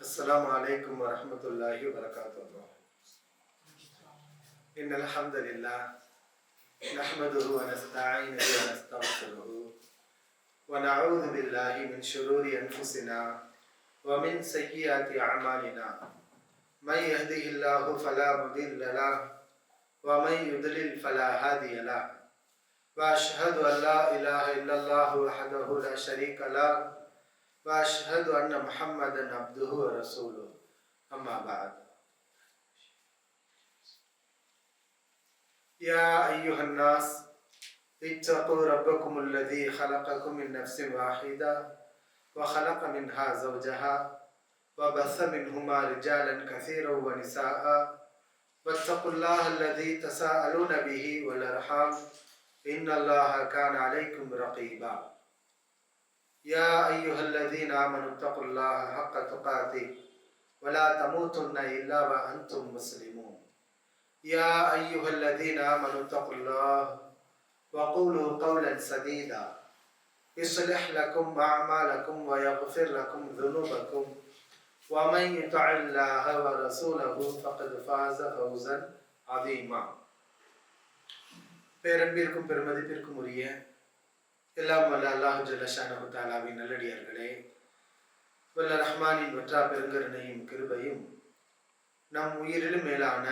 السلام عليكم ورحمة الله وبركاته. إن الحمد لله نحمده ونستعينه ونستغفره ونعوذ بالله من شرور أنفسنا ومن سيئات أعمالنا. من يهده الله فلا مضل له ومن يضلل فلا هادي له. وأشهد أن لا إله إلا الله وحده لا شريك له وأشهد أن محمدا عبده ورسوله. أما بعد. يا أيها الناس اتقوا ربكم الذي خلقكم من نفس واحدة وخلق منها زوجها وبث منهما رجالا كثيرا ونساء واتقوا الله الذي تساءلون به والأرحام إن الله كان عليكم رقيبا. يا أيها الذين آمنوا اتقوا الله حق تقاته ولا تموتن إلا وأنتم مسلمون. يا أيها الذين آمنوا اتقوا الله وقولوا قولا سديدا يصلح لكم أعمالكم ويغفر لكم ذنوبكم ومن يطع الله ورسوله فقد فاز فوزا عظيما. பேரன்பிற்கும் பெருமதிப்பிற்கும் உரிய எல்லாம் வல்ல அல்லாஹ் ஜல்ல ஷானஹு தஆலாவின் நல்லடியார்களே, வல்ல ரஹ்மானின் வற்றா பெருங்கருணையும் கிருபையும் நம் உயிரிலும் மேலான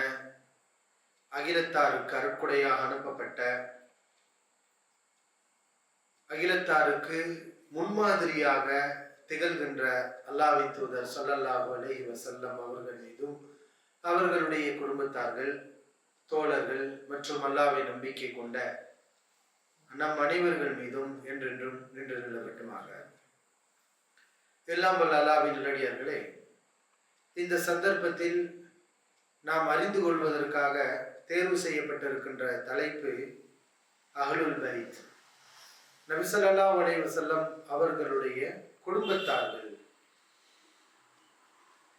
அகிலத்தாருக்கு அருட்கொடையாக அனுப்பப்பட்ட அகிலத்தாருக்கு முன்மாதிரியாக திகழ்கின்ற அல்லாஹ்வின் தூதர் ஸல்லல்லாஹு அலைஹி வஸல்லம் அவர்கள் மீதும் அவர்களுடைய குடும்பத்தார்கள், தோழர்கள் மற்றும் அல்லாஹ்வை நம்பிக்கை கொண்ட நம் அனைவர்கள் மீதும் என்றென்றும் நின்று நிலவட்டுமாக. எல்லாம் வல்ல அல்லாஹ்வின் நல்லடியார்களே, இந்த சந்தர்ப்பத்தில் நாம் அறிந்து கொள்வதற்காக தேர்வு செய்யப்பட்டிருக்கின்ற தலைப்பு அஹ்லுல் பைத், நபி ஸல்லல்லாஹு அலைஹி வஸல்லம் அவர்களுடைய குடும்பத்தார்கள்.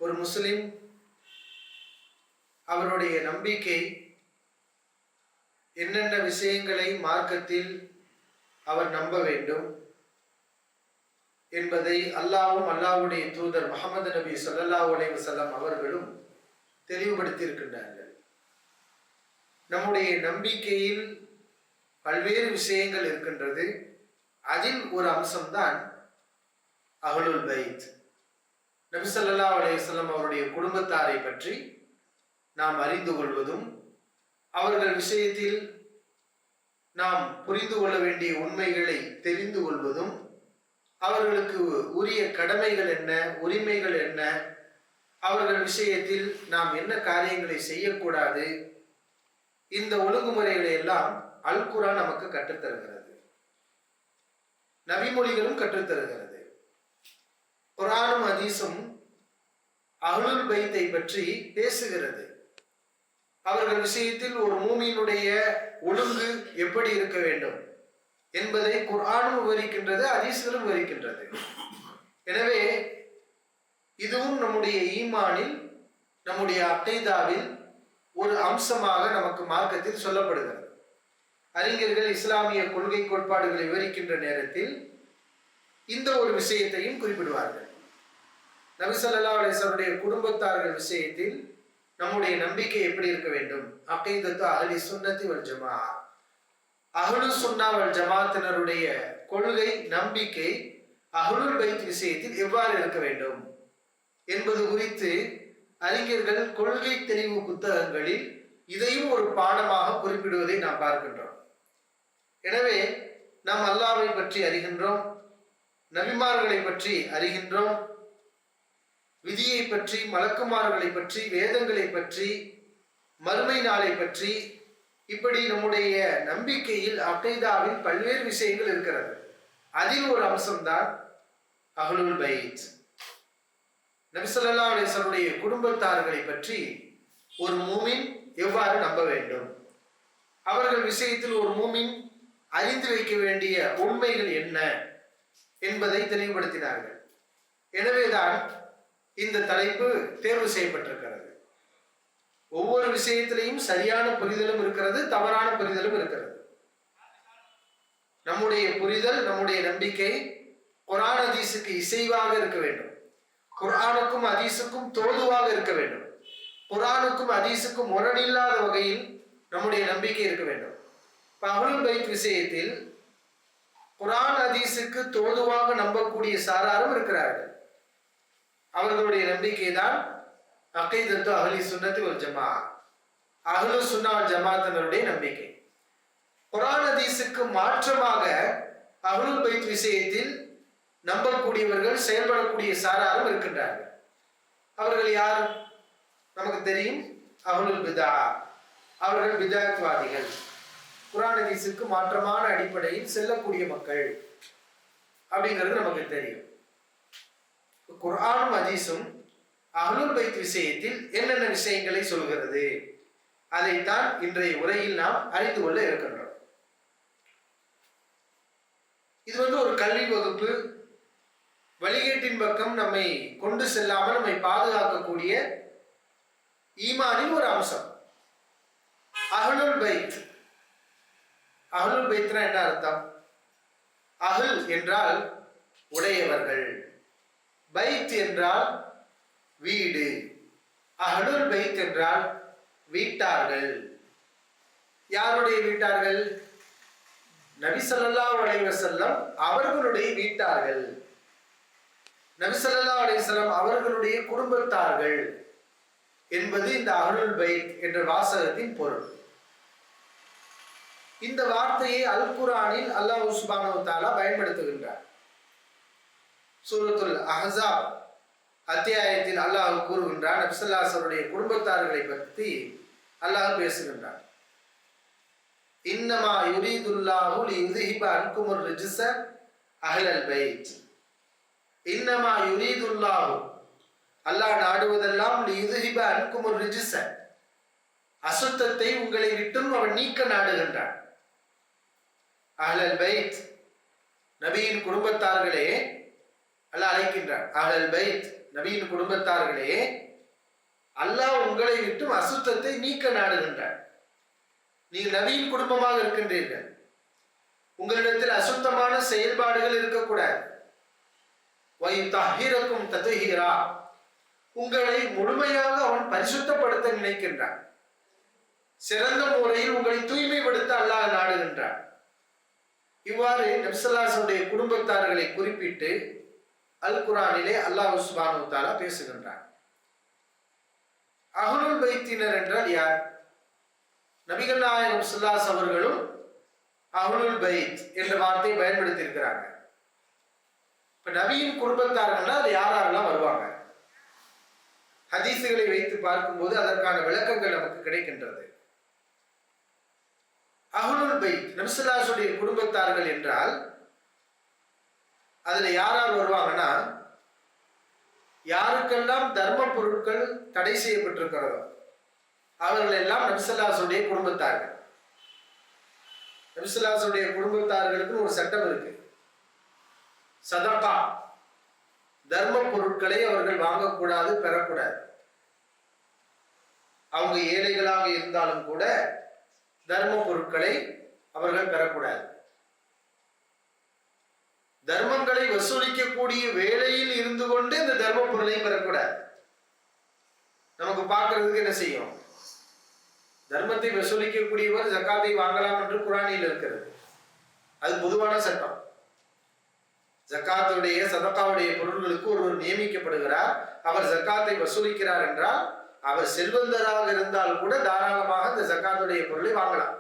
ஒரு முஸ்லிம் அவருடைய நம்பிக்கை என்னென்ன விஷயங்களை மார்க்கத்தில் அவர் நம்ப வேண்டும் என்பதை அல்லாஹ்வும் அல்லாஹ்வுடைய தூதர் முஹம்மது நபி ஸல்லல்லாஹு அலைஹி வஸல்லம் அவர்களும் தெளிவுபடுத்தி இருக்கின்றார்கள். நம்முடைய நம்பிக்கையில் பல்வேறு விஷயங்கள் இருக்கின்றது. அதில் ஒரு அம்சம்தான் அஹ்லுல் பைத். நபி ஸல்லல்லாஹு அலைஹி வஸல்லம் அவருடைய குடும்பத்தாரை பற்றி நாம் அறிந்து கொள்வதும், அவர்கள் விஷயத்தில் நாம் புரிந்து கொள்ள வேண்டிய உண்மைகளை தெரிந்து கொள்வதும், அவர்களுக்கு உரிய கடமைகள் என்ன, உரிமைகள் என்ன, அவர்கள் விஷயத்தில் நாம் என்ன காரியங்களை செய்யக்கூடாது, இந்த ஒழுங்குமுறைகளை எல்லாம் அல் குர்ஆன் நமக்கு கற்றுத்தருகிறது. நபிமொழிகளும் கற்றுத்தருகிறது. குர்ஆனும் ஹதீஸும் அஹ்லுல் பைத்தை பற்றி பேசுகிறது. அவர்கள் விஷயத்தில் ஒரு மூமினுடைய ஒழுங்கு எப்படி இருக்க வேண்டும் என்பதை குர்ஆனும் விவரிக்கின்றது, ஹதீஸ்களும் விவரிக்கின்றது. எனவே இதுவும் நம்முடைய ஈமானில், நம்முடைய அகைதாவில் ஒரு அம்சமாக நமக்கு மார்க்கத்தில் சொல்லப்படுகிறது. அறிஞர்கள் இஸ்லாமிய கொள்கை கோட்பாடுகளை விவரிக்கின்ற நேரத்தில் இந்த ஒரு விஷயத்தையும் குறிப்பிடுவார்கள். நபி ஸல்லல்லாஹு அலைஹி வஸல்லம் குடும்பத்தார்கள் விஷயத்தில் நம்முடைய நம்பிக்கை எப்படி இருக்க வேண்டும்? அகீதத்து அஹ்லி சுன்னத்தி வல் ஜமாஅ, அஹ்லு சுன்னா வல் ஜமாஅத்தினருடைய கொள்கை, நம்பிக்கை அஹ்லுல் பைத் விஷயத்தில் எவ்வாறு இருக்க வேண்டும் என்பது குறித்து அறிஞர்கள் கொள்கை தெளிவு புத்தகங்களில் இதையும் ஒரு பாடமாக குறிப்பிடுவதை நாம் பார்க்கின்றோம். எனவே நாம் அல்லாஹ்வை பற்றி அறிகின்றோம், நபிமார்களை பற்றி அறிகின்றோம், விதியை பற்றி, மலக்குமார்களை பற்றி, வேதங்களை பற்றி, மறுமை நாளை பற்றி, இப்படி நம்முடைய நம்பிக்கையில் அகைதாவில் பல்வேறு விஷயங்கள் இருக்கிறது. அதில் ஒரு அம்சம்தான் அஹ்லுல் பைத். நபி ஸல்லல்லாஹு அலைஹி வஸல்லம் குடும்பத்தார்களை பற்றி ஒரு மூமின் எவ்வாறு நம்ப வேண்டும், அவர்கள் விஷயத்தில் ஒரு மூமின் அறிந்து வைக்க வேண்டிய உண்மைகள் என்ன என்பதை தெளிவுபடுத்தினார்கள். எனவேதான் இந்த தலைப்பு தேர்வு செய்யப்பட்டிருக்கிறது. ஒவ்வொரு விஷயத்திலையும் சரியான புரிதலும் இருக்கிறது, தவறான புரிதலும் இருக்கிறது. நம்முடைய புரிதல், நம்முடைய நம்பிக்கை குர்ஆன் ஹதீஸுக்கு இசைவாக இருக்க வேண்டும். குர்ஆனுக்கும் ஹதீஸுக்கும் தோதுவாக இருக்க வேண்டும். குர்ஆனுக்கும் ஹதீஸுக்கும் முரணில்லாத வகையில் நம்முடைய நம்பிக்கை இருக்க வேண்டும். அஹ்லுல் பைத் விஷயத்தில் குர்ஆன் ஹதீஸுக்கு தோதுவாக நம்பக்கூடிய சாராரும் இருக்கிறார்கள். அவர்களுடைய நம்பிக்கை தான் அகீதத்து அஹ்லி சுன்னத்தி வல் ஜமாஅ, அஹ்லு சுன்னா வல் ஜமாஅத்தினருடைய நம்பிக்கை. குர்ஆன் ஹதீஸுக்கு மாற்றமாக அஹ்லுல் பைத் விஷயத்தில் நம்பக்கூடியவர்கள், செயல்படக்கூடிய சாராரும் இருக்கின்றார்கள். அவர்கள் யார்? நமக்கு தெரியும், அஹ்லுல் பிதா. அவர்கள் பிதாத்வாதிகள், குர்ஆன் ஹதீஸுக்கு மாற்றமான அடிப்படையில் செல்லக்கூடிய மக்கள் அப்படிங்கிறது நமக்கு தெரியும். குர்ஆனும் ஹதீஸும் அஹ்லுல் பைத் விஷயத்தில் என்னென்ன விஷயங்களை சொல்கிறது, அதைத்தான் இன்றைய உரையில் நாம் அறிந்து கொள்ள இருக்கின்றோம். இது ஒரு கல்வி வகுப்பு, வழிகேட்டின் பக்கம் நம்மை கொண்டு செல்லாமல் நம்மை பாதுகாக்கக்கூடிய ஈமானின் ஒரு அம்சம். அஹ்லுல் பைத், அஹ்லுல் பைத்னா என்ன அர்த்தம்? அஹ்ல் என்றால் உடையவர்கள், பைத் என்றால் வீடு. அஹ்லுல் பைத் என்றால் வீட்டார்கள். யாருடைய வீட்டார்கள்? நபி ஸல்லல்லாஹு அலைஹி வஸல்லம் அவர்களுடைய வீட்டார்கள், நபி ஸல்லல்லாஹு அலைஹி வஸல்லம் அவர்களுடைய குடும்பத்தார்கள் என்பது இந்த அஹ்லுல் பைத் என்ற வாசகத்தின் பொருள். இந்த வார்த்தையை அல் குர்ஆனில் அல்லாஹ் சுப்ஹானஹு வ தஆலா பயன்படுத்துகின்றார். சூரத்துல் அஹ்ஸாப் அத்தியாயத்தில் அல்லாஹ் கூறுகின்றார், நபி ஸல்லல்லாஹு அலைஹி வஸல்லம் குடும்பத்தார்களை பற்றி அல்லாஹ் பேசுகின்றார். இன்னமா யுரீதுல்லாஹு லியுذஹிப அன்குமுர் ரிஜ்ஸ அஹ்லல் பைத். இன்னமா யுரீதுல்லாஹு, அல்லாஹ் நாடுவதெல்லாம் லியுذஹிப அன்குமுர் ரிஜ்ஸ, அசுத்தத்தை உங்களை விட்டும் அவன் நீக்க நாடுகின்றான். அஹ்லல் பைத், நபியின் குடும்பத்தார்களே அல்லாஹ் அழைக்கின்றான். அஹ்லல் பைத், நபியின் குடும்பத்தார்களே, அல்லாஹ் உங்களை விட்டும் அசுத்தத்தை நீக்க நாடுகின்றான். நீங்கள் நபியின் குடும்பமாக இருக்கின்றீர்கள், உங்களிடத்தில் அசுத்தமான செயல்பாடுகள் இருக்கக்கூடாது. வயுத்தஹிரக்கும் தத்ஹீரா, உங்களை முழுமையாக அவன் பரிசுத்தப்படுத்த நினைக்கின்றான். சிறந்த முறையில் உங்களை தூய்மைப்படுத்த அல்லாஹ் நாடுகின்றான். இவ்வாறு நபி ஸல்லல்லாஹு அலைஹி வஸல்லம் குடும்பத்தார்களை குறிப்பிட்டு அல் குர்ஆனிலே அல்லாஹ் சுப்ஹானஹு வ தஆலா பேசுகின்றான். அஹ்லுல் பைத்தினர் என்றால் யார்? நபிகள் நாயகம் ஸல்லல்லாஹு அலைஹி அவர்களும் அஹ்லுல் பைத் என்ற வார்த்தையை பயன்படுத்தி இருக்கிறாங்க. இப்ப நபியின் குடும்பத்தார்கள்னா அது யாரெல்லாம் வருவாங்க? ஹதீசுகளை வைத்து பார்க்கும்போது அதற்கான விளக்கங்கள் நமக்கு கிடைக்கின்றது. அஹ்லுல் பைத் நபி ஸல்லல்லாஹு அலைஹி வஸல்லம் குடும்பத்தார்கள் என்றால் அதுல யார் வருவாங்கன்னா, யாருக்கெல்லாம் தர்ம பொருட்கள் தடை செய்யப்பட்டிருக்கிறதோ அவர்கள் எல்லாம் நபி ஸல்லல்லாஹு அலைஹி வஸல்லம் குடும்பத்தார்கள். நபி ஸல்லல்லாஹு அலைஹி வஸல்லம் குடும்பத்தார்களுக்கு ஒரு சட்டம் இருக்கு. சதகா, தர்ம பொருட்களை அவர்கள் வாங்கக்கூடாது, பெறக்கூடாது. அவங்க ஏழைகளாக இருந்தாலும் கூட தர்ம பொருட்களை அவர்கள் பெறக்கூடாது. தர்மங்களை வசூலிக்கக்கூடிய வேலையில் இருந்து கொண்டு இந்த தர்ம பொருளை பெறக்கூடாது. நமக்கு பார்க்கறதுக்கு என்ன செய்யும்? தர்மத்தை வசூலிக்கக்கூடியவர் ஜக்காத்தை வாங்கலாம் என்று குர்ஆனில் இருக்கிறது. அது பொதுவான சட்டம். ஜக்காத்துடைய சதகாவுடைய பொருள்களுக்கு ஒருவர் நியமிக்கப்படுகிறார், அவர் ஜக்காத்தை வசூலிக்கிறார் என்றால் அவர் செல்வந்தராக இருந்தால் கூட தாராளமாக இந்த ஜக்காத்துடைய பொருளை வாங்கலாம்,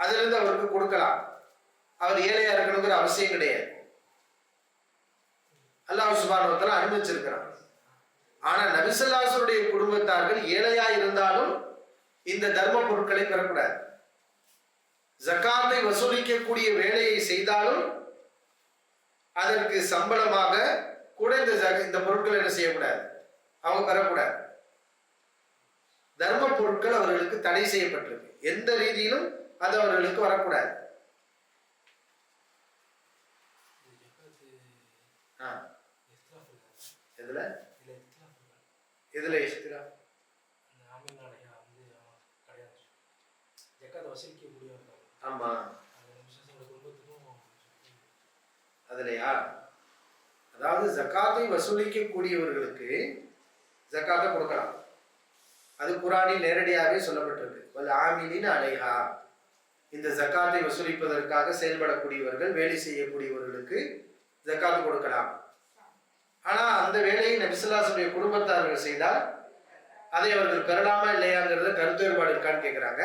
அதிலிருந்து அவருக்கு கொடுக்கலாம். அவர் ஏழையா இருக்கணுங்கிற அவசியம் கிடையாது. அல்லாஹ் சுப்ஹானஹு வ தஆலா அனுமதிச்சிருக்கிறார். ஆனா நபி ஸல்லல்லாஹு அலைஹி வஸல்லம் குடும்பத்தார்கள் ஏழையா இருந்தாலும் இந்த தர்ம பொருட்களை பெறக்கூடாது. ஜக்காத்தை வசூலிக்கக்கூடிய வேலையை செய்தாலும் அதற்கு சம்பளமாக கூட இந்த பொருட்கள் என்ன செய்யக்கூடாது, அவங்க பெறக்கூடாது. தர்ம பொருட்கள் அவர்களுக்கு தடை செய்யப்பட்டிருக்கு. எந்த ரீதியிலும் அது அவர்களுக்கு வரக்கூடாது. எதுல எதுல இஸ்திராஃப்? ஆமா, அதுலயா? அதான் அதாவது ஜக்காத்தை வசூலிக்க கூடியவர்களுக்கு ஜக்காத்தை கொடுக்கலாம். அது குரானில் நேரடியாகவே சொல்லப்பட்டிருக்கு. வல் ஆமிலின் அலைஹா, இந்த ஜக்காத்தை வசூலிப்பதற்காக செயல்படக்கூடியவர்கள், வேலை செய்யக்கூடியவர்களுக்கு ஜக்காத்து கொடுக்கலாம். ஆனா அந்த வேலையை நபி ஸல்லல்லாஹு அலைஹி வஸல்லம் குடும்பத்தார்கள் செய்தால் அதை அவர்கள் பெறலாமா இல்லையாங்கிறத கருத்து வேறுபாடு இருக்கான்னு கேட்கிறாங்க.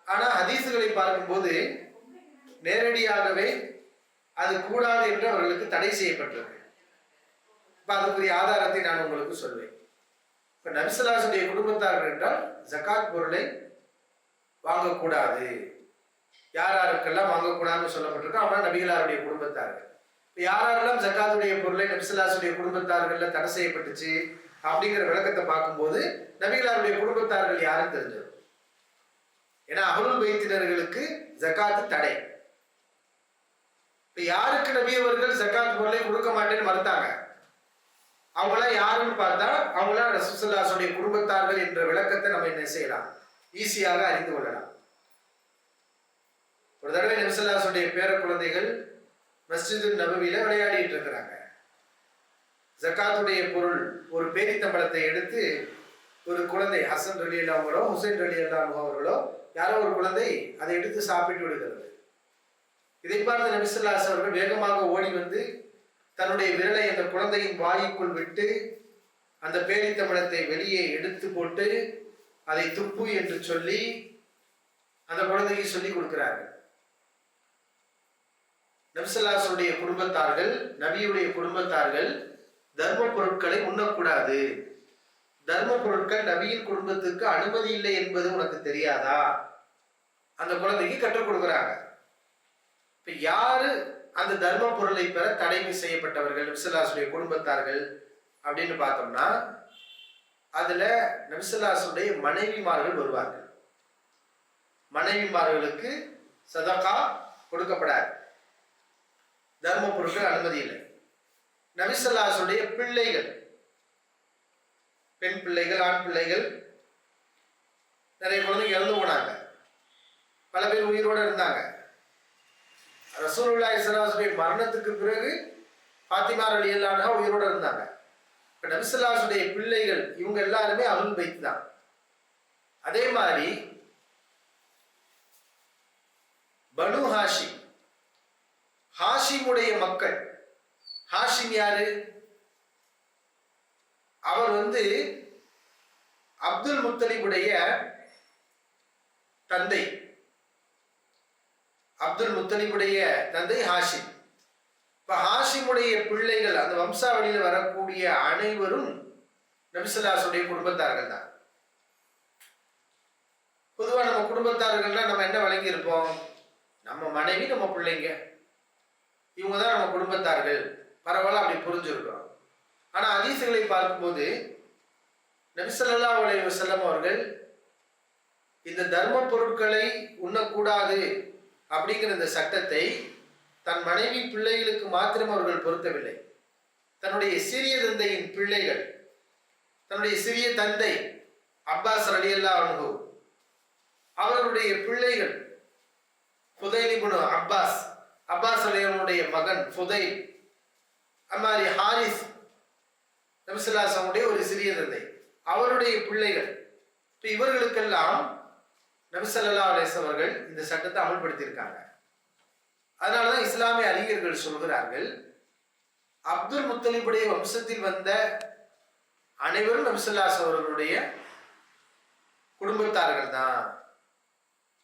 ஆனா ஹதீசுகளை பார்க்கும்போது நேரடியாகவே அது கூடாது என்று அவர்களுக்கு தடை செய்யப்பட்டிருக்கு. இப்ப அதுக்குரிய ஆதாரத்தை நான் உங்களுக்கு சொல்வேன். இப்ப நபி ஸல்லல்லாஹு அலைஹி வஸல்லம் குடும்பத்தார்கள் என்றால் ஜகாத் பொருளை வாங்கக்கூடாது. யார் யாருக்கெல்லாம் வாங்கக்கூடாதுன்னு சொல்லப்பட்டிருக்கோ அவங்க நபிகளாருடைய குடும்பத்தார்கள். யாரெல்லாம் ஜக்காத்துடைய பொருளை நபி ஸல்லல்லாஹு அலைஹி வஸல்லம் குடும்பத்தார்கள்ல தடை செய்யப்பட்டுச்சு அப்படிங்கிற விளக்கத்தை பார்க்கும்போது நபிகளாருடைய குடும்பத்தார்கள் யாருன்னு தெரிஞ்சிடும். ஏன்னா அஹ்லுல் பைத்தினர்களுக்கு ஜக்காத்து தடை. இப்ப யாருக்கு நபி அவர்கள் ஜக்காத் பொருளை கொடுக்க மாட்டேன்னு மறுத்தாங்க, அவங்களாம் யாருன்னு பார்த்தா அவங்களாம் ரசூல் ஸல்லல்லாஹு அலைஹி வஸல்லம் குடும்பத்தார்கள் என்ற விளக்கத்தை நம்ம என்ன செய்யலாம், ஈஸியாக அறிந்து கொள்ளலாம். ஒரு தடவை நபி ஸல்லல்லாஹு அலைஹி வஸல்லம் பேர குழந்தைகள் மஸ்ஜிது நபவியில விளையாடிட்டு இருக்கிறாங்க. ஜக்காத்துடைய பொருள் ஒரு பேரித்தம்பழத்தை எடுத்து ஒரு குழந்தை, ஹசன் ரலியல்லாஹு அவங்களோ ஹுசைன் ரலியல்லாஹு அவர்களோ யாரோ ஒரு குழந்தை அதை எடுத்து சாப்பிட்டு விடுகிறது. இதை பார்த்த நபி ஸல்லல்லாஹு அலைஹி வஸல்லம் வேகமாக ஓடி வந்து தன்னுடைய விரலை அந்த குழந்தையின் வாயுக்குள் விட்டு அந்த பேரித்தம்பழத்தை வெளியே எடுத்து போட்டு அதை துப்பு என்று சொல்லி அந்த குழந்தைக்கு சொல்லி கொடுக்கிறார்கள். நபி ஸல்லல்லாஹு அலைஹி வஸல்லம் குடும்பத்தார்கள், நபியுடைய குடும்பத்தார்கள் தர்ம பொருட்களை உண்ணக்கூடாது, தர்ம பொருட்கள் நபியின் குடும்பத்துக்கு அனுமதி இல்லை என்பது உனக்கு தெரியாதா, அந்த குழந்தைக்கு கற்றுக் கொடுக்குறாங்க. இப்ப யாரு அந்த தர்ம பொருளை பெற தடை செய்யப்பட்டவர்கள் நபி ஸல்லல்லாஹு அலைஹி வஸல்லம் குடும்பத்தார்கள் அப்படின்னு பார்த்தோம்னா அதுல நபி ஸல்லல்லாஹு அலைஹி வஸல்லம் மனைவிமார்கள் வருவார்கள். மனைவிமார்களுக்கு சதகா கொடுக்கப்படாது, தர்ம பொருட்கள் அனுமதி இல்லை. நபி ஸல்லல்லாஹு அலைஹி வஸல்லம் பிள்ளைகள், பெண் பிள்ளைகள், ஆண் பிள்ளைகள், நிறைய குழந்தைங்க இறந்து போனாங்க, பல பேர் உயிரோட இருந்தாங்க. ரசூலுல்லாஹி ஸல்லல்லாஹு அலைஹி வஸல்லம் மரணத்துக்கு பிறகு ஃபாத்திமா ரலியல்லாஹு அன்ஹா உயிரோட இருந்தாங்க. இப்ப நபி ஸல்லல்லாஹு அலைஹி வஸல்லம் பிள்ளைகள் இவங்க எல்லாருமே அஹ்லுல் பைத் தான். அதே மாதிரி பனு ஹாஷிம், ஹாஷிமுடைய மக்கள். ஹாஷிம் யாரு? அவர் அப்துல் முத்தலிபுடைய தந்தை. அப்துல் முத்தலிபுடைய தந்தை ஹாஷிம். இப்ப ஹாஷிமுடைய பிள்ளைகள், அந்த வம்சாவளியில் வரக்கூடிய அனைவரும் நபி ஸல்லல்லாஹு அலைஹி வஸல்லம் குடும்பத்தார்கள் தான். பொதுவா நம்ம குடும்பத்தார்கள்லாம் நம்ம என்ன வழங்கி இருப்போம், நம்ம மனைவி, நம்ம பிள்ளைங்க, இவங்க தான் நம்ம குடும்பத்தார்கள், பரவாயில்ல அப்படி புரிஞ்சிருக்கிறோம். ஆனா ஹதீஸ்களை பார்க்கும்போது நபி ஸல்லல்லாஹு அலைஹி வஸல்லம் அவர்கள் இந்த தர்ம பொருட்களை உண்ணக்கூடாது அப்படிங்கிற இந்த சட்டத்தை தன் மனைவி பிள்ளைகளுக்கு மாத்திரம் அவர்கள் பொருத்தவில்லை. தன்னுடைய சிறிய தந்தையின் பிள்ளைகள், தன்னுடைய சிறிய தந்தை அப்பாஸ் ரலியல்லாஹு அன்ஹு அவர்களுடைய பிள்ளைகள் ஃபுதைல் இப்னு அப்பாஸ், அப்பாஸ் ரலியல்லாஹுடைய மகன் ஃபுதைல், அம்மாரி ஹாரிஸ், நபி ஸல்லல்லாஹு அலைஹி வஸல்லம் ஒரு சிறிய தந்தை, அவருடைய பிள்ளைகள். இவர்களுக்கெல்லாம் நபி ஸல்லல்லாஹு அலைஹி வஸல்லம் அவர்கள் இந்த சட்டத்தை அமல்படுத்தி இருக்காங்க. அதனாலதான் இஸ்லாமிய அறிஞர்கள் சொல்கிறார்கள், அப்துல் முத்தலிபுடைய வம்சத்தில் வந்த அனைவரும் நபி ஸல்லல்லாஹு அலைஹி வஸல்லம் அவர்களுடைய குடும்பத்தார்கள் தான்.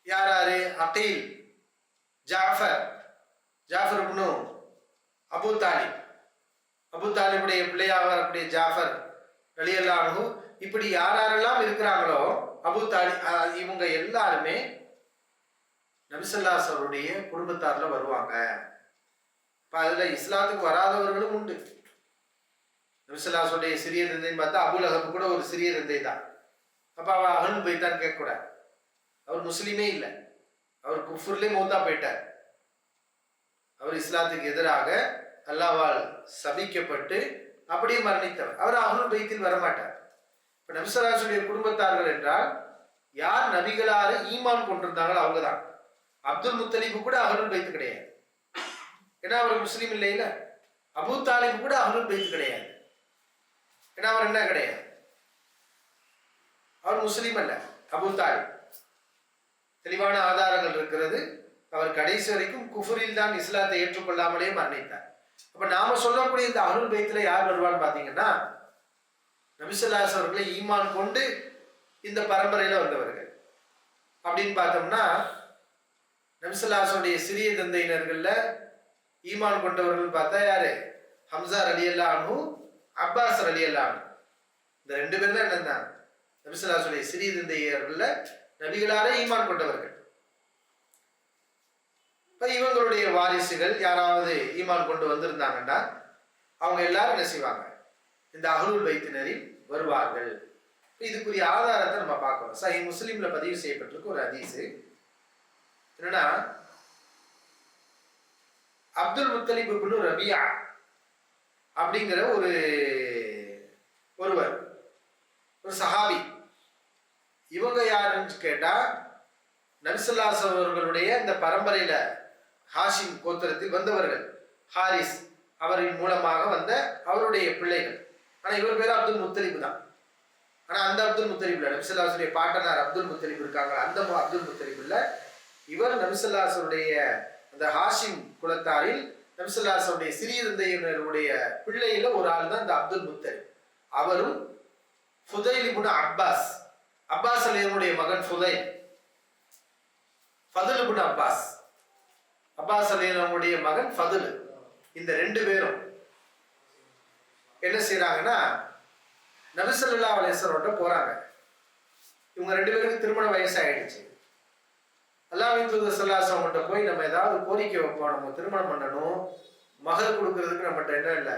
யார் யாரு? Aqeel, Jafar, Jafar ibn Abu Talib, Abu தாலிபுடைய பிள்ளையாக வரக்கூடிய ஜாஃபர் ரலியல்லாஹு அன்ஹு, இப்படி யாரெல்லாம் இருக்கிறாங்களோ அபூ தாலிப், இவங்க எல்லாருமே நபி ஸல்லல்லாஹு அலைஹி வஸல்லம் குடும்பத்தார்ல வருவாங்க. இப்ப அதுல இஸ்லாத்துக்கு வராதவர்களும் உண்டு. நபி ஸல்லல்லாஹு அலைஹி வஸல்லம் சிறிய தந்தைன்னு பார்த்தா அபூ லஹப் கூட ஒரு சிறிய தந்தை தான். அப்ப அவர் அஹ்லுல் பைத்தான் கேட்கக்கூடாது. அவர் முஸ்லீமே இல்லை, அவர் குஃப்ர்லயே மௌத்தா போயிட்டார். அவர் இஸ்லாத்துக்கு எதிராக அல்லாஹ்வால் சபிக்கப்பட்டு அப்படியே மரணித்தவர். அவர் அஹ்லுல் பைத்தில் வரமாட்டார். இப்ப நபி ஸல்லல்லாஹு அலைஹி வஸல்லம் குடும்பத்தார்கள் என்றால் யார் நபிகளாரு ஈமான் கொண்டிருந்தாங்களோ அவங்க தான். அப்துல் முத்தலிபு கூட அஹ்லுல் பைத் கிடையாது, ஏன்னா அவர் முஸ்லீம் இல்லையில. அபூ தாலிப் கூட அஹ்லுல் பைத் கிடையாது. ஏன்னா அவர் என்ன கிடையாது, அவர் முஸ்லீம் அல்ல. அபூ தாலிப் தெளிவான ஆதாரங்கள் இருக்கிறது. அவர் கடைசி வரைக்கும் குஃபரில் தான் இஸ்லாத்தை ஏற்றுக்கொள்ளாமலே மரணித்தார். அப்ப நாம சொல்லக்கூடிய இந்த அஹ்லுல் பைத்துல யார் வருவான்னு பாத்தீங்கன்னா, நபி ஸல்லல்லாஹு அலைஹி அவர்களை ஈமான் கொண்டு இந்த பரம்பரையில வந்தவர்கள். அப்படின்னு பார்த்தோம்னா, நபி ஸல்லல்லாஹு அலைஹி வஸல்லம் சிறிய தந்தையினர்கள்ல ஈமான் கொண்டவர்கள் பார்த்தா யாரு? ஹம்சா ரலியல்லாஹு அன்ஹு, அப்பாஸ் ரலியல்லாஹு அன்ஹு. இந்த ரெண்டு பேர் தான் என்னன்னா நபி ஸல்லல்லாஹு அலைஹி வஸல்லம் சிறிய தந்தையர்கள்ல நபிகளாரே ஈமான் கொண்டவர்கள். இவங்களுடைய வாரிசுகள் யாராவது ஈமான் கொண்டு வந்திருந்தாங்கன்னா அவங்க எல்லாரும் என்ன செய்வாங்க, இந்த அஹ்லுல் பைத்தினரில் வருவார்கள். இதுக்குரிய ஆதாரத்தை நம்ம பார்க்கணும். சஹீஹ் முஸ்லிம்ல பதிவு செய்யப்பட்டிருக்கு ஒரு ஹதீஸ். என்னன்னா, அப்துல் முத்தலிப் இப்னு ரபியா அப்படிங்கிற ஒருவர், ஒரு சஹாபி. இவங்க யாருன்னு கேட்டா, நபி ஸல்லல்லாஹு அலைஹி அவர்களுடைய இந்த பரம்பரையில ஹாஷிம் கோத்திரத்தில் வந்தவர்கள். ஹாரிஸ் அவரின் மூலமாக வந்த அவருடைய பிள்ளைகள். ஆனா இவர் பேர் அப்துல் முத்தலிப் தான். ஆனா அந்த அப்துல் முத்தலிப் இல்ல, நபி ஸல்லல்லாஹு அலைஹி பாட்டனார் அப்துல் முத்தலிப் இருக்காங்க, அந்த அப்துல் முத்தலிப் இல்ல. இவர் நபி ஸல்லல்லாஹு அலைஹி அந்த ஹாஷிம் குலத்தாரில் நபி ஸல்லல்லாஹு அலைஹி சிறிய தந்தையினருடைய பிள்ளையில ஒரு ஆள் தான் இந்த அப்துல் முத்தலிப். அவரும் ஃபுதைல் இப்னு அப்பாஸ், அப்பாஸ் அலியனுடைய மகன் ஃபுதைல், ஃபதுல் இப்னு அப்பாஸ், அப்பாஸ் அலியனுடைய மகன் ஃபதுல். இந்த ரெண்டு பேரும் என்ன செய்யறாங்கன்னா, நபி ஸல்லல்லாஹு அலைஹி வஸல்லம் போறாங்க. இவங்க ரெண்டு பேருக்கு திருமண வயசு ஆயிடுச்சு. அல்லாஹ்வின் தூதர் ஸல்லல்லாஹு அலைஹி வஸல்லம் போய் நம்ம ஏதாவது கோரிக்கை வைப்போம், நம்ம திருமணம் பண்ணணும், மகர் கொடுக்கறதுக்கு நம்மகிட்ட என்ன இல்லை,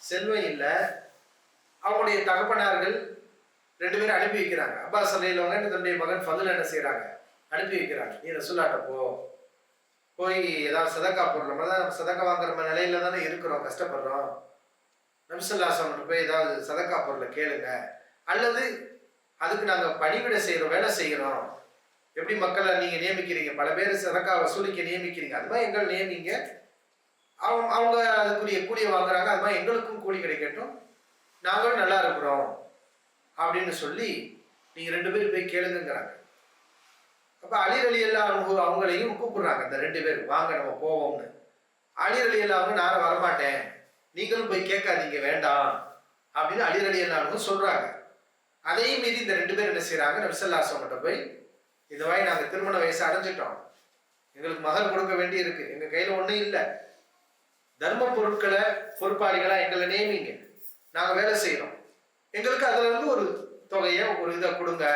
செல்வம் இல்லை. அவங்களுடைய தகப்பனார்கள் ரெண்டு பேரும் அனுப்பி வைக்கிறாங்க. அப்பாஸ் அலியவங்க தன்னுடைய மகன் ஃபதுல் என்ன செய்யறாங்க, அனுப்பி வைக்கிறாங்க. நீ ரசூலுல்லாஹ்ட்ட போய் ஏதாவது சதக்கா பொருள், நம்ம தான் சதக்கா வாங்குற நிலையில தானே இருக்கிறோம், கஷ்டப்படுறோம். நபி ஸல்லல்லாஹு அலைஹி வஸல்லம் போய் ஏதாவது சதக்கா பொருளை கேளுங்க, அல்லது அதுக்கு நாங்கள் பணிவிடை செய்கிறோம், வேலை செய்கிறோம். எப்படி மக்களை நீங்கள் நியமிக்கிறீங்க, பல பேர் சதக்கா வசூலிக்க நியமிக்கிறீங்க, அது மாதிரி எங்களை நியமிங்க. அவங்க அதுக்குரிய கூலியை வாங்குறாங்க, அது மாதிரி எங்களுக்கும் கூலி கிடைக்கட்டும், நாங்களும் நல்லா இருக்கிறோம் அப்படின்னு சொல்லி நீங்கள் ரெண்டு பேரும் போய் கேளுங்கிறாங்க. அப்போ அலி ரலியல்லாஹு அன்ஹு அவங்களையும் கூப்பிடுறாங்க, இந்த ரெண்டு பேர் வாங்க நம்ம போவோம்னு. அலி ரலியல்லாஹு அன்ஹு நான் வரமாட்டேன், நீங்களும் போய் கேட்காதீங்க, வேண்டாம் அப்படின்னு அலி ரலியல்லாஹு அன்ஹு சொல்றாங்க. அதையும் மீறி இந்த ரெண்டு பேர் என்ன செய்யறாங்க, நபி ஸல்லல்லாஹு அலைஹி வஸல்லம் போய் இந்த மாதிரி நாங்கள் திருமண வயசு அடைஞ்சிட்டோம், எங்களுக்கு மகர் கொடுக்க வேண்டி இருக்கு, எங்க கையில ஒன்றும் இல்லை, தர்ம பொருட்களை பொறுப்பாளிகளா எங்களை நியமிங்க, நாங்க வேலை செய்யறோம், எங்களுக்கு அதுல இருந்து ஒரு தொகையை ஒரு இதை கொடுங்க,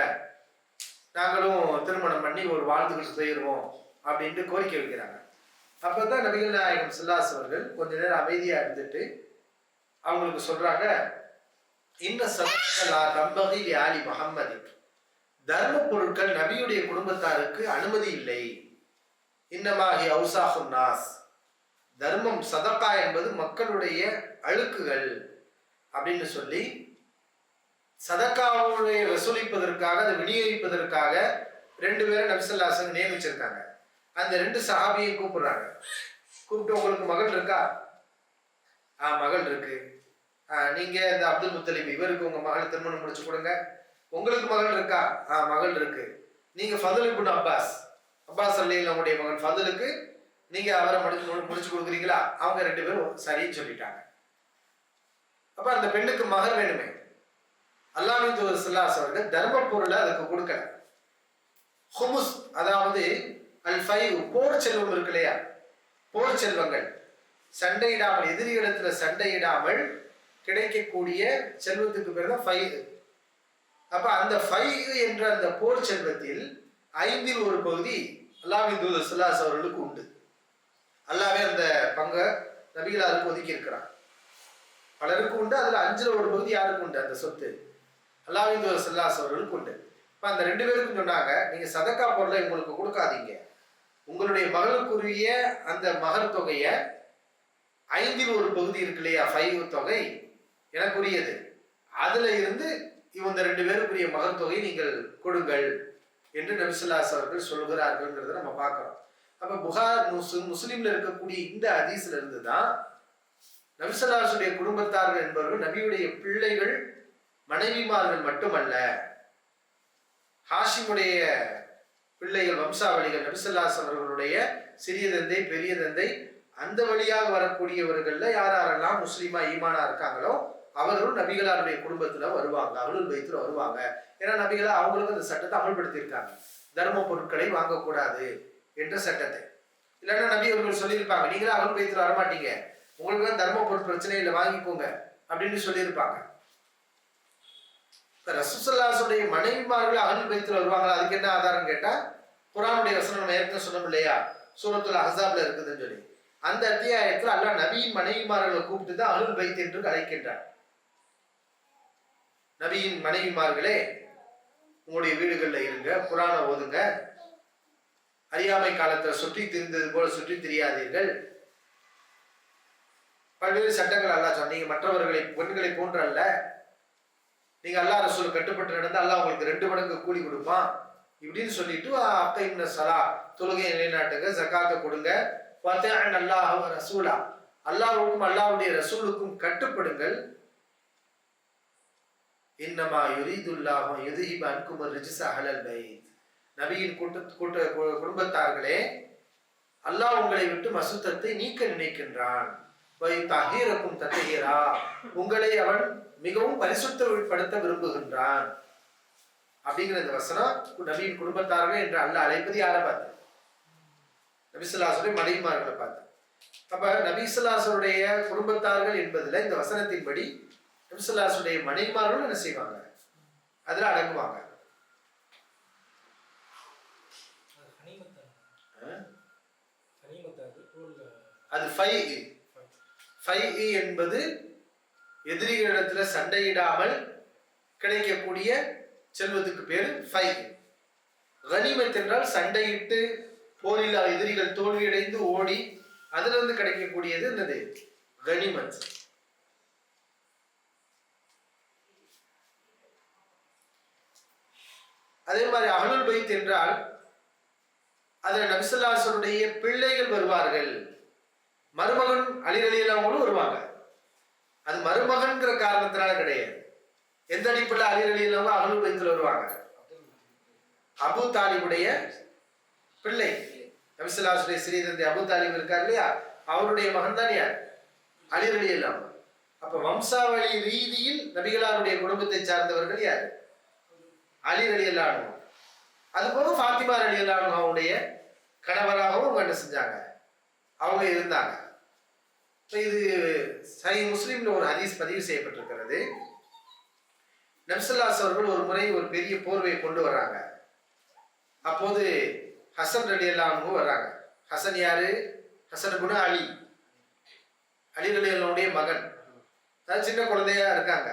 நாங்களும் திருமணம் பண்ணி ஒரு வாழ்ந்துக்கிட்டு போயிடுவோம் அப்படின்ட்டு கோரிக்கை வைக்கிறாங்க. அப்பதான் நபிகள் நாயகம் ஸல்லல்லாஹு அலைஹி அவர்கள் கொஞ்ச நேரம் அமைதியா இருந்துட்டு அவங்களுக்கு சொல்றாங்க, இன்ன ஸதகா தம்பகி ஆலி முஹம்மதி, தர்ம பொருட்கள் நபியுடைய குடும்பத்தாருக்கு அனுமதி இல்லை. இன்னமாஹி அவுசாஹுன் நாஸ், தர்மம் சதகா என்பது மக்களுடைய அழுக்குகள் அப்படின்னு சொல்லி சதக்காவுடைய வசூலிப்பதற்காக, அதை விநியோகிப்பதற்காக ரெண்டு பேரும் நபி ஸல்லல்லாஹு அலைஹி வஸல்லம் நியமிச்சிருக்காங்க. அந்த ரெண்டு சஹாபியை கூப்பிடுறாங்க. கூப்பிட்டு உங்களுக்கு மகள் இருக்கா? மகள் இருக்கு. நீங்க இந்த அப்துல் முத்தலிப் இவருக்கு உங்க மகளை திருமணம் முடிச்சு கொடுங்க. உங்களுக்கு மகள் இருக்கா? மகள் இருக்கு. நீங்க ஃபதுல் இப்னு அப்பாஸ், அப்பாஸ் ரலியல்லாஹு மகன் ஃபதுலுக்கு நீங்க அவரை முடிச்சு கொடுக்குறீங்களா? அவங்க ரெண்டு பேரும் சரின்னு சொல்லிட்டாங்க. அப்ப அந்த பெண்ணுக்கு மகர் வேணுமே. அல்லாஹ்வின் தூதர் ஸல்லல்லாஹு அலைஹி வஸல்லம் தர்ம பொருளை அதுக்கு கொடுக்கல. ஹுமுஸ், அதாவது அல் ஃபை, போர் செல்வம் இருக்கு இல்லையா, போர் செல்வங்கள், சண்டையிடாமல், எதிரிகளிடத்துல சண்டையிடாமல் கிடைக்கக்கூடிய செல்வத்துக்கு பேர் தான் ஃபை. அப்ப அந்த ஃபை என்ற அந்த போர் செல்வத்தில் 5இல் ஒரு பகுதி அல்லாஹ்வின் தூதர் ஸல்லல்லாஹு அலைஹி அவர்களுக்கு உண்டு. அல்லாஹ்வே அந்த பங்கை நபிகளாருக்கு ஒதுக்கி இருக்கிறான். பலருக்கு உண்டு, அதுல 5ல் ஒரு பகுதி யாருக்கு உண்டு, அந்த சொத்து அல்லாஹ்வின் தூதர் ஸல்லல்லாஹு அலைஹி அவர்களுக்கு உண்டு. இப்ப அந்த ரெண்டு பேருக்கும் சொன்னாங்க, நீங்க சதக்கா பொருளை உங்களுக்கு கொடுக்காதீங்க, உங்களுடைய மகளுக்குரிய அந்த மகர் தொகையை 5இல் ஒரு பகுதி இருக்கு இல்லையா, 5 தொகை எனக்குரியது, அதுல இருந்து இவங்க ரெண்டு பேருக்குரிய மகர் தொகை நீங்கள் கொடுங்கள் என்று நபி ஸல்லல்லாஹு அலைஹி அவர்கள் சொல்கிறார்கள்ங்கிறத நம்ம பார்க்கிறோம். அப்ப புகார் முஸ்லிம்ல இருக்கக்கூடிய இந்த ஹதீஸ்ல இருந்து தான் நபி ஸல்லல்லாஹு அலைஹி வஸல்லம் குடும்பத்தார்கள் என்பவர்கள் நபியுடைய பிள்ளைகள், மனைவிமார்கள் மட்டுமல்ல, ஹாஷிமுடைய பிள்ளைகள், வம்சாவளிகள், நபி ஸல்லல்லாஹு அலைஹி வஸல்லம் அவர்களுடைய சிறிய தந்தை, பெரிய தந்தை, அந்த வழியாக வரக்கூடியவர்கள்ல யாரெல்லாம் முஸ்லீமா ஈமானா இருக்காங்களோ அவர்களும் நபிகளாருடைய குடும்பத்துல வருவாங்க, அஹ்லுல் பைத்துல வருவாங்க. ஏன்னா நபிகளா அவங்களுக்கு அந்த சட்டத்தை அமல்படுத்தியிருக்காங்க, தர்ம பொருட்களை வாங்கக்கூடாது என்ற சட்டத்தை. இல்லைன்னா நபி அவர்கள் சொல்லியிருப்பாங்க, நீங்களா அஹ்லுல் பைத்துல வரமாட்டீங்க, உங்களுக்கு தான் தர்ம பொருள் பிரச்சனை இல்லை, வாங்கிக்கோங்க அப்படின்னு சொல்லியிருப்பாங்க. ரசூலுல்லாஹி ஸல்லல்லாஹு அலைஹி வஸல்லம் மனைவிமார்கள் அஹ்லுல் பைத்துல வருவாங்களா? அதுக்கு என்ன ஆதாரம் கேட்டா, குர்ஆனுடைய வசனம் நம்ம ஏற்கனவே சொன்னோம் இல்லையா, சூரத்துல் அஹ்ஸாப்ல இருக்குதுன்னு சொல்லி, அந்த அத்தியாயத்துல அல்லாஹ் நபியின் மனைவிமார்களை கூப்பிட்டு தான் அஹ்லுல் பைத் என்று அழைக்கின்றார். நபியின் மனைவிமார்களே, உங்களுடைய வீடுகள்ல இருங்க, குர்ஆனை ஓதுங்க, அறியாமை காலத்துல சுற்றி திரிந்தது போல சுற்றி திரியாதீர்கள். பல்வேறு சட்டங்கள் அல்லாஹ் சொன்ன, நீங்க மற்றவர்களை பெண்களை போன்று அல்ல, நீங்க அல்லாஹ் ரசூல் கட்டுப்பட்டு நடந்தா அல்லாஹ் உங்களுக்கு 2 மடங்கு கூலி கொடுப்பான் இப்படின்னு சொல்லிட்டு, அக்கைம்ன ஸலா, தொழுகையை நிலைநாட்டுங்க, ஜகாத்தை கொடுங்க, வதஅன் அல்லாஹ் வ ரசூலா, அல்லாஹ்வுக்கும் அல்லாஹ்வுடைய ரசூலுக்கும் கட்டுப்படுங்கள். இன்னமா யுரீதுல்லாஹு யுذஹிப அன்கும் ரிஜ்ஸ அஹ்லல் பைத், நபியின் குடும்பத்தார்களே, அல்லாஹ் உங்களை விட்டு மசுத்தத்தை நீக்க நினைக்கின்றான். வயுதஹீரக்கும் தத்ஹீரா, உங்களை அவன் மிகவும் பரிசுத்தப்படுத்த விரும்புகின்றான். அப்படிங்கிற இந்த வசனம் நபியின் குடும்பத்தார்கள் என்று அல்லாஹ் அழைப்பது யாரை பார்த்து? நபி ஸல்லல்லாஹு அலைஹி வஸல்லம் மனைவிமார்களை பார்த்து. அப்ப நபி ஸல்லல்லாஹு அலைஹி வஸல்லம் குடும்பத்தார்கள் என்பதுல இந்த வசனத்தின்படி நபி ஸல்லல்லாஹு அலைஹி வஸல்லம் மனைவிமார்களும் என்ன செய்வாங்க, அதுல அடங்குவாங்க. அது ஃபைஇ என்பது எதிரிகளிடத்துல சண்டையிடாமல் கிடைக்கக்கூடிய செல்வத்துக்கு பேரு ஃபைஇ. கனிமத் என்றால் சண்டையிட்டு போரில் எதிரிகள் தோல்வியடைந்து ஓடி அதுல இருந்து கிடைக்கக்கூடியது என்னது? கனிமத். அதே மாதிரி அஹ்லுல் பைத் என்றால் அதுல நபி ஸல்லல்லாஹு அலைஹி வஸல்லம் பிள்ளைகள் வருவார்கள், மருமகன் அலி ரலியல்லாஹு வருவாங்க. அது மருமகன்கிற காரணத்தினால கிடையாது. எந்த அடிப்படையில் அலி ரலியல்லாஹு அஹ்லுல் பைத்துல வருவாங்க? அபூ தாலிபுடைய பிள்ளை, நபி ஸல்லல்லாஹு அலைஹி வஸல்லம் சிறிய தந்தை அபூ தாலிப் இருக்கார் இல்லையா, அவருடைய மகன் தான் யார்? அலி ரலியல்லாஹு. அப்ப வம்சாவளி ரீதியில் நபிகளாருடைய குடும்பத்தை சார்ந்தவர்கள் யார்? அலி ரலியல்லாஹு. அதுபோக ஃபாத்திமா ரலியல்லாஹு அவருடைய கணவராகவும் அவங்க என்ன செஞ்சாங்க, அவங்க இருந்தாங்க. இது சஹீஹ் முஸ்லிம்ல ஒரு ஹதீஸ் பதிவு செய்யப்பட்டிருக்கிறது. நபி ஸல்லல்லாஹு அலைஹி அவர்கள் ஒரு முறை ஒரு பெரிய போர்வையை கொண்டு வர்றாங்க. அப்போது ஹசன் ரலியல்லாஹு வர்றாங்க. ஹசன் யாரு? ஹசன் இப்னு அலி, அலி ரலியல்லாஹுடைய மகன். அதாவது சின்ன குழந்தையா இருக்காங்க,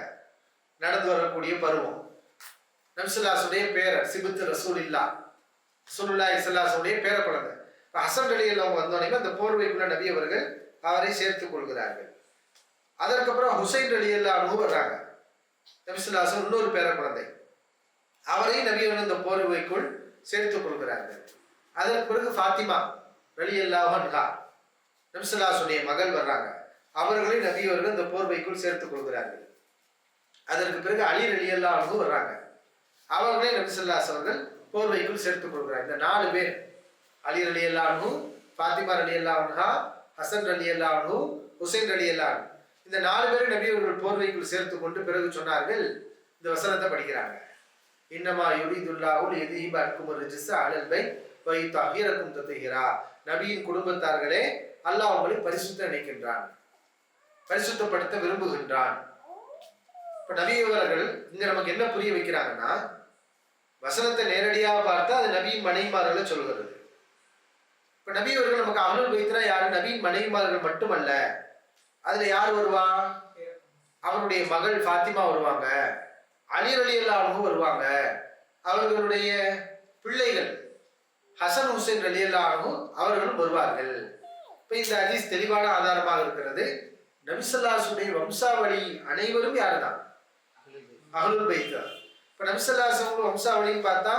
நடந்து வரக்கூடிய பருவம். நபி ஸல்லல்லாஹு அலைஹி பேரர் சிபுத் ரசூலுல்லாஹ், ரசூலுல்லாஹி ஸல்லல்லாஹு அலைஹி பேர குழந்தை. ஹசன் ரலியல்லாஹு வந்தோடனே அந்த போர்வைக்குள்ள நபி அவர்கள் அவரை சேர்த்துக் கொள்கிறார்கள். அதற்கப்புறம் ஹுசைன் ரலியல்லாஹு வர்றாங்க. நபி ஸல்லல்லாஹு அலைஹி இன்னொரு பேர குழந்தை, அவரையும் நபி அவர்கள் அந்த போர்வைக்குள் சேர்த்துக் கொள்கிறார்கள். அதற்கு பிறகு ஃபாத்திமா ரலியல்லாஹு அன்ஹா, நபி ஸல்லல்லாஹு அலைஹி மகள் வர்றாங்க, அவர்களை நபி அவர்கள் இந்த போர்வைக்குள் சேர்த்துக் கொள்கிறார்கள். அதற்கு பிறகு அலி ரலியல்லாஹு வர்றாங்க, அவர்களே நபி ஸல்லல்லாஹு அலைஹி அவர்கள் போர்வைக்குள் சேர்த்துக் கொள்கிறார். இந்த 4 பேர், அலி ரலியல்லாஹு, ஃபாத்திமா ரலியல்லாஹு அன்ஹா, ஹசன் ரலியல்லாஹு, ஹுசைன் ரலியல்லாஹு, இந்த 4 பேரை நபி அவர்கள் போர்வைக்குள் சேர்த்து கொண்டு பிறகு சொன்னார்கள், இந்த வசனத்தை படிக்கிறாங்க. இன்னமா யுரீதுல்லாஹு லியுذஹிப அன்கும் ரிஜ்ஸ அஹ்லல் பைத் வ யுதஹிரக்கும் தத்ஹீரா, நபியின் குடும்பத்தார்களே, அல்லாஹ் உங்களை பரிசுத்த நினைக்கின்றான், பரிசுத்தப்படுத்த விரும்புகின்றான். இப்ப நபி அவர்கள் இங்க நமக்கு என்ன புரிய வைக்கிறாங்கன்னா, வசனத்தை நேரடியாக பார்த்தா அது நபியின் மனைவிமார்களை சொல்கிறது. இப்ப நபி அவர்கள் நமக்கு அஹ்லுல் பைத்னா யாரு? நபியின் மனைவிமார்கள் மட்டுமல்ல, அதுல யார் வருவா? அவருடைய மகள் ஃபாத்திமா வருவாங்க, அலி ரலியல்லாஹு வருவாங்க, அவர்களுடைய பிள்ளைகள் ஹசன் ஹுசைன் ரலியல்லாஹு அவர்களும் வருவார்கள். இப்ப இந்த ஹதீஸ் தெளிவான ஆதாரமாக இருக்கிறது. நபி ஸல்லல்லாஹு அலைஹி வம்சாவளி அனைவரும் யாருதான்? அஹ்லுல் பைத். இப்ப நபி ஸல்லல்லாஹு அலைஹி வம்சாவளின்னு பார்த்தா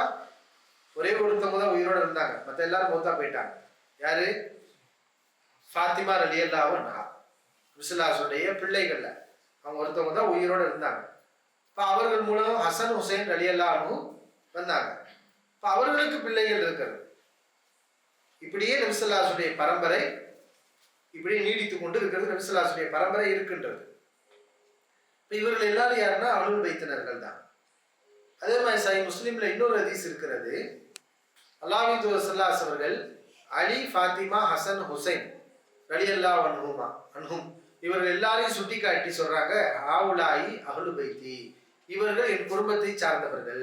ஒரே ஒருத்தவங்க தான் உயிரோட இருந்தாங்க, மற்ற எல்லாரும் மௌத்தா போயிட்டாங்க. யாரு? ஃபாத்திமா ரலியல்லாஹு அன்ஹா. நபிசுல்லாஹுடைய பிள்ளைகள்ல அவங்க ஒருத்தவங்க தான் உயிரோடு இருந்தாங்க. இப்போ அவர்கள் மூலம் ஹசன் ஹுசைன் ரலியல்லாஹு அன்ஹு வந்தாங்க. இப்போ அவர்களுக்கு பிள்ளைகள் இருக்கிறது. இப்படியே நபிசுல்லாஹுடைய பரம்பரை இப்படியே நீடித்து கொண்டு இருக்கிறது. நபிசுல்லாஹுடைய பரம்பரை இருக்கின்றது. இப்போ இவர்கள் எல்லாரும் யாருன்னா அஹ்லுல் பைத்தினர்கள் தான். அதே மாதிரி சஹீஹ் முஸ்லிம்ல இன்னொரு ஹதீஸ் இருக்கிறது. அல்லாஹ்வின் தூதர் ஸல்லல்லாஹு அலைஹி அவர்கள் அலி, ஃபாத்திமா, ஹசன், ஹுசைன் ரலியல்லாஹு அன்ஹும் இவர்கள் எல்லாரையும் சுட்டி காட்டி சொல்றாங்க, ஆவுலாயி அஹ்லு பைத்தி, இவர்கள் என் குடும்பத்தை சார்ந்தவர்கள்.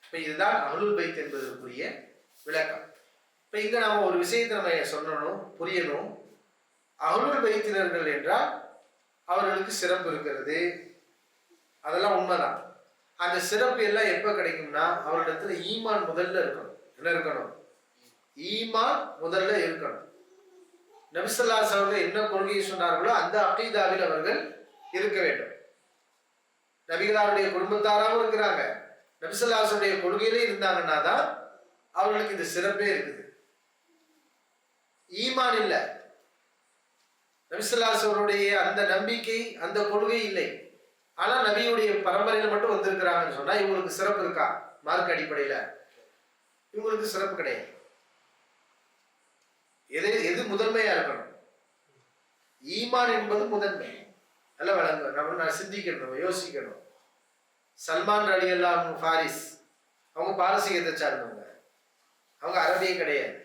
இப்ப இதுதான் அஹ்லுல் பைத் என்பதற்குரிய விளக்கம். இப்ப இங்க நாம ஒரு விஷயத்தை நம்ம சொல்லணும், புரியணும். அஹ்லுல் பைத்தினர்கள் என்றால் அவர்களுக்கு சிறப்பு இருக்கிறது, அதெல்லாம் உண்மைதான். அந்த சிறப்பு எல்லாம் எப்ப கிடைக்கும்னா அவரிடத்துல ஈமான் முதல்ல இருக்கணும். என்ன இருக்கணும்? ஈமான் முதல்ல இருக்கணும். நபி ஸல்லல்லாஹு அலைஹி வஸல்லம் என்ன கொள்கையை சொன்னார்களோ அந்த அகீதாவில் அவர்கள் இருக்க வேண்டும். நபிகளாருடைய குடும்பத்தாராகவும் இருக்கிறாங்க, நபி ஸல்லல்லாஹு அலைஹி வஸல்லம் கொள்கையிலே இருந்தாங்கன்னா தான் அவர்களுக்கு இந்த சிறப்பே இருக்குது. ஈமான் இல்லை, நபி ஸல்லல்லாஹு அலைஹி வஸல்லம் அந்த நம்பிக்கை அந்த கொள்கை இல்லை, ஆனா நபியுடைய பரம்பரையில மட்டும் வந்திருக்கிறாங்கன்னு சொன்னா இவங்களுக்கு சிறப்பு இருக்கா? மார்க் அடிப்படையில இவங்களுக்கு சிறப்பு கிடையாது. எது முதன்மையா இருக்கணும்? ஈமான் என்பது முதன்மை. நல்ல வழங்க நம்ம சிந்திக்கணும், நம்ம யோசிக்கணும். சல்மான் ரலியல்லாஹு அன்ஹு ஃபாரிஸ், அவங்க பாரசீகத்தை சார்ந்தவங்க, அவங்க அரபியே கிடையாது,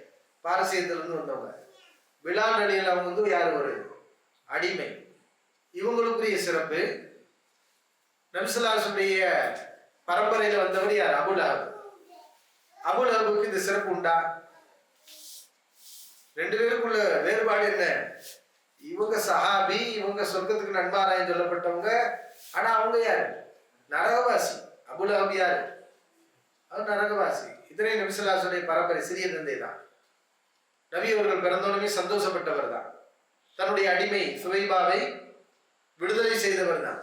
பாரசீகத்திலிருந்து வந்தவங்க. பிலால் ரலியல்லாஹு அன்ஹு வந்து யார்? ஒரு அடிமை. இவங்களுக்குரிய சிறப்பு. நபி ஸல்லல்லாஹு அலைஹி வஸல்லம் பரம்பரையில வந்தவர் யார்? அபூ லஹப். அபூ லஹபுக்கு இந்த சிறப்பு உண்டா? ரெண்டு பேருக்குள்ள வேறுபாடு என்ன? இவங்க சஹாபி, இவங்க சொர்க்கத்துக்கு நன்மாராயம் சொல்லப்பட்டவங்க, ஆனா அவங்க யாரு? நரகவாசி. அபூ லஹப் யாரு? அவர் நரகவாசி. இதனை நபி ஸல்லல்லாஹு அலைஹி வஸல்லம் பரம்பரை சிறிய தந்தை தான். நபி அவர்கள் பிறந்தோடனே சந்தோஷப்பட்டவர் தான். தன்னுடைய அடிமை சுவைபாவை விடுதலை செய்தவர் தான்.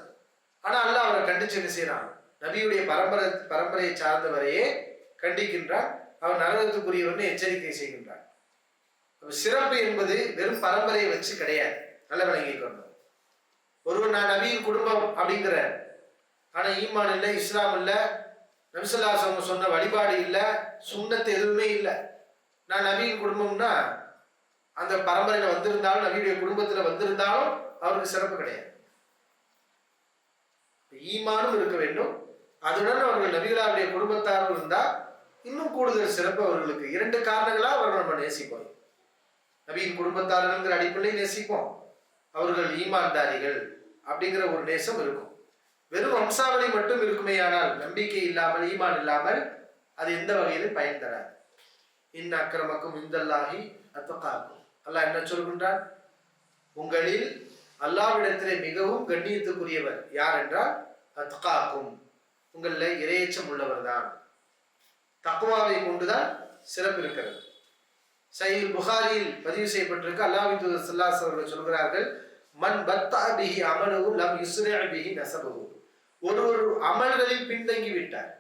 ஆனா அல்லாஹ் அவரை கண்டிச்சு என்ன செய்யறான்? நபியுடைய பரம்பரையை சார்ந்தவரையே கண்டிக்கின்றான். அவர் நரகத்துக்குரியவர்னு எச்சரிக்கை செய்கின்றான். சிறப்பு என்பது வெறும் பரம்பரையை வச்சு கிடையாது. நல்ல விளங்கிக்கணும். ஒருவர் நான் நபியின் குடும்பம் அப்படிங்கிற, ஆனா ஈமான் இல்லை, இஸ்லாம் இல்லை, நபி ஸல்லல்லாஹு அலைஹி வஸல்லம் சொன்ன வழிபாடு இல்லை, சுன்னத்து எதுவுமே இல்லை. நான் நபியின் குடும்பம்னா அந்த பரம்பரையில வந்திருந்தாலும் நபியுடைய குடும்பத்துல வந்திருந்தாலும் அவருக்கு சிறப்பு கிடையாது. ஈமானும் இருக்க வேண்டும், அதுடன் அவர்கள் நபிகளாருடைய குடும்பத்தார்கள் இருந்தால் இன்னும் கூடுதல் சிறப்பு அவர்களுக்கு. இரண்டு காரணங்களா அவர்கள் நம்ம நேசிப்போம். நபியின் குடும்பத்தார்கள் அடிப்படையில் நேசிப்போம், அவர்கள் ஈமான்தாரிகள் அப்படிங்கிற ஒரு நேசம் இருக்கும். வெறும் வம்சாவளி மட்டும் இருக்குமே ஆனால் நம்பிக்கை இல்லாமல் ஈமான் இல்லாமல் அது எந்த வகையிலும் பயன் தராது. இன்ன அக்ரமக்கும் இந்தல்லாஹி அத்காக்கும். அல்லாஹ் என்ன சொல்கின்றார்? உங்களில் அல்லாஹ்விடத்திலே மிகவும் கண்ணியத்துக்குரியவர் யார் என்றால் அத்காக்கும், உங்கள இறையச்சம் உள்ளவர் தான். தக்வாவை கொண்டுதான் சிறப்பு இருக்கிறது. சஹீஹ் புகாரியில் பதிவு செய்யப்பட்டிருக்கு. அல்லாஹ்வின் தூதர் ஸல்லல்லாஹு அலைஹி வஸல்லம் சொல்கிறார்கள், மன் பத்தா பிஹி அமலுஹு லம் யுஸ்ரி பிஹி நஸபுஹு. ஒருவர் அமல்களில் பின்தங்கி விட்டார்,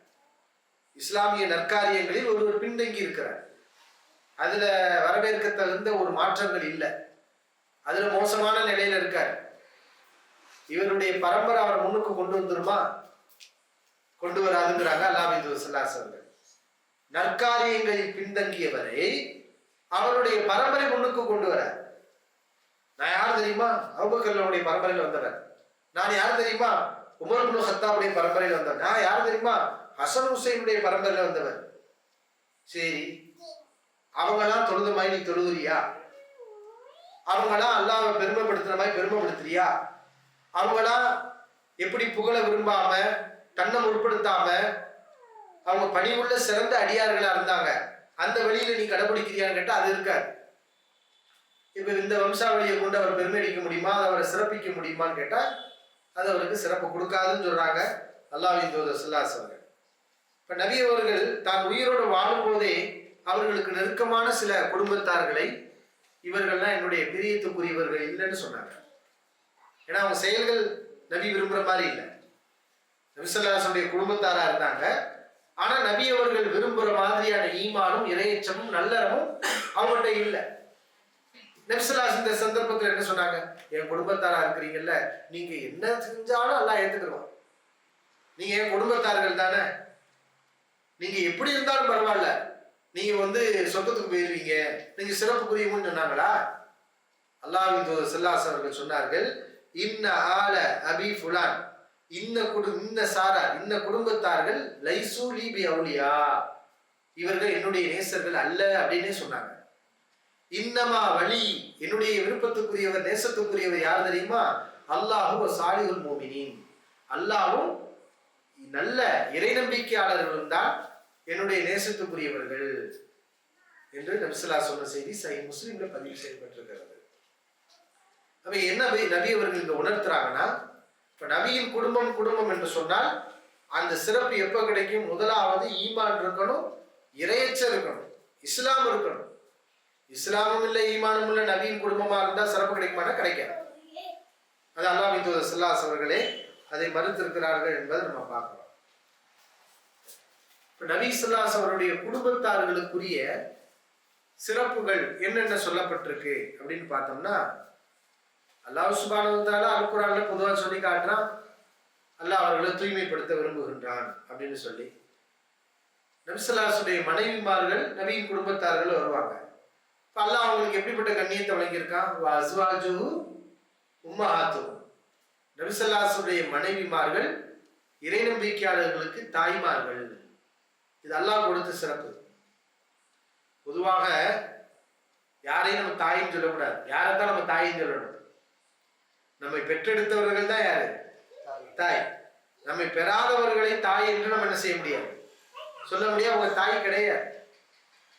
இஸ்லாமிய நற்காரியங்களில் ஒருவர் பின்தங்கி இருக்கிறார், அதுல வரவேற்க தகுந்த ஒரு மாற்றங்கள் இல்லை, அதுல மோசமான நிலையில இருக்கார், இவருடைய பரம்பரை அவர் முன்னுக்கு கொண்டு வந்துருமா? கொண்டு வராதுங்கிறாங்க அல்லாஹ்வின் தூதர் ஸல்லல்லாஹு அலைஹி வஸல்லம். நற்காரியங்களில் பின்தங்கியவரை அவருடைய பரம்பரை முன்னுக்கு கொண்டு வர. நான் யார் தெரியுமா? அபூபக்கருடைய பரம்பரையில் வந்தவர். நான் யார் தெரியுமா? உமர் இப்னு கத்தாபுடைய பரம்பரையில் வந்தவர். நான் யார் தெரியுமா? ஹசன் ஹுசைனுடைய பரம்பரையில் வந்தவர். சரி, அவங்கெல்லாம் தொழுத மாதிரி நீ தொழுகிறியா? அவங்களாம் அல்லாஹ்வை பெருமைப்படுத்துற மாதிரி பெருமைப்படுத்துறியா? அவங்களாம் எப்படி புகழ விரும்பாம தன்னை முற்படுத்தாம அவங்க பணிவுள்ள சிறந்த அடியார்களா இருந்தாங்க, அந்த வழியில நீ கடைபிடிக்கிறியான்னு கேட்டா அது இருக்காது. இப்ப இந்த வம்சாவளியை கொண்டு அவர் பெருமை அடிக்க முடியுமா, அதை அவரை சிறப்பிக்க முடியுமான்னு கேட்டா அது அவருக்கு சிறப்பு கொடுக்காதுன்னு சொல்றாங்க அல்லாஹ்வின் தூதர் ஸல்லல்லாஹு அலைஹி வஸல்லம். இப்ப நபி அவர்கள் தான் உயிரோடு வாழும் போதே அவர்களுக்கு நெருக்கமான சில குடும்பத்தார்களை இவர்கள்லாம் என்னுடைய பிரியத்துக்குரியவர்கள் இல்லைன்னு சொன்னாங்க. ஏன்னா அவங்க செயல்கள் நபி விரும்புற மாதிரி இல்லை. நபி ஸல்லல்லாஹு அலைஹி வஸல்லம் குடும்பத்தாரா இருந்தாங்க, ஆனா நபி அவர்கள் விரும்புற மாதிரியான ஈமானும் இறையச்சமும் நல்லறமும் அவங்கள்ட்ட இல்லை. நபி ஸல்லல்லாஹு அலைஹி வஸல்லம் இந்த சந்தர்ப்பத்தில் என்ன சொன்னாங்க? என் குடும்பத்தாரா இருக்கிறீங்கல்ல, நீங்க என்ன செஞ்சாலும் அல்லாஹ் ஏத்துக்குவான். நீங்க என் குடும்பத்தார்கள் தானே, நீங்க எப்படி இருந்தாலும் பரவாயில்ல, நீங்க சொர்க்கத்துக்கு போயிருவீங்க, நீங்க சிறப்புக்குரியவங்கன்னு சொன்னாங்களா? அல்லாஹ்வின் தூதர் ஸல்லல்லாஹு அலைஹி அவர்கள் சொன்னார்கள், இன்ன ஆல அபி ஃபுலான், இன்ன சாரார், இன்ன குடும்பத்தார்கள் லைசு லீ பி அவுலியா, இவர்கள் என்னுடைய நேசர்கள் அல்ல அப்படின்னே சொன்னாங்க. இன்னமா வலி, என்னுடைய விருப்பத்துக்குரியவர் நேசத்துக்குரியவர் யார் தெரியுமா? அல்லாஹு சாலிஹுல் முஃமினீன், அல்லாஹ்வும் நல்ல இறை நம்பிக்கையாளர்களும் தான் என்னுடைய நேசத்துக்குரியவர்கள் என்று நபி ஸல்லல்லாஹு அலைஹி சொன்ன செய்தி சஹீஹ் முஸ்லிம்ல பதிவு செய்யப்பட்டிருக்கிறது. அப்ப என்ன நபி அவர்கள் இங்க உணர்த்துறாங்கன்னா, இப்ப நபியின் குடும்பம் என்று சொன்னால் அந்த சிறப்பு எப்ப கிடைக்கும்? முதலாவது ஈமான் இருக்கணும், இறையச்சம் இருக்கணும், இஸ்லாம் இருக்கணும். இஸ்லாமும் இல்லை ஈமானும் இல்லை நபியின் குடும்பமா இருந்தா சிறப்பு கிடைக்குமானா கிடைக்காது. அது அல்லாஹ்வின் தூதர் ஸல்லல்லாஹு அலைஹி அவர்களே அதை மறுத்திருக்கிறார்கள் என்பதை நம்ம பார்க்கிறோம். இப்ப நபி ஸல்லல்லாஹு அலைஹி அவருடைய குடும்பத்தார்களுக்குரிய சிறப்புகள் என்னென்ன சொல்லப்பட்டிருக்கு அப்படின்னு பார்த்தோம்னா, அல்லாஹ் சுப்ஹானஹு வ தஆலா அல் குர்ஆன்ல பொதுவா சொல்லி காட்டுறான், அல்லாஹ் அவர்களை தூய்மைப்படுத்த விரும்புகின்றான் அப்படின்னு சொல்லி. நபி ஸல்லல்லாஹு அலைஹி வஸல்லம் மனைவிமார்கள் நபியின் குடும்பத்தார்கள் வருவாங்க. இப்ப அல்லாஹ் அவங்களுக்கு எப்படிப்பட்ட கண்ணியத்தை வழங்கியிருக்கான்? வ அஸ்வாஜுஹு உம்மஹாத்துஹும், நபி ஸல்லல்லாஹு அலைஹி வஸல்லம் மனைவிமார்கள் இறை நம்பிக்கையாளர்களுக்கு தாய்மார்கள். இது அல்லாஹ் கொடுத்த சிறப்பு. பொதுவாக யாரையும் நம்ம தாயின்னு சொல்லக்கூடாது. யாரைத்தான் நம்ம தாயின்னு சொல்லணும்? நம்மை பெற்றெடுத்தவர்கள் தான் யாரு? தாய். நம்மை பெறாதவர்களை தாய் என்று நம்ம என்ன செய்ய முடியாது, சொல்ல முடியாது. அவங்க தாய் கிடையாது.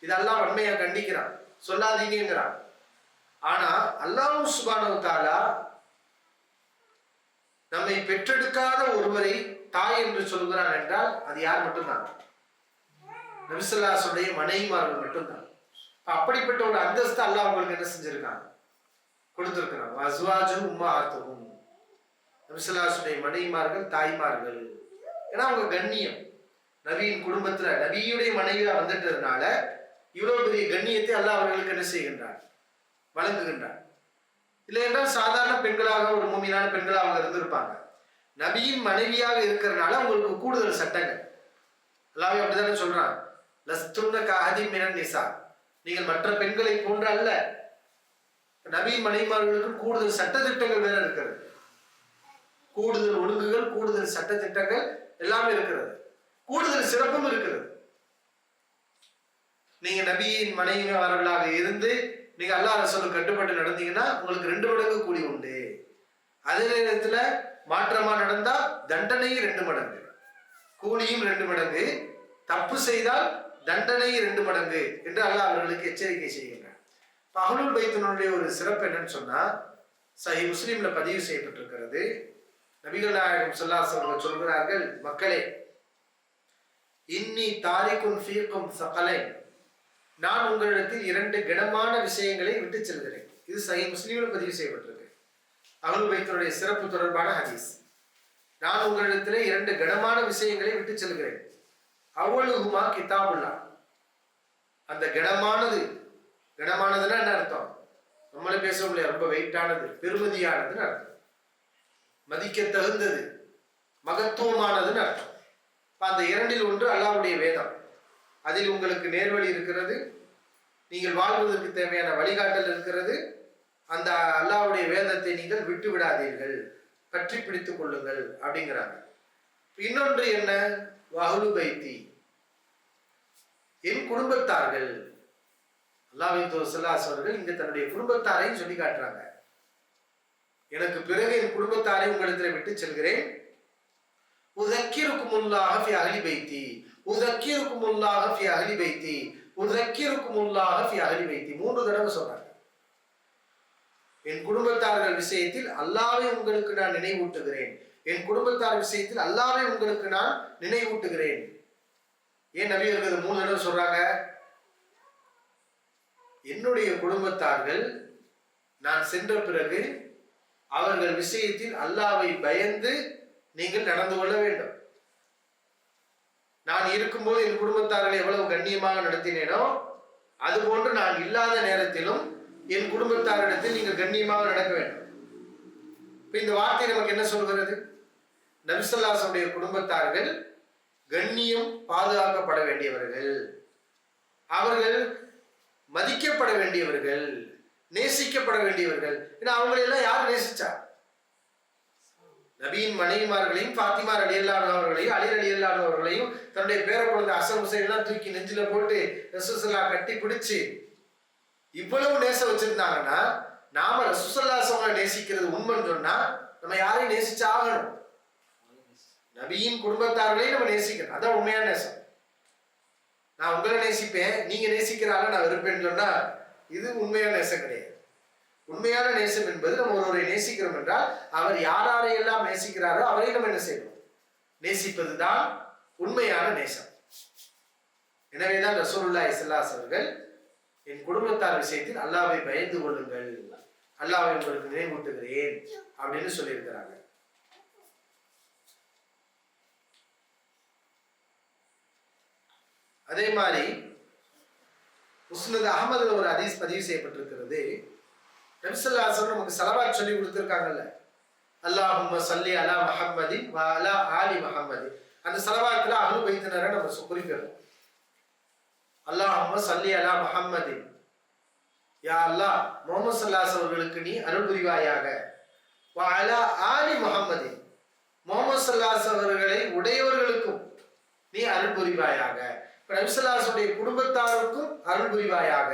இதெல்லாம் வன்மையா கண்டிக்கிறான், சொல்லாதீங்கிறான். ஆனா அல்லாஹ் சுப்ஹானஹு வ தஆலா நம்மை பெற்றெடுக்காத ஒருவரை தாய் என்று சொல்கிறான் என்றால் அது யார் மட்டும்தான்? நபி ஸல்லல்லாஹு அலைஹி வஸல்லம் மனைவிமார்கள் மட்டும்தான். அப்படிப்பட்ட ஒரு அந்தஸ்து அல்லாஹ் உங்களுக்கு என்ன செஞ்சிருக்காங்க? கொடுத்திருக்கிறான். அஸ்வாஜு உம்மஹாத்துஹும், நபி ஸல்லல்லாஹு அலைஹி வஸல்லம் மனைவிமார்கள் தாய்மார்கள். ஏன்னா அவங்க கண்ணியம், நபியின் குடும்பத்துல நபியுடைய மனைவியா வந்துட்டதுனால இவ்வளவு பெரிய கண்ணியத்தை அல்லாஹ் அவர்களுக்கு என்ன செய்கின்றார்? வழங்குகின்றார். இல்லை என்றால் சாதாரண பெண்களாக ஒரு மூமினான பெண்களாக அவங்க இருந்திருப்பாங்க. நபியின் மனைவியாக இருக்கிறதுனால உங்களுக்கு கூடுதல் சட்டங்கள். அல்லாஹ் அப்படித்தானே சொல்றான், லஸ்துன்ன கஅஹதி மினன் நிசா, நீங்கள் மற்ற பெண்களை போன்ற அல்ல. நபியின் மனைவிமார்களுக்கு கூடுதல் சட்ட திட்டங்கள் வேற இருக்கிறது, கூடுதல் ஒழுங்குகள், கூடுதல் சட்ட திட்டங்கள் எல்லாமே இருக்கிறது, கூடுதல் சிறப்பும் இருக்கிறது. நீங்க நபியின் மனைவிமார்களாக இருந்து நீங்க அல்லாஹ் ரசூலுக்கு கட்டுப்பட்டு நடந்தீங்கன்னா உங்களுக்கு 2 மடங்கு கூலி உண்டு. அதே நேரத்துல மாற்றமா நடந்தா தண்டனையும் 2 மடங்கு, கூலியும் 2 மடங்கு, தப்பு செய்தால் தண்டனை 2 மடங்கு என்று அல்லாஹ் அவர்களுக்கு எச்சரிக்கை செய்கின்றார். அஹ்லுல் பைத்தினுடைய ஒரு சிறப்பு என்னன்னு சொன்னா, சஹீஹ் முஸ்லிம்ல பதிவு செய்யப்பட்டிருக்கிறது. நபிகள் நாயகம் ஸல்லல்லாஹு அலைஹி வஸல்லம் சொல்கிறார்கள், மக்களே, இன்னி தாரிகுன் ஃபீக்கும் ஸகலைன், நான் உங்களிடத்தில் 2 கனமான விஷயங்களை விட்டு செல்கிறேன். இது சஹீஹ் முஸ்லிம்ல பதிவு செய்யப்பட்டிருக்கு. அஹ்லுல் பைத்தினுடைய சிறப்பு தொடர்பான ஹதீஸ். நான் உங்களிடத்தில் 2 கனமான விஷயங்களை விட்டு செல்கிறேன். அவ்வளுகுமா கிதாபுல்லாஹ், அந்த கனமானதுன்னா என்ன அர்த்தம்? நம்மளே பேச முடியாது, ரொம்ப வெயிட்டானது, பெருமதியானதுன்னு அர்த்தம், மதிக்க தகுந்தது, மகத்துவமானதுன்னு அர்த்தம். அந்த 2ல் ஒன்று அல்லாஹ்வுடைய வேதம். அதில் உங்களுக்கு நேர்வழி இருக்கிறது, நீங்கள் வாழ்வதற்கு தேவையான வழிகாட்டல் இருக்கிறது. அந்த அல்லாஹ்வுடைய வேதத்தை நீங்கள் விட்டு விடாதீர்கள், பற்றி பிடித்துக் கொள்ளுங்கள் அப்படிங்கிறாங்க. இன்னொன்று என்ன? வஹ்லு பைத்தி, என் குடும்பத்தார்கள். அல்லாஹ்வின் தூதர் ஸல்லல்லாஹு அலைஹி வஸல்லம் இங்க தன்னுடைய குடும்பத்தாரையும் சொல்லி காட்டுறாங்க. எனக்கு பிறகு என் குடும்பத்தாரை உங்களிடத்தில் விட்டு செல்கிறேன். உதக்கிருக்குமுல்லாஹ ஃபி அஹ்லி பைத்தி, உதக்கிருக்குமுல்லாஹ ஃபி அஹ்லி பைத்தி, உதக்கிருக்குமுல்லாஹ ஃபி அஹ்லி பைத்தி, 3 தடவை சொல்றாங்க. என் குடும்பத்தார்கள் விஷயத்தில் அல்லாஹ்வை உங்களுக்கு நான் நினைவூட்டுகிறேன், என் குடும்பத்தார் விஷயத்தில் அல்லாஹ்வை உங்களுக்கு நான் நினைவூட்டுகிறேன். ஏன் நபி அவர்கள் 3 தடவை சொல்றாங்க? என்னுடைய குடும்பத்தார்கள் நான் சென்ற பிறகு அவர்கள் விஷயத்தில் அல்லாஹ்வை பயந்து நீங்கள் நடந்து கொள்ள வேண்டும். நான் இருக்கும்போது என் குடும்பத்தார்களை எவ்வளவு கண்ணியமாக நடத்தினேனோ அதுபோன்று நான் இல்லாத நேரத்திலும் என் குடும்பத்தாரிடத்தில் நீங்கள் கண்ணியமாக நடக்க வேண்டும். இப்ப இந்த வார்த்தை நமக்கு என்ன சொல்கிறது? நபி ஸல்லல்லாஹு அலைஹி வஸல்லம் குடும்பத்தார்கள் கண்ணியம் பாதுகாக்கப்பட வேண்டியவர்கள், அவர்கள் மதிக்கப்பட வேண்டியவர்கள், நேசிக்கப்பட வேண்டியவர்கள். ஏன்னா அவங்களெல்லாம் யார் நேசிச்சா? நபியின் மனைவிமார்களையும், ஃபாத்திமா ரலியல்லாஹு அவர்களையும், அலி ரலியல்லாஹு அவர்களையும், தன்னுடைய பேர குழந்தை ஹசன் ஹுசைன் எல்லாம் தூக்கி நெஞ்சில போட்டு ரசூல் ஸல்லல்லாஹு கட்டி பிடிச்சு இவ்வளவு நேசம் வச்சிருந்தாங்கன்னா, நாம ரசூல் ஸல்லல்லாஹு அலைஹி வஸல்லம் நேசிக்கிறது உண்மைன்னு சொன்னா நம்ம யாரையும் நேசிச்சாகணும். நபியின் குடும்பத்தார்களையும் நம்ம நேசிக்கணும். அதான் உண்மையான நேசம். நான் உங்களை நேசிப்பேன், நீங்க நேசிக்கிறாங்க நான் வெறுப்பேன்னு சொன்னா இது உண்மையான நேசம் கிடையாது. உண்மையான நேசம் என்பது நம்ம ஒருவரை நேசிக்கிறோம் என்றால் அவர் யாரையெல்லாம் நேசிக்கிறாரோ அவரை நம்ம என்ன செய்யணும்? நேசிப்பதுதான் உண்மையான நேசம். எனவேதான் ரசூலுல்லாஹி ஸல்லல்லாஹு அலைஹி அவர்கள் என் குடும்பத்தார் விஷயத்தில் அல்லாஹ்வை பயந்து கொள்ளுங்கள், அல்லாஹ்வை உங்களுக்கு நினைவூட்டுகிறேன் அப்படின்னு சொல்லியிருக்கிறாங்க. அதே மாதிரி முஸ்னத் அஹ்மதுல ஒரு ஹதீஸ் பதிவு செய்யப்பட்டிருக்கிறது. நபி ஸல்லல்லாஹு அலைஹி வஸல்லம் நமக்கு ஸலவாத் சொல்லி கொடுத்திருக்காங்கல்ல, அல்லாஹும்ம ஸல்லி அலா முஹம்மதின் வ அலா ஆலி முஹம்மதி. அந்த ஸலவாத்துல அஹ்லு பைத்தினரை நம்ம குறிப்பிடுறோம். அல்லாஹும்ம ஸல்லி அலா முஹம்மதின், யா அல்லாஹ் முஹம்மது ஸல்லல்லாஹு அலைஹி அவர்களுக்கு நீ அருள் புரிவாயாக. வ அலா ஆலி முஹம்மதின், முஹம்மது ஸல்லல்லாஹு அலைஹி அவர்களை உடையவர்களுக்கும் நீ அருள் புரிவாயாக. நபி ஸல்லல்லாஹு அலைஹி வஸல்லம் குடும்பத்தாருக்கும் அருள் புரிவாயாக.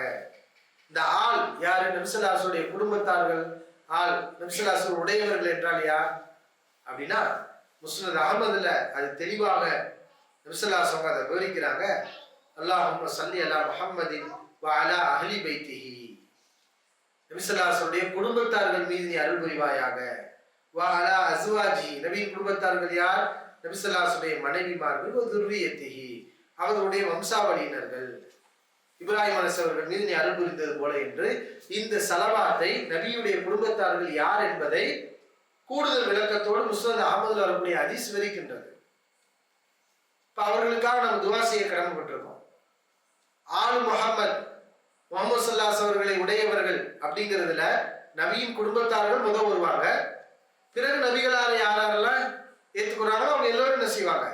இந்த ஆள் யாரு? நபி ஸல்லல்லாஹு அலைஹி வஸல்லம் குடும்பத்தார்கள். ஆள் நபி ஸல்லல்லாஹு அலைஹி வஸல்லம் உடையவர்கள் என்றால் யார் அப்படின்னா, முஸ்னத் அஹ்மதுல அது தெளிவாக நபி ஸல்லல்லாஹு அலைஹி வஸல்லம் அதை விவரிக்கிறாங்க. அல்லாஹும்ம ஸல்லி அலா முஹம்மதின் வ அலா அஹ்லி பைத்திஹி, நபி ஸல்லல்லாஹு அலைஹி வஸல்லம் குடும்பத்தார்கள் மீது நீ அருள் புரிவாயாக. வ அலா அஸ்வாஜி, நபியின் குடும்பத்தார்கள் யார்? நபி ஸல்லல்லாஹு அலைஹி வஸல்லம் மனைவிமார்கள். வ துர்ரியத்திஹி, அவர்களுடைய வம்சாவளியினர்கள். இப்ராஹிம் அலைஹிஸ்ஸலாம் அவர்கள் மீது நீ அருள் புரிந்தது போல என்று இந்த ஸலவாத்தை நபியுடைய குடும்பத்தார்கள் யார் என்பதை கூடுதல் விளக்கத்தோடு முஸ்னத் அஹ்மதுல வரக்கூடிய ஹதீஸ் விவரிக்கின்றது. இப்ப அவர்களுக்காக நம்ம துஆ செய்ய கடமைப்பட்டிருக்கோம். ஆல் முஹம்மத், முஹம்மது ஸல்லல்லாஹு அலைஹி அவர்களை உடையவர்கள் அப்படிங்கிறதுல நபியின் குடும்பத்தார்கள் முதல் வருவாங்க. பிறகு நபிகளார யாரெல்லாம் ஏற்றுக்கிறாங்களோ அவங்க எல்லோரும் என்ன செய்வாங்க?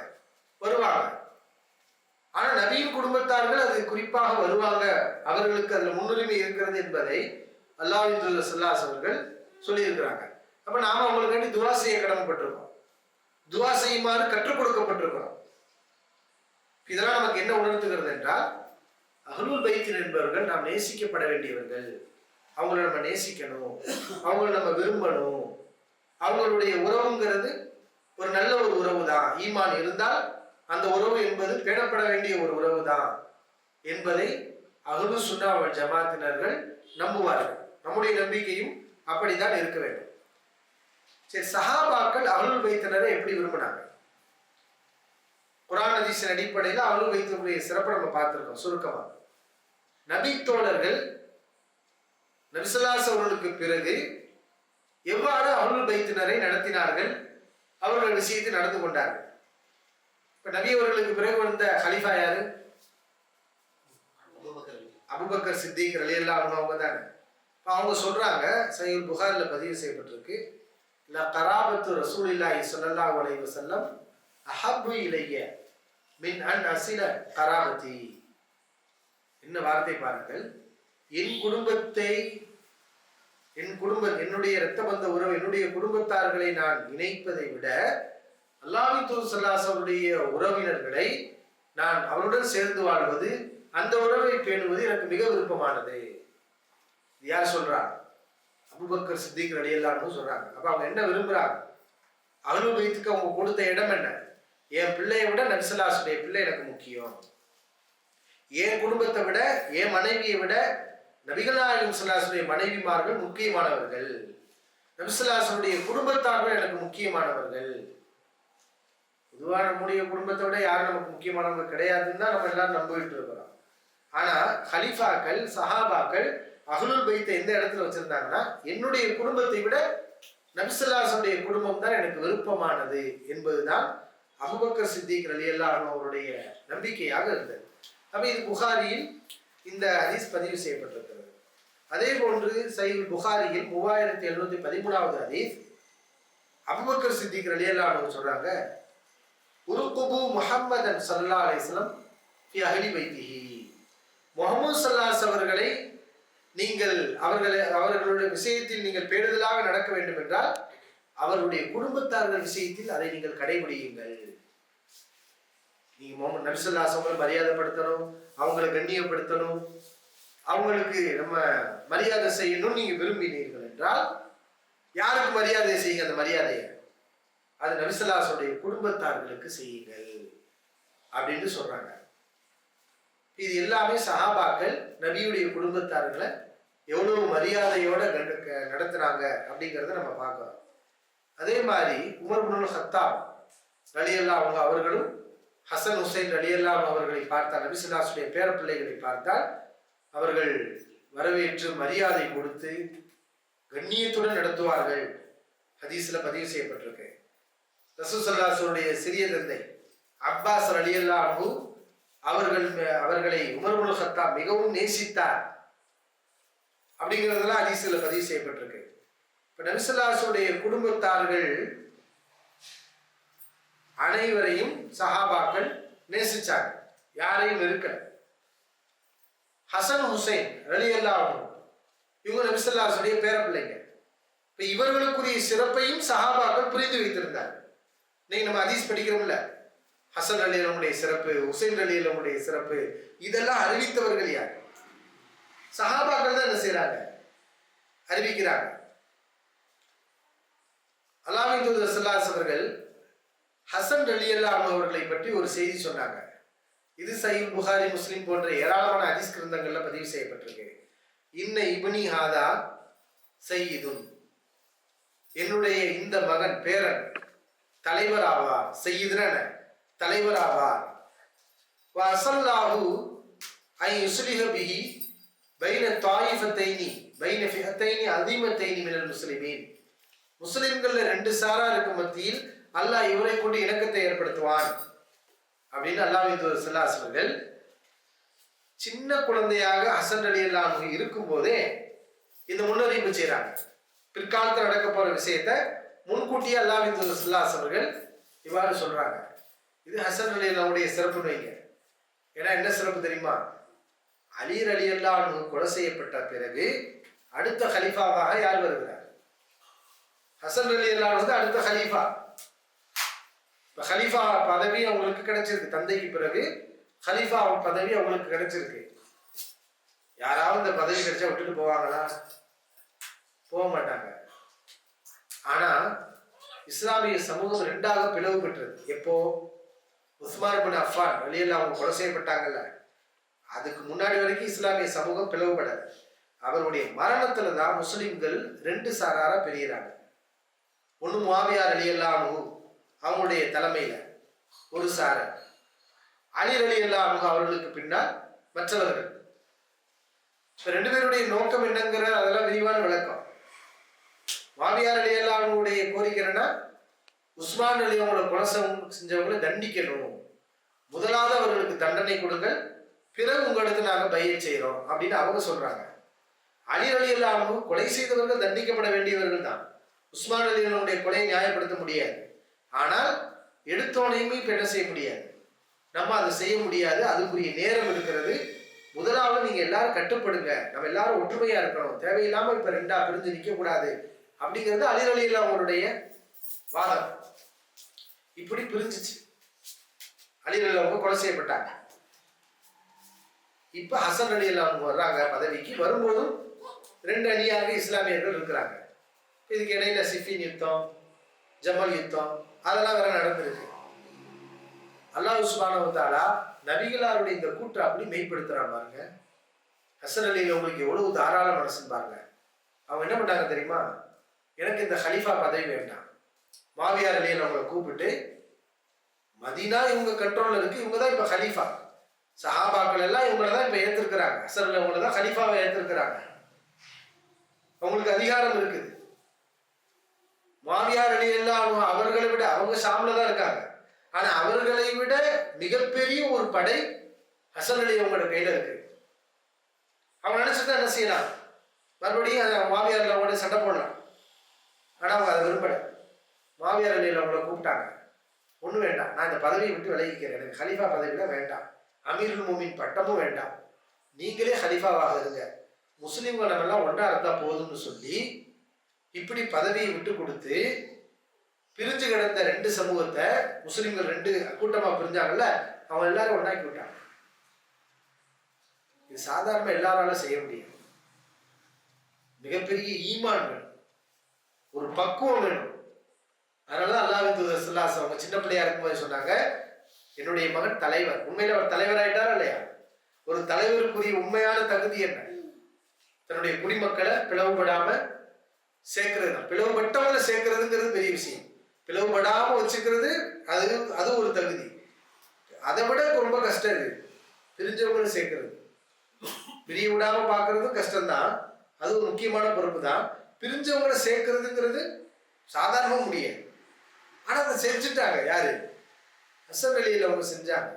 வருவாங்க. ஆனா நபியின் குடும்பத்தார்கள் அது குறிப்பாக வருவாங்க, அவர்களுக்கு அதுல முன்னுரிமை இருக்கிறது என்பதை அல்லாஹ்வின் தூதர் ஸல்லல்லாஹு அலைஹி அவர்கள் சொல்லி இருக்கிறாங்க. அப்ப நாம அவங்களுக்கு வேண்டி துஆ செய்ய கடமைப்பட்டிருக்கோம். துஆ செய்யுமாறு கற்றுக் கொடுக்கப்பட்டிருக்கிறோம். இதெல்லாம் நமக்கு என்ன உணர்த்துகிறது என்றால், அஹ்லுல் பைத் என்பவர்கள் நாம் நேசிக்கப்பட வேண்டியவர்கள். அவங்களை நம்ம நேசிக்கணும், அவங்களை நம்ம விரும்பணும். அவங்களுடைய உறவுங்கிறது ஒரு நல்ல ஒரு உறவு தான். ஈமான் இருந்தால் அந்த உறவு என்பது பேணப்பட வேண்டிய ஒரு உறவு தான் என்பதை அஹ்லு சுன்னா வல் ஜமாத்தினர்கள் நம்புவார்கள். நம்முடைய நம்பிக்கையும் அப்படித்தான் இருக்க வேண்டும். சரி, சஹாபாக்கள் அஹ்லுல் பைத்தினரை எப்படி விரும்பினாங்க? குர்ஆன் ஹதீஸின் அடிப்படையில் அஹ்லுல் பைத்தினுடைய சிறப்பை நம்ம பார்த்திருக்கோம் சுருக்கமா. நபி தோழர்கள் நபி ஸல்லல்லாஹு அலைஹி அவர்களுக்கு பிறகு எவ்வாறு அஹ்லுல் பைத்தினரை நடத்தினார்கள், அவர்கள் விஷயத்தில் நடந்து கொண்டார்கள். இப்ப நபி அவர்களுக்கு பிறகு வந்த ஹலீஃபா யாரு? அபூபக்கர் சித்திக் ரலியல்லாஹு அன்ஹு அவங்க தானே. அவங்க சொல்றாங்க, சஹீஹ் புகாரில பதிவு செய்யப்பட்டிருக்கு, லா கராபத்து ரசூலில்லாஹி ஸல்லல்லாஹு அலைஹி வஸல்லம் அஹப்பு இலைய மின் அன் அஸில கராபதி. என்ன வார்த்தை பாருங்கள். என்னுடைய இரத்த பந்த உறவு, என்னுடைய குடும்பத்தார்களை நான் இணைப்பதை விட அல்லாஹ்வின் தூதர் ஸல்லல்லாஹு அலைஹி அவருடைய உறவினர்களை நான் அவருடன் சேர்ந்து வாழ்வது, அந்த உறவை பேணுவது எனக்கு மிக விருப்பமானது. யார் சொல்றாங்க? அபூபக்கர் சித்திக் ரலியல்லாஹு அன்ஹு சொல்றாங்க. அப்ப அவங்க என்ன விரும்புறாங்க? அஹ்லுல் பைத்துக்கு அவங்க கொடுத்த இடம் என்ன? என் பிள்ளையை விட நபி ஸல்லல்லாஹு அலைஹி வஸல்லம் பிள்ளை எனக்கு முக்கியம். என் குடும்பத்தை விட, என் மனைவியை விட நபிகள் நாயகம் ஸல்லல்லாஹு அலைஹி வஸல்லம் மனைவிமார்கள் முக்கியமானவர்கள். நபி ஸல்லல்லாஹு அலைஹி வஸல்லம் குடும்பத்தார்கள் எனக்கு முக்கியமானவர்கள். பொதுவாக நம்முடைய குடும்பத்தை விட யாரும் நமக்கு முக்கியமானவங்க கிடையாதுன்னு தான் நம்ம எல்லாரும் நம்பிட்டு இருக்கிறோம். ஆனா ஹலீஃபாக்கள், சஹாபாக்கள் அஹ்லுல் பைத்தை எந்த இடத்துல வச்சிருந்தாங்கன்னா, என்னுடைய குடும்பத்தை விட நபி ஸல்லல்லாஹு அலைஹி வஸல்லம் குடும்பம் தான் எனக்கு விருப்பமானது என்பதுதான் அபூபக்கர் சித்திக் ரலியல்லாஹு அன்ஹு அவருடைய நம்பிக்கையாக இருந்தது. அப்ப இது புகாரியில் இந்த ஹதீஸ் பதிவு செய்யப்பட்டிருக்கிறது. அதே போன்று சஹீஹ் புகாரியில் 3713வது ஹதீஸ், அபூபக்கர் சித்திக் ரலியல்லாஹு அன்ஹு சொல்றாங்க, உருகுபு முஹம்மதன் ஸல்லல்லாஹு அலைஹி வஸல்லம் ஃபி அஹ்லி பைத்திஹி. முஹம்மது ஸல்லல்லாஹு அலைஹி அவர்களை நீங்கள் அவர்களுடைய விஷயத்தில் நீங்கள் பேணுதலாக நடக்க வேண்டும் என்றால் அவருடைய குடும்பத்தார்கள் விஷயத்தில் அதை நீங்கள் கடைபிடியுங்கள். நீங்க முஹம்மது நபி ஸல்லல்லாஹு அலைஹி வஸல்லம் மரியாதைப்படுத்தணும், அவங்களை கண்ணியப்படுத்தணும், அவங்களுக்கு நம்ம மரியாதை செய்யணும் நீங்க விரும்பினீர்கள் என்றால் யாருக்கு மரியாதை செய்யுங்க? அந்த மரியாதையை அது நபி ஸல்லல்லாஹு அலைஹி வஸல்லம் குடும்பத்தார்களுக்கு செய்யுங்கள் அப்படின்னு சொல்றாங்க. இது எல்லாமே சஹாபாக்கள் நபியுடைய குடும்பத்தார்களை எவ்வளவு மரியாதையோட நடத்துறாங்க அப்படிங்கிறத நம்ம பார்க்கிறோம். அதே மாதிரி உமர் இப்னுல் கத்தாப் ரலியல்லாஹு அன்ஹு அவர்களும் ஹசன் ஹுசைன் ரலியல்லாஹு அன்ஹு அவர்களை பார்த்தால், நபி ஸல்லல்லாஹு அலைஹி வஸல்லம் பேர பிள்ளைகளை பார்த்தால் அவர்கள் வரவேற்று மரியாதை கொடுத்து கண்ணியத்துடன் நடத்துவார்கள். ஹதீஸ்ல பதிவு செய்யப்பட்டிருக்கு. ரசூல் ஸல்லல்லாஹு அலைஹி வஸல்லம் சிறிய தந்தை அப்பாஸ் ரலியல்லாஹு அன்ஹு அவர்களை உமர் இப்னுல் கத்தாப் மிகவும் நேசித்தார் அப்படிங்கிறதெல்லாம் ஹதீஸ்ல பதிவு செய்யப்பட்டிருக்கு. இப்ப நபி ஸல்லல்லாஹு அலைஹி வஸல்லம் குடும்பத்தார்கள் அனைவரையும் சஹாபாக்கள் நேசிச்சாங்க, யாரையும் இருக்கல. ஹசன் ஹுசைன் ரலியல்லாஹு அன்ஹு இவங்க நபி ஸல்லல்லாஹு அலைஹி வஸல்லம் பேர பிள்ளைங்க. இப்ப இவர்களுக்குரிய சிறப்பையும் சஹாபாக்கள் புரிந்து வைத்திருந்தாங்க. நீங்க நம்ம ஹதீஸ் படிக்கிறோம்ல, ஹசன் ரலியல்லாஹுடைய சிறப்பு, ஹுசைன் ரலியல்லாஹுடைய சிறப்பு, இதெல்லாம் அறிவித்தவர்கள் யார்? சஹாபாக்கள் தான் என்ன செய்யறாங்க? அறிவிக்கிறாங்க. அல்லாஹ்வின் தூதர் ஸல்லல்லாஹு அலைஹி அவர்கள் ஹசன் ரலியல்லாஹு அவர்களை பற்றி ஒரு செய்தி சொன்னாங்க. இது சஹீஹ் புகாரி, முஸ்லிம் போன்ற ஏராளமான ஹதீஸ் கிரந்தங்கள்ல பதிவு செய்யப்பட்டிருக்கு. இன்ன இப்னி ஹாதா சய்யிதுன், என்னுடைய இந்த மகன் பேரன் தலைவர் ஆவார். சய்யிதுன தலைவர் ஆவார். வஸல்லாஹு ஐ யுஸ்லிஹ பிஹி பைன தாயிஃபத்தைனி பைன ஃபிஹத்தைனி அஸீமத்தைனி மினல் முஸ்லிமீன். முஸ்லிம்கள்ல ரெண்டு சாராருக்கு மத்தியில் அல்லாஹ் இவரை கொண்டு இணக்கத்தை ஏற்படுத்துவான் அப்படின்னு அல்லாஹ்வின் தூதர் ஸல்லல்லாஹு அலைஹி வஸல்லம் சின்ன குழந்தையாக ஹசன் ரலியல்லாஹு அன்ஹு இருக்கும் போதே இந்த முன்னறிவிப்பு செய்யறாங்க. பிற்காலத்தில் நடக்க போற விஷயத்தை முன்கூட்டியே அல்லாஹ்வின் தூதர் ஸல்லல்லாஹு அலைஹி வஸல்லம் இவ்வாறு சொல்றாங்க. இது ஹசன் ரலியல்லாஹுடைய சிறப்புன்னு வைங்க. ஏன்னா என்ன சிறப்பு தெரியுமா? அலி ரலியல்லாஹு அன்ஹு கொலை செய்யப்பட்ட பிறகு அடுத்த கலீஃபாவாக யார் வருகிறார்? ஹசன் ரலியல்லாஹு அன்ஹு அடுத்த கலீஃபா. கலீஃபா பதவி அவங்களுக்கு கிடைச்சிருக்கு. தந்தைக்கு பிறகு கலீஃபா பதவி அவங்களுக்கு கிடைச்சிருக்கு. யாராவது இந்த பதவி கிடைச்சா விட்டுட்டு போவாங்களா? போக மாட்டாங்க. ஆனா இஸ்லாமிய சமூகம் ரெண்டாக பிளவு பெற்றது. எப்போ? உஸ்மான் இப்னு அஃபான் ரலியல்லாஹு அன்ஹு கொலை செய்யப்பட்டாங்கல்ல, அதுக்கு முன்னாடி வரைக்கும் இஸ்லாமிய சமூகம் பிளவுபடாது. அவருடைய மரணத்துல தான் முஸ்லிம்கள் ரெண்டு சாராரா பிரிகிறாங்க. ஒண்ணு முஆவியா ரலியல்லாஹு அன்ஹு அவங்களுடைய தலைமையில ஒரு சாரர், அலி ரலியல்லாஹு அன்ஹு அவர்களுக்கு பின்னால் மற்றவர்கள். ரெண்டு பேருடைய நோக்கம் என்னங்கிற அதெல்லாம் விரிவான விளக்கம். முஆவியா ரலியல்லாஹு அன்ஹுடைய கோரிக்கை என்னன்னா, உஸ்மான் அலி அவங்கள கொலை செஞ்சவங்களை தண்டிக்கணும், முதலாவது அவர்களுக்கு தண்டனை கொடுங்கள், பிறகு உங்களுக்கு நாங்க பையத் செய்யறோம் அப்படின்னு அவங்க சொல்றாங்க. அலி ரலியல்லாஹு அன்ஹு கொலை செய்தவர்கள் தண்டிக்கப்பட வேண்டியவர்கள் தான். உஸ்மான் அலி அவங்களுடைய கொலையை நியாயப்படுத்த முடியாது. ஆனால் எடுத்தோனையுமே இப்ப என்ன செய்ய முடியாது, நம்ம அதை செய்ய முடியாது. அதுக்குரிய நேரம் இருக்கிறது. முதலாவது நீங்க எல்லாரும் கட்டுப்படுங்க, நம்ம எல்லாரும் ஒற்றுமையா இருக்கணும், தேவையில்லாம இப்ப ரெண்டா பிரிஞ்சு நிக்க கூடாது அப்படிங்கிறது அலி ரலியல்லாஹு அவங்களுடைய வாதம். இப்படி பிரிஞ்சிச்சு. அலி ரலியல்லாஹு அவங்க கொலை செய்யப்பட்டாங்க. இப்ப ஹசன் ரலியல்லாஹு அன்ஹு வர்றாங்க பதவிக்கு. வரும்போதும் ரெண்டு அணியாக இஸ்லாமியர்கள் இருக்கிறாங்க. இதுக்கு இடையில சிஃபின் யுத்தம், ஜமல் யுத்தம் அதெல்லாம் வேற நடந்திருக்கு. அல்லாஹ் சுப்ஹானஹு வ தஆலா நபிகளாருடைய இந்த கூற்றை அப்படி மெய்ப்படுத்துறான் பாருங்க. ஹசன் அலியில் உங்களுக்கு எவ்வளவு தாராள மனசுன்னு பாருங்க. அவங்க என்ன பண்ணாங்க தெரியுமா? எனக்கு இந்த ஹலீஃபா பதவி வேண்டாம். முஆவியா ரலியல்லாஹு அவங்களை கூப்பிட்டு, மதீனா இவங்க கண்ட்ரோல்ல இருக்கு, இவங்க தான் இப்ப ஹலீஃபா. சஹாபாக்கள் எல்லாம் இவங்களை தான் இப்ப ஏத்திருக்கிறாங்க. ஹசன் அலி அவங்களை தான் ஹலீஃபாவை ஏத்திருக்கிறாங்க. அவங்களுக்கு அதிகாரம் இருக்குது. முஆவியா ரலியல்லாஹு அவர்களை விட, அவங்க ஷாம்ல தான் இருக்காங்க, ஆனா அவர்களை விட மிகப்பெரிய ஒரு படை ஹசன் அலி அவங்களோட கையில இருக்கு. அவங்க நினைச்சதா என்ன செய்யலாம்? மறுபடியும் அதை மாவியாரில் அவங்களோட சண்டை போடலாம். ஆனால் அவங்க அதை விரும்பலை. மாவியார் அலியில் அவங்கள கூப்பிட்டாங்க. ஒன்றும் வேண்டாம், நான் இந்த பதவியை விட்டு விலகிக்கிறேன், எனக்கு ஹலீஃபா பதவியில் வேண்டாம், அமீருல் மோமின் பட்டமும் வேண்டாம், நீங்களே ஹலீஃபாவாக இருங்க, முஸ்லீம்கள் நம்மெல்லாம் ஒன்றா இருந்தால் போதும்னு சொல்லி இப்படி பதவியை விட்டு கொடுத்து பிரிஞ்சு கிடந்த 2 சமூகத்தை, முஸ்லீம்கள் 2 கூட்டமாக பிரிஞ்சாங்கல்ல, அவங்க எல்லாரும் ஒன்றாக்கி விட்டாங்க. இது சாதாரண எல்லாராலும் செய்ய முடியும். மிகப்பெரிய ஈமான் வேணும், ஒரு பக்குவம் வேணும். அதனாலதான் அல்லாஹ்வின் தூதர் ஸல்லல்லாஹு அலைஹி வஸல்லம் அவங்க சின்ன பிள்ளையா இருக்கும்போது சொன்னாங்க, என்னுடைய மகன் தலைவர். உண்மையில அவர் தலைவர் ஆயிட்டாரா இல்லையா? ஒரு தலைவருக்குரிய உண்மையான தகுதி என்ன? தன்னுடைய குடிமக்களை பிளவுபடாம சேர்க்கிறது தான். பிளவுபட்டவங்களை சேர்க்கிறதுங்கிறது பெரிய விஷயம். பிளவுபடாம வச்சுக்கிறது அது ஒரு தகுதி. அதை விட ரொம்ப கஷ்டம் இது, பிரிஞ்சவங்களும் சேர்க்கிறது. பிரிய விடாம பார்க்கறதும் கஷ்டம்தான், அது ஒரு முக்கியமான பொறுப்பு தான். பிரிஞ்சவங்களை சேர்க்கிறதுங்கிறது சாதாரணமாக முடியாது. ஆனால் அதை செஞ்சுட்டாங்க. யாரு? ஹசன் அலியில் அவங்க செஞ்சாங்க.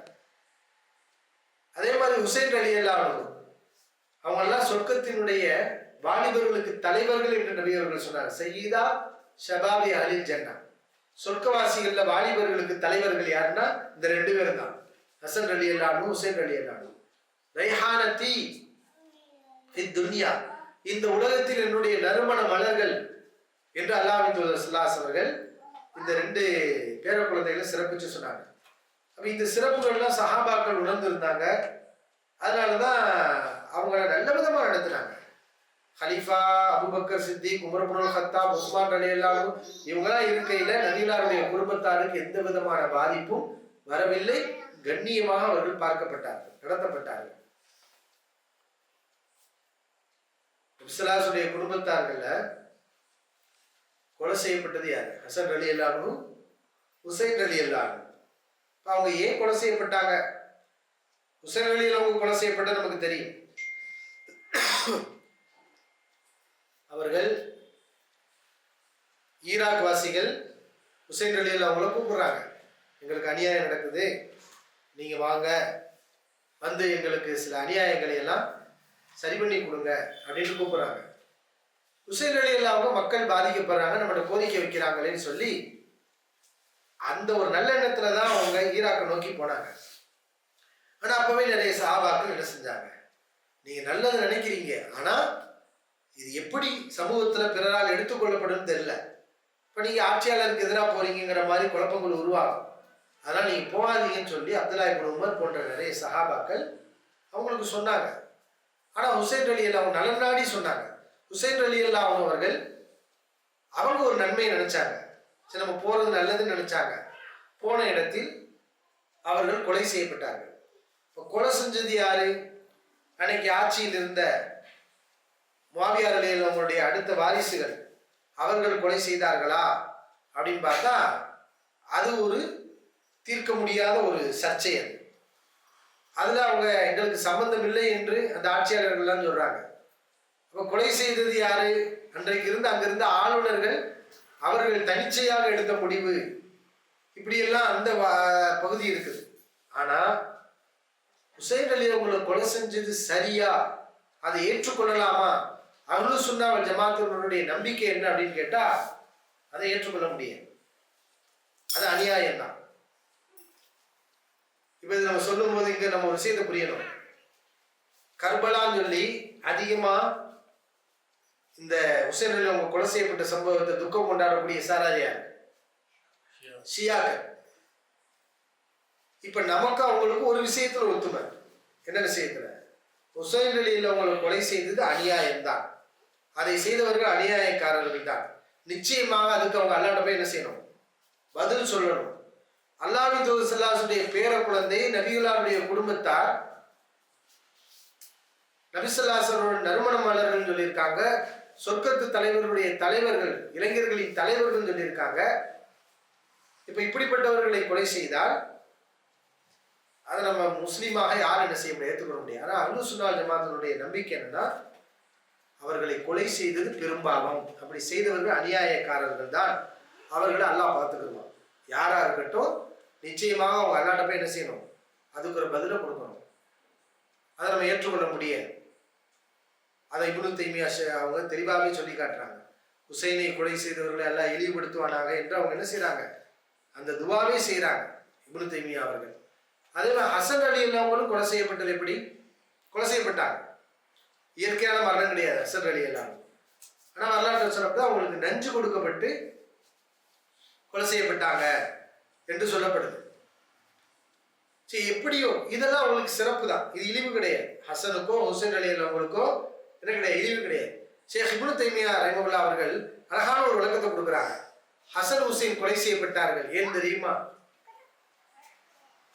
அதே மாதிரி ஹுசைன் அலி எல்லாம் அவங்க எல்லாம் சொர்க்கத்தினுடைய வாலிபர்களுக்கு தலைவர்கள் என்று நபி அவர்கள் சொன்னார். சையீதா ஷபாபி அலில் ஜன்னா, சொர்க்கவாசிகள்ல வாலிபர்களுக்கு தலைவர்கள் யாருன்னா இந்த 2 பேரும் தான், ஹசன் அலி அல்லாஹு ஹுசைன் அலி அல்லாஹு. ரைஹானதி ஃபித் துன்யா, இந்த உலகத்தில் என்னுடைய நறுமண மலர்கள் என்று அல்லாஹ்வின் தூதர் ஸல்லல்லாஹு அலைஹி வஸல்லம் இந்த 2 பேர குழந்தைகளை சிறப்பிச்சு சொன்னாங்க. அப்ப இந்த சிறப்புகள்லாம் சஹாபாக்கள் உணர்ந்திருந்தாங்க. அதனாலதான் அவங்க நல்ல விதமா நடத்தினாங்க. ஹலீஃபா அபூபக்கர் சித்திக், உமர் இப்னுல் கத்தாப், உஸ்மான் ரலியல்லாஹு அன்ஹு இவங்கெல்லாம் இருக்கையில நபிகளாருடைய குடும்பத்தாருக்கு எந்த விதமான பாதிப்பும் வரவில்லை. கண்ணியமாக அவர்கள் பார்க்கப்பட்டார்கள், நடத்தப்பட்டார்கள். நபிஸல்லாஹுடைய குடும்பத்தார்கள்ல கொலை செய்யப்பட்டது யாரு? ஹசன் ரலியல்லாஹு அன்ஹு, ஹுசைன் ரலியல்லாஹு அன்ஹு. அவங்க ஏன் கொலை செய்யப்பட்டாங்க? ஹுசைன் ரலியல்லாஹு அன்ஹு கொலை செய்யப்பட்டது நமக்கு தெரியும். அவர்கள் ஈராக் வாசிகள் ஹுசைன் ரலியல்லாஹு அன்ஹு கூப்பிடுறாங்க, எங்களுக்கு அநியாயம் நடக்குது, நீங்க வாங்க, வந்து எங்களுக்கு சில அநியாயங்களை எல்லாம் சரி பண்ணி கொடுங்க அப்படின்னு கூப்பிடுறாங்க. ஹுசைன் ரலியல்லாஹு அன்ஹு மக்கள் பாதிக்கப்படுறாங்க, நம்மளோட கோரிக்கை வைக்கிறாங்களேன்னு சொல்லி அந்த ஒரு நல்ல எண்ணத்துல தான் அவங்க ஈராக்கை நோக்கி போனாங்க. ஆனா அப்பவே நிறைய சஹாபாக்கள் என்ன செஞ்சாங்க, நீங்க நல்லது நினைக்கிறீங்க, ஆனா இது எப்படி சமூகத்துல பிறரால் எடுத்துக்கொள்ளப்படும் தெரியல, இப்ப நீங்க ஆட்சியாளருக்கு எதிராக போறீங்கிற மாதிரி குழப்பங்கள் உருவாகும், அதனால நீங்க போகாதீங்கன்னு சொல்லி அப்துல்லாஹ் இப்னு உமர் போன்ற நிறைய சஹாபாக்கள் அவங்களுக்கு சொன்னாங்க. ஆனா ஹுசைன் ரலியல்லாஹு அன்ஹு நலன் நாடி சொன்னாங்க. ஹுசைன் ரலியல்லாஹு அன்ஹு அவர்கள் அவங்க ஒரு நன்மையை நினைச்சாங்க, சரி நம்ம போறது நல்லதுன்னு நினைச்சாங்க. போன இடத்தில் அவர்கள் கொலை செய்யப்பட்டார்கள். இப்போ கொலை செஞ்சது யாரு? அன்னைக்கு ஆட்சியில் இருந்த முஆவியா ரலியல்லாஹு அவங்களுடைய அடுத்த வாரிசுகள், அவர்கள் கொலை செய்தார்களா அப்படின்னு பார்த்தா அது ஒரு தீர்க்க முடியாத ஒரு சர்ச்சை. அது அதுல அவங்க எங்களுக்கு சம்பந்தம் இல்லை என்று அந்த ஆட்சியாளர்கள்லாம் சொல்றாங்க. அப்ப கொலை செய்தது யாரு? அன்றைக்கு இருந்த அங்கிருந்த ஆளுநர்கள், அவர்கள் தனிச்சையாக எடுத்த முடிவு, இப்படியெல்லாம் அந்த பகுதி இருக்குது. ஆனா ஹுசைன் அலி அவங்களை கொலை செஞ்சது சரியா, அதை ஏற்றுக்கொள்ளலாமா? அஹ்லுஸ் சுன்னா வல் ஜமாஅத்தினுடைய நம்பிக்கை என்ன அப்படின்னு கேட்டா அதை ஏற்றுக்கொள்ள முடியாது, அது அநியாயம் தான். இப்ப இது நம்ம சொல்லும் போது இங்க நம்ம ஒரு விஷயத்தை புரியணும். கர்பலான்னு சொல்லி அதிகமா இந்த ஹுசைன் அலி அவங்க கொலை செய்யப்பட்ட சம்பவத்தை துக்கம் கொண்டாடக்கூடிய சாராரியார் ஷியாக்கள். இப்ப நமக்கு அவங்களுக்கு ஒரு விஷயத்துல ஒத்துமை. என்ன விஷயத்துல? ஹுசைன் அலியில் அவங்களை கொலை செய்தது அநியாயம்தான், அதை செய்தவர்கள் அநியாயக்காரர்கள் தான். நிச்சயமாக அதுக்கு அவங்க அல்லாஹ்ட்ட போய் என்ன செய்யணும்? பதில் சொல்லணும். அல்லாஹ்வின் தூதர் ஸல்லல்லாஹு அலைஹி வஸல்லம் பேர குழந்தை நபிகளாருடைய குடும்பத்தார், நபி ஸல்லல்லாஹு அலைஹி வஸல்லம் நறுமண மலர்கள் சொல்லியிருக்காங்க, சொர்க்கத்து தலைவர்களுடைய தலைவர்கள், இளைஞர்களின் தலைவர்கள் சொல்லியிருக்காங்க. இப்ப இப்படிப்பட்டவர்களை கொலை செய்தால் அதை நம்ம முஸ்லீமாக யாரும் என்ன செய்ய முடியாது, ஏற்றுக்கொள்ள முடியாது. ஆனால் அஹ்லுஸ் சுன்னா வல் ஜமாஅத்தினுடைய நம்பிக்கை என்னன்னா, அவர்களை கொலை செய்தது பெரும்பாவம், அப்படி செய்தவர்கள் அநியாயக்காரர்கள் தான், அவர்களை அல்லாஹ் பார்த்துக்கிடுவான். யாரா இருக்கட்டும், நிச்சயமாக அவங்க அல்லாஹ்ட்ட போய் என்ன செய்யணும்? அதுக்கு ஒரு பதிலை கொடுக்கணும். அதை நம்ம ஏற்றுக்கொள்ள முடியாது. அதை இப்னு தைமியா அவங்க தெளிவாகவே சொல்லி காட்டுறாங்க. ஹுசைனை கொலை செய்தவர்களை எல்லாம் இழிவுபடுத்துவானாக என்று அவங்க என்ன செய்யறாங்க, அந்த துவாவே செய்யறாங்க இப்னு தைமியா அவர்கள். அதே மாதிரி ஹசன் அலி அல்லாஹ்வும் கொலை செய்யப்பட்டது எப்படி? கொலை செய்யப்பட்டாங்க. இயற்கையான மரணம் கிடையாது ஹசன் அலி அல்லாஹ். ஆனால் வரலாற்று சொல்லப்பட்டு அவங்களுக்கு நஞ்சு கொடுக்கப்பட்டு கொலை செய்யப்பட்டாங்க என்று சொல்லப்படுது. சரி, எப்படியோ இதெல்லாம் அவங்களுக்கு சிறப்பு தான், இது இழிவு கிடையாது. ஹசனுக்கோ ஹுசைன் அலி அல்லாஹ்வுக்கோ என்ன கிடையாது, இழிவு கிடையாது. ஷேக் இப்னு தைமியா ரஹிமஹுல்லாஹ் அவர்கள் அழகான ஒரு விளக்கத்தை கொடுக்குறாங்க. ஹசன் ஹுசைன் கொலை செய்யப்பட்டார்கள் ஏன் தெரியுமா?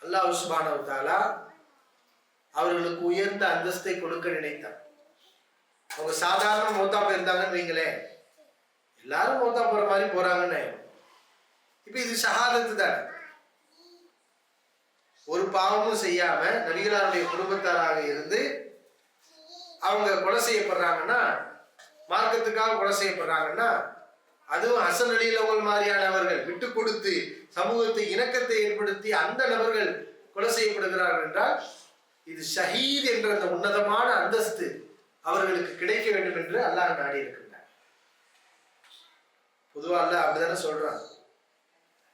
அல்லாஹ் சுப்ஹானஹு வ தஆலா அவர்களுக்கு உயர்ந்த அந்தஸ்தை கொடுக்க நினைத்தார். அவங்க சாதாரண மௌத்தா போயிருந்தாங்கன்னு வைங்களேன், எல்லாரும் மௌத்தா போற மாதிரி போறாங்கன்னு. இப்ப இது ஷஹாதத்து தானே. ஒரு பாவமும் செய்யாம நபிகளாருடைய குடும்பத்தாராக இருந்து அவங்க கொலை செய்யப்படுறாங்கன்னா, மார்க்கத்துக்காக கொலை செய்யப்படுறாங்கன்னா, அதுவும் ஹசன் அலி அல்லாஹ் மாதிரியானவர்கள் விட்டு கொடுத்து சமூகத்தை இணக்கத்தை ஏற்படுத்தி அந்த நபர்கள் கொலை செய்யப்படுகிறார்கள் என்றால் இது ஷஹீத் என்ற அந்த உன்னதமான அந்தஸ்து அவர்களுக்கு கிடைக்க வேண்டும் என்று அல்லாஹ் நாடி இருக்கின்றார். பொதுவா அல்லாஹ் அப்படிதானே சொல்றான்.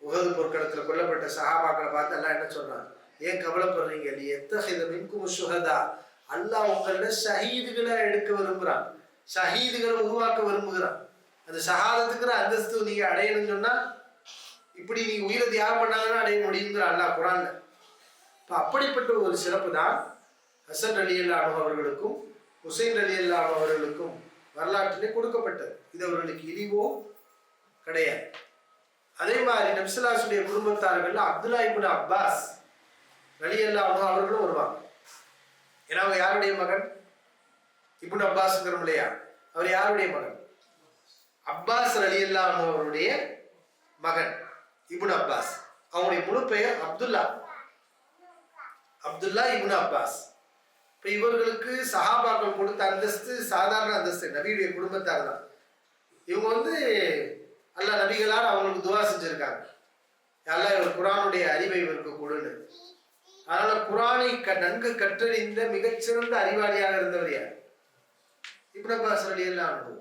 உஹது போர்க்களத்தில் கொல்லப்பட்ட சஹாபாக்களை பார்த்து அல்லாஹ் என்ன சொல்றான், ஏன் கவலைப்படுறீங்க, நீ எத்தகைய மின்கும் சுஹதா, அல்லாஹ் உங்கள ஷஹீதுகளை எடுக்க விரும்புகிறான், ஷஹீதுகளை உருவாக்க விரும்புகிறான். அந்த ஷஹாதத்துக்குற அந்தஸ்து நீங்க அடையணும்னு சொன்னா இப்படி நீங்க உயிரை தியாகம் பண்ணாங்கன்னா அடைய முடியுங்கிற அல்லாஹ் குர்ஆன்ல. இப்போ அப்படிப்பட்ட ஒரு சிறப்பு தான் ஹசன் ரலியல்லாஹு அவர்களுக்கும் ஹுசைன் ரலியல்லாஹு அவர்களுக்கும் வரலாற்றிலே கொடுக்கப்பட்டது. இது அவர்களுக்கு இழிவோ கிடையாது. அதே மாதிரி நபி ஸல்லல்லாஹு அலைஹி வஸல்லம் குடும்பத்தார்கள் அப்துல்லா இப்னு அப்பாஸ் ரலியல்லாஹு அவர்களும் வருவாங்க. ஏன்னா அவங்க யாருடைய மகன்? இப்னு அப்பாஸ்ங்கிறோம் இல்லையா, அவர் யாருடைய மகன்? அப்பாஸ் ரலியல்லாஹு அவருடைய மகன் இப்னு அப்பாஸ். அவங்களுடைய முழு பெயர் அப்துல்லா இப்னு அப்பாஸ். இப்ப இவர்களுக்கு சஹாபாக்கள் கொடுத்த அந்தஸ்து சாதாரண அந்தஸ்து, நபியுடைய குடும்பத்தார் தான். இவங்க அல்லாஹ் நபிகளால் அவங்களுக்கு துவா செஞ்சிருக்காங்க, அல்லாஹ் இவர் குர்ஆனுடைய அறிவை இவருக்கு கொடுன்னு. அதனால குர்ஆனை நன்கு கற்றறிந்த மிகச்சிறந்த அறிவாளியாக இருந்தவர் யார்? இப்னு அப்பாஸ் ரலியல்லாஹு அன்ஹு.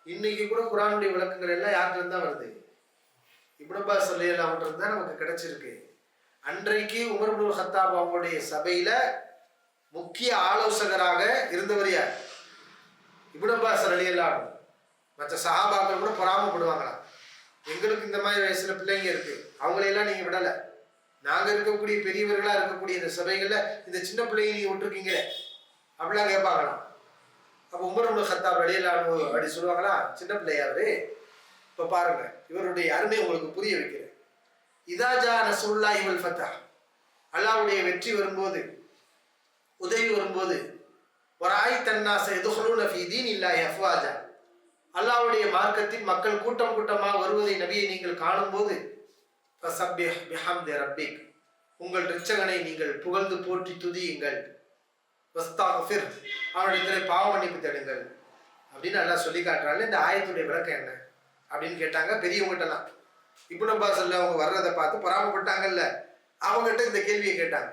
இன்னைக்கு கூட குர்ஆனுடைய விளக்கங்கள் எல்லாம் யார்கிட்ட தான் வருது? இப்னு அப்பாஸ் ரலியல்லாஹு அன்ஹு தான் நமக்கு கிடைச்சிருக்கு. அன்றைக்கு உமர் இப்னுல் கத்தாப் அவங்களுடைய சபையில முக்கிய ஆலோசகராக இருந்தவர் யார்? இப்னு அப்பாஸ் ரலியல்லாஹு அன்ஹு. மற்ற சஹாபாக்கள் கூட பொறாமப்படுவாங்களாம், எங்களுக்கு இந்த மாதிரி வயசுல பிள்ளைங்க இருக்கு, அவங்களையெல்லாம் நீங்க விடல, நாங்க இருக்கக்கூடிய பெரியவர்களா இருக்கக்கூடிய இந்த சபைகள்ல இந்த சின்ன பிள்ளைங்க நீங்க விட்டுருக்கீங்க அப்படிலாம் கேட்பாங்களாம். அப்போ உமர் இப்னுல் கத்தாப் ரலியல்லாஹு அன்ஹு அப்படி சொல்லுவாங்களா, சின்ன பிள்ளையாரு, இப்ப பாருங்க இவருடைய அருமை உங்களுக்கு புரிய வைக்கிறேன். இதா ஜா நஸ்ருல்லாஹி வல் ஃபத்ஹ், அல்லாஹ்வுடைய வெற்றி வரும்போது, உதவி வரும்போது, வராய்தன் நாஸ யதுகுலூன ஃபீ தீனில்லாஹி அஃப்வாஜா, அல்லாஹ்வுடைய மார்க்கத்தில் மக்கள் கூட்டம் கூட்டமாக வருவதை நபியை நீங்கள் காணும்போது, ஃபஸப்பிஹ் பிஹம்தி ரப்பிக், உங்கள் இரட்சகனை நீங்கள் புகழ்ந்து போற்றி துதியுங்கள், வஸ்தக்ஃபிர், அவனிடத்தில் பாவ மன்னிப்பு தேடுங்கள் அப்படின்னு அல்லாஹ் சொல்லி காட்டுறாங்க. இந்த ஆயத்துடைய விளக்கம் என்ன அப்படின்னு கேட்டாங்க பெரியவங்ககிட்டலாம். இப்னு அப்பாஸ் அவங்க வர்றதை பார்த்து பொறாமப்பட்டாங்கல்ல, அவங்ககிட்ட இந்த கேள்வியை கேட்டாங்க.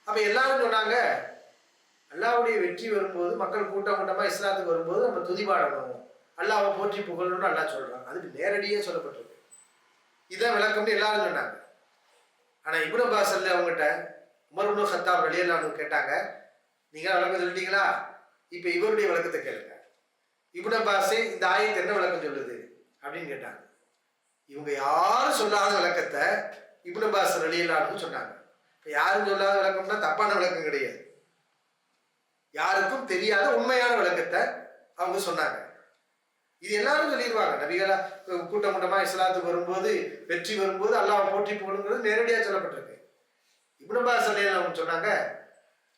அப்ப எல்லாரும் சொன்னாங்க, அல்லாஹ்வுடைய வெற்றி வரும்போது, மக்கள் கூட்டம் கூட்டமா இஸ்லாத்துக்கு வரும்போது நம்ம துதி பாடணும், அல்லாஹ்வை போற்றி புகழணும்னு அல்லாஹ் சொல்றாங்க. அதுக்கு நேரடியே சொல்லப்பட்டிருக்கு. இதான் விளக்கம்னு எல்லாரும் சொன்னாங்க. ஆனா இப்னு அப்பாஸ் அவங்ககிட்ட உமர் இப்னுல் கத்தாப் ரலியல்லாஹு அன்ஹு கேட்டாங்க, நீங்க விளக்கம் சொல்லிட்டீங்களா, இப்ப இவருடைய விளக்கத்தை கேளுங்க. இப்னு அப்பாஸ் இந்த ஆயத்து என்ன விளக்கம் சொல்லுது அப்படின்னு கேட்டாங்க. இவங்க யாரும் சொல்லாத விளக்கத்தை இப்னு அப்பாஸ் ரலியல்லாஹு அன்ஹு சொன்னாங்க. இப்ப யாரும் சொல்லாத விளக்கம்னா தப்பான விளக்கம் கிடையாது, யாருக்கும் தெரியாத உண்மையான விளக்கத்தை அவங்க சொன்னாங்க. இது எல்லாரும் சொல்லிடுவாங்க, நபிகளா கூட்டம் கூட்டமா இஸ்லாத்துக்கு வரும்போது, வெற்றி வரும்போது அல்லாஹ்வை போற்றி புகழுங்கிறது நேரடியாக சொல்லப்பட்டிருக்கு. இப்னு அப்பாஸ் ரலியல்லாஹு அன்ஹு சொன்னாங்க,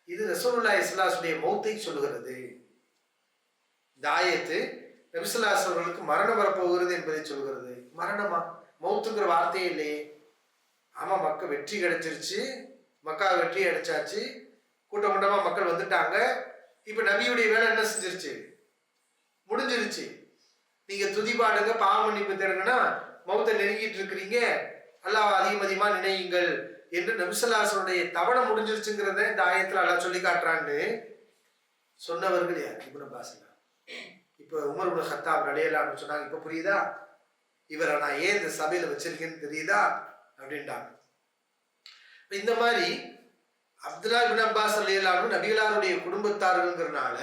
இது ரசூலுல்லாஹி ஸல்லல்லாஹு அலைஹி வஸல்லம் மௌத்தை சொல்லுகிறது. இந்த ஆயத்து நபி ஸல்லல்லாஹு அலைஹி வஸல்லம் மரணம் வரப்போகிறது என்பதை சொல்கிறது. மரணமா? மௌத்துங்கிற வார்த்தையே இல்லையே. ஆமா, மக்கள் வெற்றி கிடைச்சிருச்சு, மக்கா வெற்றி அடைச்சாச்சு, கூட்டம் கூட்டமா மக்கள் வந்துட்டாங்க. இப்ப நபியுடைய வேலை என்ன செஞ்சிருச்சு? முடிஞ்சிருச்சு. நீங்க துதி பாடுங்க, பாவ மன்னிப்பு தேடுங்கன்னா மௌத்தை நெருங்கிட்டு இருக்கிறீங்க, அல்லாஹ் அதிகமா நினையுங்கள் என்று நபி ஸல்லல்லாஹு அலைஹி வஸல்லம் தவணை முடிஞ்சிருச்சுங்கிறத இந்த ஆயத்துல அல்லாஹ் சொல்லி காட்டுறான்னு சொன்னவர்கள் யார்? இப்னு அப்பாஸ். இப்போ உமர் இப்னு கத்தாப் ரலியல்லாஹு சொன்னாங்க, இப்போ புரியுதா இவரை நான் ஏன் இந்த சபையில வச்சிருக்கேன்னு தெரியுதா அப்படின்ட்டாங்க. இந்த மாதிரி அப்துல்லா இப்னு அப்பாஸ் ரலியல்லாஹு நபிகளாருடைய குடும்பத்தாருங்கிறதுனால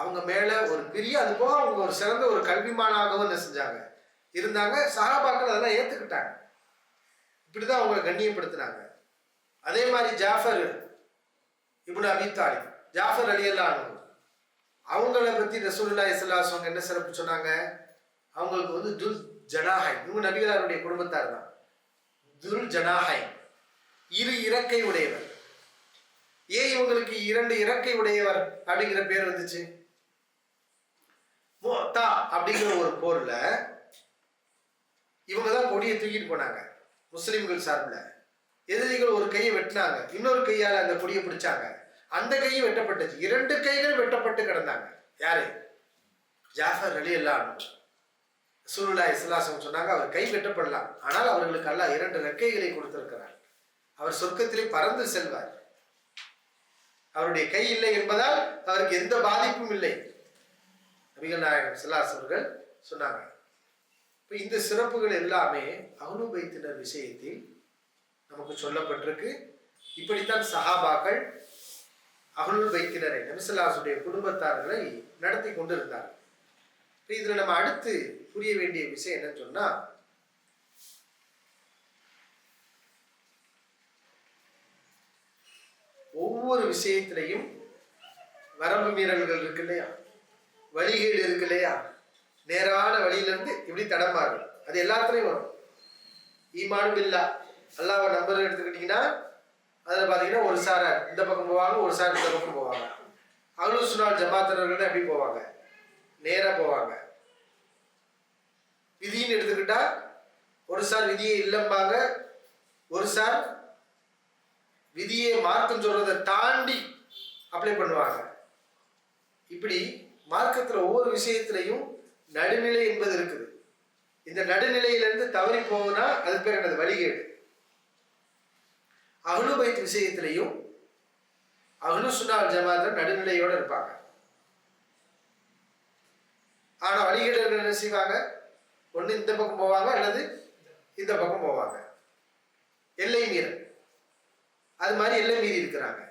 அவங்க மேல ஒரு பெரிய, அது போக அவங்க ஒரு சிறந்த ஒரு கல்விமானாகவும் என்ன செஞ்சாங்க இருந்தாங்க. சஹாபாக்கள் அதெல்லாம் ஏத்துக்கிட்டாங்க. இப்படிதான் அவங்களை கண்ணியப்படுத்தினாங்க. அதே மாதிரி ஜாஃபர் இப்னு அபி தாலிப், ஜாஃபர் ரலியல்லாஹு அவங்கள பத்தி ரசூலுல்லாஹி ஸல்லல்லாஹு அலைஹி வஸல்லம் என்ன சிறப்பு சொன்னாங்க? அவங்களுக்கு வந்து துல் ஜனாஹை, இவங்க நபிகளாருடைய குடும்பத்தார் தான். துல் ஜனாஹை, இரு இறக்கை உடையவர். ஏன் இவங்களுக்கு இரண்டு இறக்கை உடையவர் அப்படிங்கிற பேர் வந்துச்சு? முஅத்தா அப்படிங்கிற ஒரு போர்ல இவங்க தான் கொடியை தூக்கிட்டு போனாங்க முஸ்லிம்கள் சார்பில். எதிரிகள் ஒரு கையை வெட்டினாங்க, இன்னொரு கையால் அந்த கொடியை பிடிச்சாங்க, அந்த கையும் வெட்டப்பட்டுச்சு. இரண்டு கைகள் வெட்டப்பட்டு கிடந்தாங்க. யாரு? ஜாஃபர் ரலியல்லாஹு அன்ஹு. ரசூலுல்லாஹி ஸல்லல்லாஹு அலைஹி வஸல்லம் சொன்னாங்க, அவர் கை வெட்டப்படலாம், ஆனால் அவர்களுக்கு அல்லாஹ் இரண்டு ரெக்கைகளை கொடுத்திருக்கிறார். அவர் சொர்க்கத்திலே பறந்து செல்வார். அவருடைய கை இல்லை என்பதால் அவருக்கு எந்த பாதிப்பும் இல்லை. நபிகள் நாயகம் ஸல்லல்லாஹு அலைஹி அவர்கள் சொன்னாங்க. இப்போ இந்த சிறப்புகள் எல்லாமே அஹ்லுல் பைத்தினர் விஷயத்தில் நமக்கு சொல்லப்பட்டிருக்கு. இப்படித்தான் சஹாபாக்கள் அஹ்லுல் பைத்தினரை, நபி ஸல்லல்லாஹு அலைஹி வஸல்லம் குடும்பத்தார்களை நடத்தி கொண்டு இருந்தார். இதுல நம்ம அடுத்து புரிய வேண்டிய விஷயம் என்னன்னு சொன்னா, ஒவ்வொரு விஷயத்திலையும் வரம்பு மீறல்கள் இருக்கு இல்லையா, வழிகேடு இருக்கு இல்லையா, நேரான வழியிலிருந்து இப்படி தடமாறும், அது எல்லாத்துலையும் வரும். ஈமானு பில்லா, அல்லாஹ்வை நம்பர் எடுத்துக்கிட்டீங்கன்னா அதில் பார்த்தீங்கன்னா ஒரு சார் இந்த பக்கம் போவாங்க, ஒரு சார் இந்த பக்கம் போவாங்க. அஹ்லுஸ் சுன்னத் ஜமாத்தினர்கள் எப்படி போவாங்க? நேராக போவாங்க. விதின்னு எடுத்துக்கிட்டா ஒரு சார் விதியை இல்லம்பாங்க, ஒரு சார் விதியை மார்க்கம் சொல்றதை தாண்டி அப்ளை பண்ணுவாங்க. இப்படி மார்க்கத்தில் ஒவ்வொரு விஷயத்திலையும் நடுநிலை என்பது இருக்குது. இந்த நடுநிலையிலிருந்து தவறி போகுனா அது பேர் என்னது? வழிகேடு. அஹ்லுல் பைத் விஷயத்திலையும் அஹ்லுஸ் சுன்னத் ஜமாத் நடுநிலையோட இருப்பாங்க. ஆனா வழிகேடர்கள் என்ன செய்வாங்க? ஒன்று இந்த பக்கம் போவாங்க அல்லது இந்த பக்கம் போவாங்க. எல்லை மீறல், அது மாதிரி எல்லை மீறி இருக்கிறாங்க.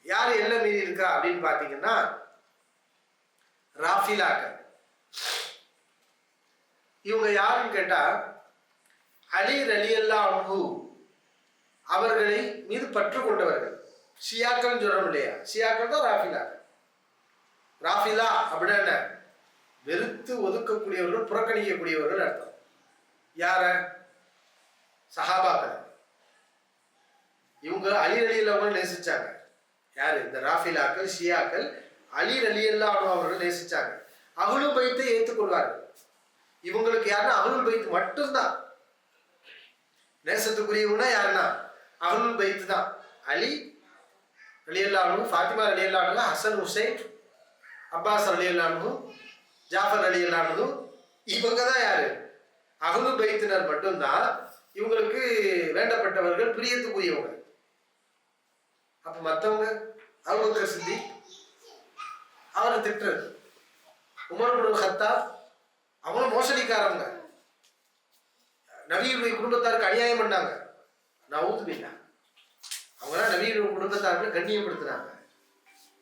யார் எல்லை மீறி இருக்கா அப்படின்னு பார்த்தீங்கன்னா ராஃபிலாக்கள். இவங்க யாருன்னு கேட்டா அலி ரலியல்லாஹு அன்ஹு அவர்களை மீது பற்று கொண்டவர்கள். ஷியாக்கள் சொல்றோம் இல்லையா, ஷியாக்கள் தான் ராஃபிலாக்கள். ராஃபிலா அப்படின்னா வெறுத்து ஒதுக்கக்கூடியவர்கள், புறக்கணிக்கக்கூடியவர்கள் அர்த்தம். யார? சஹாபாக்கள். இவங்க அலி ரலியல்லாஹு நேசிச்சாங்க. யாரு? இந்த ராஃபிலாக்கள், ஷியாக்கள் அலி ரலியல்லாஹு அவர்கள் நேசிச்சாங்க. அஹ்லுல் பைத்தை ஏற்றுக்கொள்வார்கள். இவங்களுக்கு யாருன்னா அஹ்லுல் பைத் மட்டும்தான் நேசத்துக்குரியவனா. யாருன்னா அஹ்லுல் பைத் தான். அலி ரலியல்லாஹு அன்ஹு, ஃபாத்திமா ரலியல்லாஹு அன்ஹா, ஹசன் ஹுசைன், அப்பாஸ் ரலியல்லாஹு அன்ஹு, ஜாஃபர் ரலியல்லாஹு அன்ஹு, இவங்க தான் யாரு? அஹ்லுல் பைத்தினர் மட்டும்தான். இவங்களுக்கு வேண்டப்பட்டவர்கள், பிரியத்துக்குரியவங்க. அப்ப மற்றவங்க அபூபக்கர் சித்திக் அவரை திட்டுறது, உமர் இப்னு கத்தாப் அவங்க மோசடிக்காரங்க, நபியுடைய குடும்பத்தாருக்கு அநியாயம் பண்ணாங்க. நஊது பில்லாஹ். அவங்களாம் நபியுடைய குடும்பத்தார்களை கண்ணியப்படுத்தினாங்க,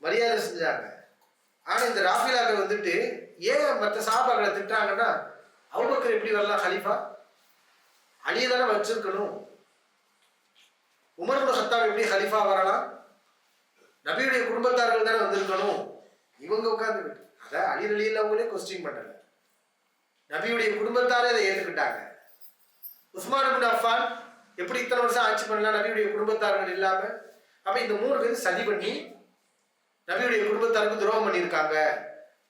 மரியாதை செஞ்சாங்க. ஆனா இந்த ராஃபிலாக்கள் வந்துட்டு ஏன் மற்ற சஹாபாக்களை திட்டுறாங்கன்னா, அபூபக்கர் எப்படி வரலாம் ஹலீஃபா? அலியை தானே வச்சிருக்கணும். உமர் இப்னு கத்தாப் எப்படி ஹலீஃபா வரலாம்? நபியுடைய குடும்பத்தார்கள் தானே வந்திருக்கணும். இவங்க உட்கார்ந்து அதை அலி ரலியல்லாஹு கொஸ்டின் பண்ணல, நபியுடைய குடும்பத்தாரே அதை ஏற்றுக்கிட்டாங்க. உஸ்மான் இப்னு அஃபான் எப்படி இத்தனை வருஷம் ஆட்சி பண்ணலாம் நபியுடைய குடும்பத்தார்கள் இல்லாம? அப்ப இந்த 3 பேர் சதி பண்ணி நபியுடைய குடும்பத்தாருக்கு துரோகம் பண்ணியிருக்காங்க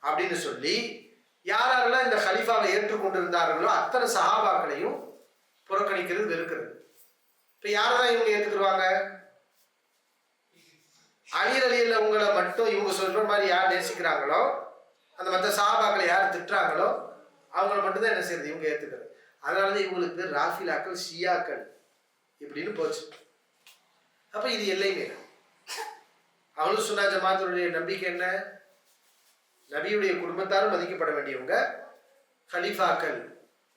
அப்படின்னு சொல்லி யாரெல்லாம் இந்த ஹலீஃபாவை ஏற்றுக்கொண்டிருந்தார்களோ அத்தனை சஹாபாக்களையும் புறக்கணிக்கிறது, வெறுக்கிறது. இப்ப யாரெல்லாம் இவங்க ஏத்துக்குருவாங்க? அலி ரலியல்லாஹுங்களை மட்டும் இவங்க சொல்ற மாதிரி யார் நேசிக்கிறாங்களோ, அந்த மற்ற சஹாபாக்களை யார் திட்டுறாங்களோ அவங்கள மட்டும்தான் என்ன செய்யறது? இவங்க ஏத்துக்கிறது. அதனாலதான் இவங்களுக்கு பேர் ராஃபிலாக்கள், ஷியாக்கள் இப்படின்னு போச்சு. அப்ப இது எல்லை மீறல். அஹ்லுஸ் சுன்னத் ஜமாத்துடைய நம்பிக்கை என்ன? நபியுடைய குடும்பத்தாரும் மதிக்கப்பட வேண்டியவங்க. ஹலீஃபாக்கள்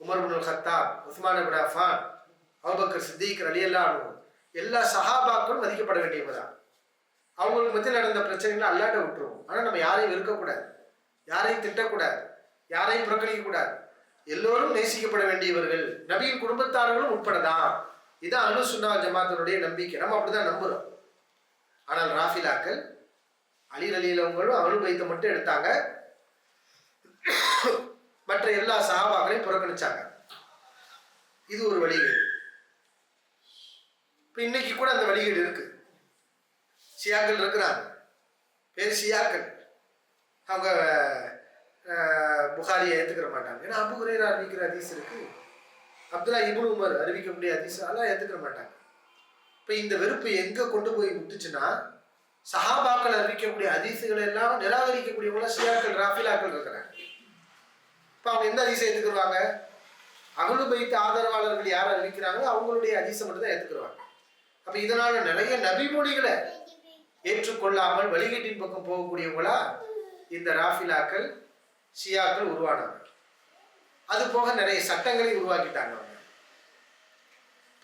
உமர் இப்னுல் கத்தாப், உஸ்மான் இப்னு அஃபான், அபூபக்கர் சித்திக் ரலியல்லாஹு அன்ஹு, எல்லா சஹாபாக்களும் மதிக்கப்பட வேண்டியவங்க தான். அவங்களுக்கு மத்தியில் நடந்த பிரச்சனைகளை அல்லாட்ட விட்டுருவோம். ஆனால் நம்ம யாரையும் வெறுக்கக்கூடாது, யாரையும் திட்டக்கூடாது, யாரையும் புறக்கணிக்கக்கூடாது. எல்லோரும் நேசிக்கப்பட வேண்டியவர்கள், நபியின் குடும்பத்தார்களும் உட்படதான். இதுதான் அஹ்லுஸ் சுன்னா வல் ஜமாஅத்தினுடைய நம்பிக்கை. நம்ம அப்படிதான் நம்புறோம். ஆனால் ராஃபிலாக்கள் அலி ரலியல்லாஹு அஹ்லுல் பைத்தை மட்டும் எடுத்தாங்க, மற்ற எல்லா சஹாபாக்களையும் புறக்கணிச்சாங்க. இது ஒரு வழிகேடு. இப்போ இன்னைக்கு கூட அந்த வழிகேடு இருக்கு. ஷியாக்கள் இருக்கிறாங்க, பேர் ஷியாக்கள். அவங்க புகாரியை ஏற்றுக்கிற மாட்டாங்க. ஏன்னா அபூ ஹுரைரா அறிவிக்கிற ஹதீஸ் இருக்கு, அப்துல்லா இப்னு உமர் அறிவிக்கக்கூடிய ஹதீஸ் அதெல்லாம் ஏற்றுக்கிற மாட்டாங்க. இப்போ இந்த வெறுப்பு எங்கே கொண்டு போய் விட்டுச்சுன்னா, சஹாபாக்கள் அறிவிக்கக்கூடிய ஹதீஸுகளை எல்லாம் நிராகரிக்கக்கூடியவங்களாம் ஷியாக்கள் ராஃபிலாக்கள் இருக்கிறாங்க. இப்போ அவங்க எந்த ஹதீஸை ஏற்றுக்குருவாங்க? அஹ்லுல் பைத் ஆதரவாளர்கள் யார் அறிவிக்கிறாங்களோ அவங்களுடைய ஹதீஸை மட்டும் தான் ஏற்றுக்குருவாங்க. அப்போ இதனால நிறைய நபிமொழிகளை ஏற்றுக்கொள்ளாமல் வழிகேட்டின் பக்கம் போகக்கூடியவங்களா இந்த ராஃபிலாக்கள் ஷியாக்கள் உருவானாங்க. அது போக நிறைய சட்டங்களை உருவாக்கிட்டாங்க.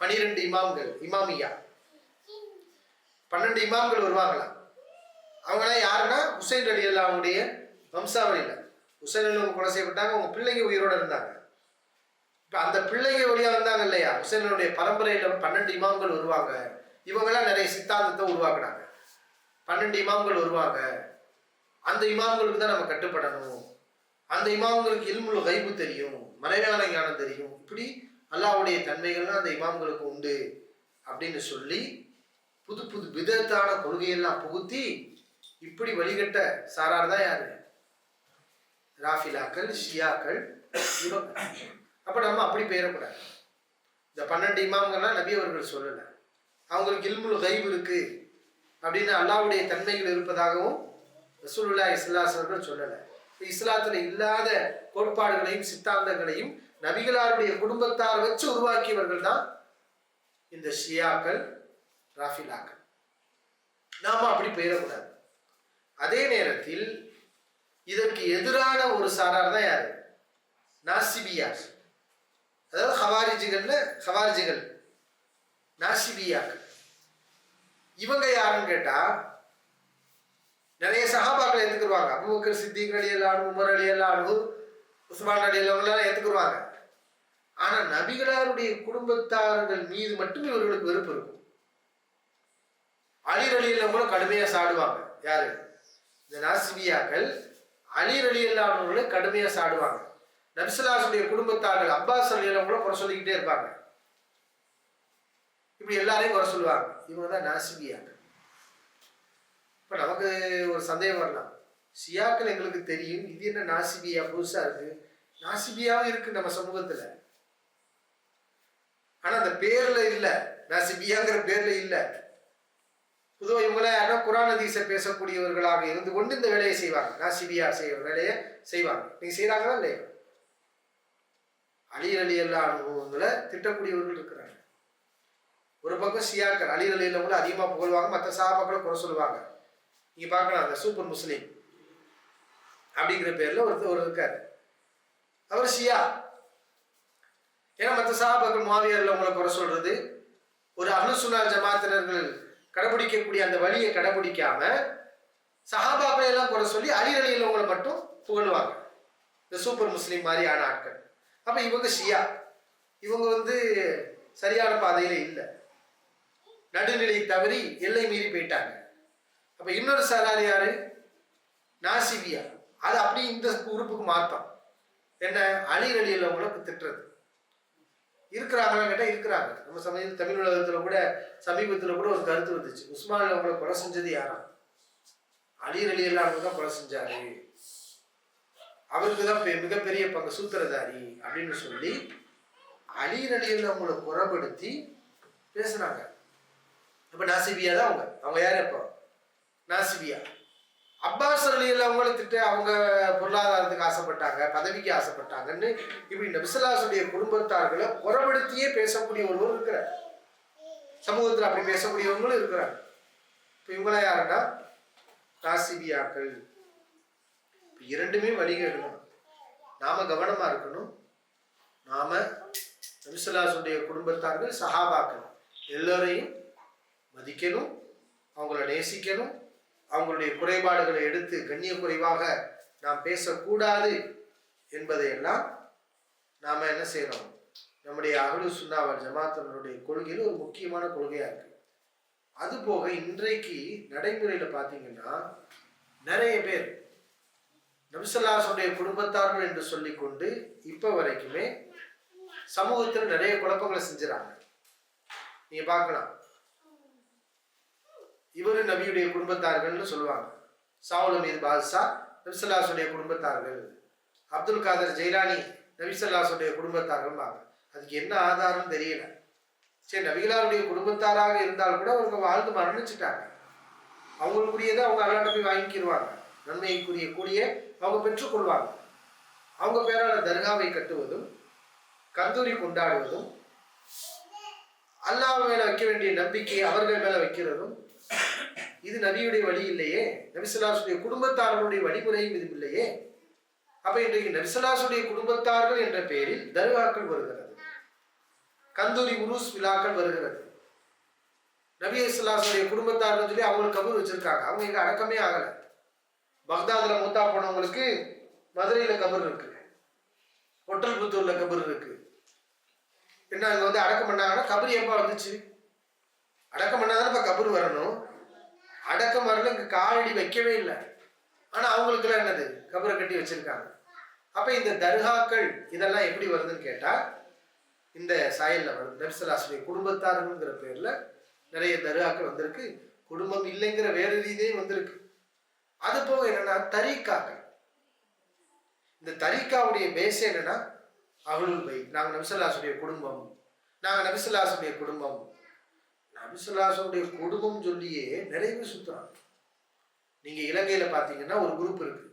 12 இமாம்கள், இமாமியா 12 இமாம்கள் வருவாங்களாம். அவங்களாம் யாருன்னா ஹுசைன் ரலியல்லாஹு அவங்களுடைய வம்சாவளியில். ஹுசைன் ரலியல்லாஹு கொலை செய்யப்பட்டாங்க, அவங்க பிள்ளைங்க உயிரோடு இருந்தாங்க. இப்போ அந்த பிள்ளைங்க வழியாக வந்தாங்க இல்லையா, ஹுசைனுடைய பரம்பரையில் 12 இமாம்கள் வருவாங்க. இவங்கெல்லாம் நிறைய சித்தாந்தத்தை உருவாக்குனாங்க. 12 இமாம்கள் வருவாங்க, அந்த இமாம்களுக்கு தான் நம்ம கட்டுப்படணும், அந்த இமாம்களுக்கு இல்முல் கைபு தெரியும், மறைவான ஞானம் தெரியும், இப்படி அல்லாஹ்வுடைய தன்மைகள்லாம் அந்த இமாம்களுக்கு உண்டு அப்படின்னு சொல்லி புது புது விதத்தான கொள்கையெல்லாம் புகுத்தி இப்படி வழிகட்ட சாரார் தான் யாரு? ராஃபிலாக்கள், ஷியாக்கள். அப்ப நம்ம அப்படி பெயரக்கூடாது. இந்த 12 இமாம்கள்லாம் நபி அவர்கள் சொல்லலை. அவங்களுக்கு இல்முல் கைபு இருக்கு அப்படின்னு அல்லாஹ்வுடைய தன்மைகள் இருப்பதாகவும் ரசூலுல்லாஹி ஸல்லல்லாஹு அலைஹி வஸல்லம் சொல்லலை. இஸ்லாத்துல இல்லாத கோட்பாடுகளையும் சித்தாந்தங்களையும் நபிகளாருடைய குடும்பத்தார் வச்சு உருவாக்கியவர்கள் தான் இந்த ஷியாக்கள், ராஃபிலாக்கள். நாம அப்படி பெயரக்கூடாது. அதே நேரத்தில் இதற்கு எதிரான ஒரு சாரார் தான் யாரு? நாசிபியார். அதாவது ஹவாரிஜிகள் நாசிபியாக்கள். இவங்க யாருன்னு கேட்டா, நிறைய சஹாபாக்களை ஏற்றுக்குருவாங்க. அபூபக்கர் சித்திக் ரலியல்லாஹு அன்ஹு, உமர் ரலியல்லாஹு அன்ஹு, உஸ்மான் ரலியல்லாஹு அன்ஹு ஏற்றுக்குருவாங்க. ஆனால் நபிகளாருடைய குடும்பத்தார்கள் மீது மட்டும் இவர்களுக்கு வெறுப்பு இருக்கும். அலி ரலியல்லாஹு அன்ஹு கடுமையாக சாடுவாங்க. யாரு? இந்த நாசிபியாக்கள் அலி ரலியல்லாஹு அன்ஹுவை கடுமையாக சாடுவாங்க. நபி ஸல்லல்லாஹு அலைஹி வஸல்லம் குடும்பத்தார்கள் அப்பாஸ் ரலியல்லாஹு அன்ஹு குறை சொல்லிக்கிட்டே இருப்பாங்க. இப்படி எல்லாரையும் குறை சொல்லுவாங்க. இவங்க தான் நாசிபியாக்கள். இப்போ நமக்கு ஒரு சந்தேகம் வரலாம், ஷியாக்கள் எங்களுக்கு தெரியும், இது என்ன நாசிபியா புதுசாக இருக்கு? நாசிபியாவும் இருக்கு நம்ம சமூகத்தில், ஆனால் அந்த பேரில் இல்லை, நாசிபியாங்கிற பேரில் இல்லை. பொதுவாக இவங்களாம் யாரா குர்ஆன் ஹதீஸை பேசக்கூடியவர்களாக இருந்து கொண்டு இந்த வேலையை செய்வாங்க. நாசிபியா செய்கிற வேலையை செய்வாங்க. நீங்கள் செய்கிறாங்களா இல்லையா? அலி ரலியல்லாஹு அன்ஹுங்களை திட்டக்கூடியவர்கள் இருக்கிறாங்க. ஒரு பக்கம் ஷியாக்கள் அலி ரலியல்லாஹு அன்ஹுவை அதிகமாக புகழ்வாங்க, மற்ற சஹாபாக்களை குறை சொல்லுவாங்க. நீங்க பார்க்கலாம், அந்த சூப்பர் முஸ்லீம் அப்படிங்கிற பேர்ல ஒருத்தர் இருக்காரு, அவர் ஷியா. ஏன்னா மற்ற சஹாபாக்கள் முஆவியா உங்களை குறை சொல்றது, ஒரு அஹ்லுஸ் சுன்னா ஜமாஅத்தினர்கள் கடைபிடிக்கக்கூடிய அந்த வழியை கடைபிடிக்காம சஹாபாக்களை எல்லாம் குறை சொல்லி அலி ரலியல்லாஹு அன்ஹுவை மட்டும் புகழுவாங்க, இந்த சூப்பர் முஸ்லீம் மாதிரியான ஆட்கள். அப்ப இவங்க ஷியா. இவங்க சரியான பாதையில இல்லை, நடுநிலை தவறி எல்லை மீறி போயிட்டாங்க. அப்ப இன்னொரு சாரார் யாரு? நாசிபியா. அது அப்படி இந்த உறுப்புக்கு மாற்றம் என்ன? அலி ரலியல்லாஹு அன்ஹுவை திட்டுறது. இருக்கிறாங்களான்னு கேட்டால் இருக்கிறாங்க. நம்ம சமயத்தில் தமிழ் உலகத்தில் கூட சமீபத்தில் கூட ஒரு கருத்து வந்துச்சு, உஸ்மான் அவங்களை கொலை செஞ்சது யாராம்? அலி ரலியல்லாஹு அன்ஹு தான் கொலை செஞ்சாரு, அவருக்கு தான் மிகப்பெரிய பங்கு, சூத்திரதாரி அப்படின்னு சொல்லி அலி ரலியல்லாஹு அன்ஹுவை குறைபடுத்தி பேசுனாங்க. அப்ப நாசிபியா தான் அவங்க யாரு? அப்போ நாசிபியா. அப்பாஸ் ரலியல்லாஹு அவங்களை திட்டு அவங்க பொருளாதாரத்துக்கு ஆசைப்பட்டாங்க, பதவிக்கு ஆசைப்பட்டாங்கன்னு இப்படி நபி ஸல்லல்லாஹு அலைஹி வஸல்லம் குடும்பத்தார்களை குறைபடுத்தியே பேசக்கூடிய ஒருவர் இருக்கிறார். சமூகத்தில் அப்படி பேசக்கூடியவங்களும் இருக்கிறாங்க. இப்போ இவங்களாம் யாருன்னா நாசிபியாக்கள். இரண்டுமே வழிகேடு தான். நாம கவனமா இருக்கணும். நாம நபி ஸல்லல்லாஹு அலைஹி வஸல்லம் குடும்பத்தார்கள், சஹாபாக்கள் எல்லோரையும் மதிக்கணும், அவங்கள நேசிக்கணும். அவங்களுடைய குறைபாடுகளை எடுத்து கண்ணிய குறைவாக நாம் பேசக்கூடாது என்பதையெல்லாம் நாம என்ன செய்யறோம், நம்முடைய அஹ்லுஸ் சுன்னா வல் ஜமாஅத்தினுடைய கொள்கையில் ஒரு முக்கியமான கொள்கையா இருக்கு. அது போக இன்றைக்கு நடைமுறையில பாத்தீங்கன்னா நிறைய பேர் நபி ஸல்லல்லாஹு அலைஹி வஸல்லம் குடும்பத்தார்கள் என்று சொல்லிக்கொண்டு இப்ப வரைக்குமே சமூகத்தில் நிறைய குழப்பங்களை செஞ்சுறாங்க. நீங்க பார்க்கலாம், இவரு நபியுடைய குடும்பத்தார்கள்னு சொல்லுவாங்க. சாவுல் மீது பாதுஷா நபி ஸல்லல்லாஹு அலைஹி வஸல்லம் குடும்பத்தார்கள், அப்துல் காதர் ஜெயிலானி நபி ஸல்லல்லாஹு அலைஹி வஸல்லம் குடும்பத்தார்கள். அதுக்கு என்ன ஆதாரம் தெரியல. சரி, நபிகளாருடைய குடும்பத்தாராக இருந்தால் கூட அவங்க வாழ்ந்து மரணிச்சுட்டாங்க. அவங்களுக்குரியதை அவங்க அல்லாஹ்ட்ட போய் வாங்கிக்கிடுவாங்க. நன்மைக்குரிய கூடிய அவங்க பெற்றுக்கொள்வாங்க. அவங்க பேரால தர்காவை கட்டுவதும் கந்தூரி கொண்டாடுவதும் அல்லாஹ் மேல வைக்க வேண்டிய நம்பிக்கையை அவர்கள் மேல வைக்கிறதும் இது நபியுடைய வழி இல்லையே. நபி ஸல்லல்லாஹு அலைஹி வஸல்லம் குடும்பத்தார்களுடைய வழிமுறையும் இது இல்லையே. அப்ப இன்றைக்கு நபி ஸல்லல்லாஹு அலைஹி வஸல்லம் குடும்பத்தார்கள் என்ற பெயரில் தர்காக்கள் வருகிறது, கந்தூரி உருஸ் விழாக்கள் வருகிறது. நபி ஸல்லல்லாஹு அலைஹி வஸல்லம் குடும்பத்தார்கள் சொல்லி அவங்களுக்கு கபர் வச்சிருக்காங்க. அவங்க இங்க அடக்கமே ஆகல. பக்தாதுல மூத்தா போனவங்களுக்கு மதுரையில கபர் இருக்கு, ஒட்டல்புத்தூர்ல கபர் இருக்கு. என்ன அங்க வந்து அடக்கம் பண்ணாங்கன்னா கபர் எப்ப வந்துச்சு? அடக்கம் பண்ணாதான் இப்ப கபர் வரணும். அடக்கம் வரல, இங்க காலடி வைக்கவே இல்லை. ஆனா அவங்களுக்கு எல்லாம் என்னது, கபரை கட்டி வச்சிருக்காங்க. அப்ப இந்த தர்காக்கள் இதெல்லாம் எப்படி வருதுன்னு கேட்டா இந்த சாயல்ல வருது. நபி ஸல்லல்லாஹு அலைஹி வஸல்லம் குடும்பத்தாருங்கிற பேர்ல நிறைய தர்காக்கள் வந்திருக்கு. குடும்பம் இல்லைங்கிற வேறு ரீதியும் வந்திருக்கு. அது போக என்னன்னா தரீக்காக்கள். இந்த தரீக்காவுடைய பேஸ் என்னன்னா அஹ்லுல் பைத், நாங்க நபி ஸல்லல்லாஹு அலைஹி வஸல்லம் குடும்பம், நாங்க நபி ஸல்லல்லாஹு அலைஹி வஸல்லம் குடும்பம். நபி ஸல்லல்லாஹு அலைஹி வஸல்லம் குடும்பம் சொல்லியே நிறைய பேர் சுத்துறாங்க. நீங்க இலங்கையில பாத்தீங்கன்னா ஒரு குரூப் இருக்கு,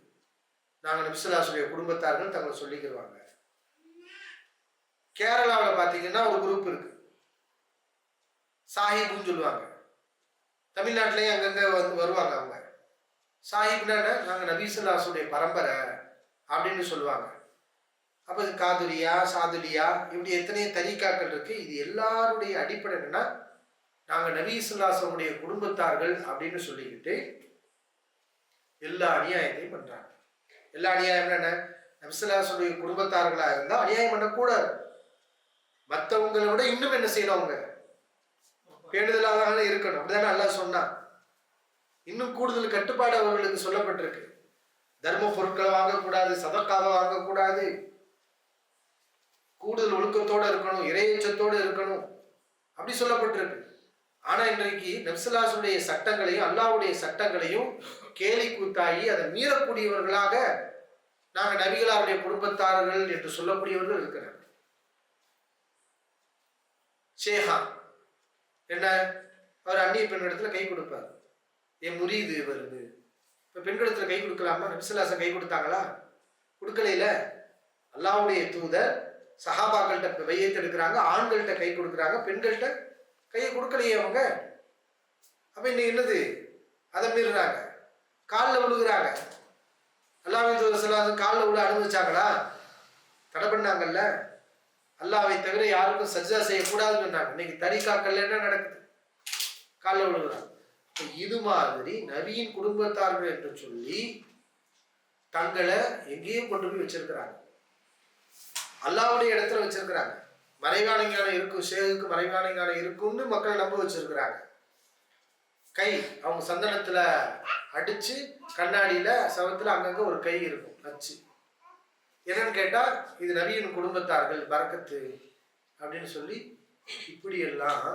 நாங்க நபி ஸல்லல்லாஹு அலைஹி வஸல்லம் குடும்பத்தார்கள் தங்களை சொல்லிக்கிடுவாங்க. கேரளாவில் பாத்தீங்கன்னா ஒரு குரூப் இருக்கு, சாஹிப்னு சொல்லுவாங்க. தமிழ்நாட்டிலேயே அங்கங்க வந்து வருவாங்க. அவங்க சாஹிப்னா நாங்க நபி ஸல்லல்லாஹு அலைஹி வஸல்லம் பரம்பரை அப்படின்னு சொல்லுவாங்க. அப்ப காதுரியா, சாதுலியா, இப்படி எத்தனையோ தரீக்காக்கள் இருக்கு. இது எல்லாருடைய அடிப்படை என்னன்னா நாங்க நபி ஸல்லல்லாஹு அலைஹி வஸல்லம் குடும்பத்தார்கள் அப்படின்னு சொல்லிக்கிட்டு எல்லா அநியாயத்தையும் பண்றாங்க. எல்லா அநியாயம் என்ன, நபி ஸல்லல்லாஹு அலைஹி வஸல்லம் குடும்பத்தார்களா இருந்தா அநியாயம் பண்ணக்கூடாது. மற்றவங்களை விட இன்னும் என்ன செய்யணும், அவங்க பேணுதலாக இருக்கணும். அப்படிதானே அல்லாஹ் சொன்னான். இன்னும் கூடுதல் கட்டுப்பாடு அவர்களுக்கு சொல்லப்பட்டிருக்கு. தர்ம பொருட்களை வாங்கக்கூடாது, சதக்காவை வாங்கக்கூடாது, கூடுதல் ஒழுக்கத்தோட இருக்கணும், இறையச்சத்தோடு இருக்கணும், அப்படி சொல்லப்பட்டிருக்கு. ஆனா இன்றைக்கு நபி ஸல்லல்லாஹு அலைஹி வஸல்லம் சட்டங்களையும் அல்லாஹ்வுடைய சட்டங்களையும் கேலி கூத்தாகி அதை மீறக்கூடியவர்களாக நாங்க நபிகளாருடைய குடும்பத்தார்கள் என்று சொல்லக்கூடியவர்கள் இருக்கிறார். ஷேஹா என்ன, அவர் அந்நிய பெண்ணிடத்துல கை கொடுப்பார். என் முரீது வருது. இப்ப பெண்களிடத்துல கை கொடுக்கலாமா? நபி ஸல்லல்லாஹு அலைஹி வஸல்லம் கை கொடுத்தாங்களா? கொடுக்கலையில. அல்லாஹ்வுடைய தூதர் சஹாபாக்கள்கிட்ட வையத்தை எடுக்கிறாங்க, ஆண்கள்கிட்ட கை கொடுக்குறாங்க, பெண்கள்கிட்ட கையை கொடுக்கலையே அவங்க. அப்ப இன்னைக்கு என்னது, அதை மீறுறாங்க, காலில் விழுகிறாங்க. அல்லாஹ்வின் தூதர் ஸல்லல்லாஹு அலைஹி வஸல்லம் காலில் விழ அனுமதிச்சாங்களா? தடை பண்ணாங்கல்ல. அல்லாஹ்வை தவிர யாருக்கும் சஜ்ஜா செய்யக்கூடாதுன்னு சொன்னாங்க. இன்னைக்கு தரீக்காக்கள் என்ன நடக்குது, காலில் விழுகிறாங்க. இது மாதிரி நபியின் குடும்பத்தார்கள் என்று சொல்லி தங்களை எங்கேயும் கொண்டு போய் வச்சிருக்கிறாங்க, அல்லாஹ்வுடைய இடத்துல வச்சிருக்கிறாங்க. மறைவான ஞானம் இருக்கும், ஷேகுக்கு மறைவான ஞானம் இருக்கும்னு மக்களை நம்ப வச்சிருக்கிறாங்க. கை அவங்க சந்தனத்துல அடிச்சு கண்ணாடியில சவத்துல அங்கங்க ஒரு கை இருக்கும் அச்சு. என்னன்னு கேட்டா இது நபியின் குடும்பத்தார்கள் பரக்கத்து அப்படின்னு சொல்லி இப்படி எல்லாம்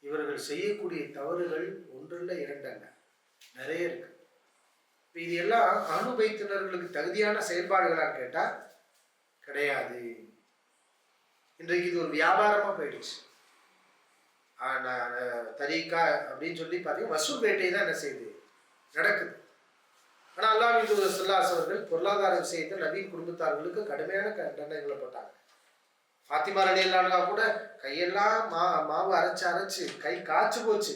இவர்கள் செய்யக்கூடிய தவறுகள் ஒன்றில் இரண்டல்ல, நிறைய இருக்கு. இது எல்லாம் அனுபைத்தினர்களுக்கு தகுதியான செயல்பாடுகளான்னு கேட்டா கிடையாது. இன்றைக்கு இது ஒரு வியாபாரமா போயிடுச்சு. தரீக்கா அப்படின்னு சொல்லி பார்த்தீங்கன்னா வசூல் வேட்டை தான் என்ன செய்யுது, நடக்குது. ஆனா அல்லாஹ்வின் தூதர் ஸல்லல்லாஹு அலைஹி வஸல்லம் அவர்கள் பொருளாதார விஷயத்தில் நபியின் குடும்பத்தார்களுக்கு கடுமையான தண்டனைகளை போட்டாங்க. ஃபாத்திமா ரலியல்லாஹு அன்ஹா கூட கையெல்லாம் மாவு அரைச்சு கை காய்ச்சி போச்சு,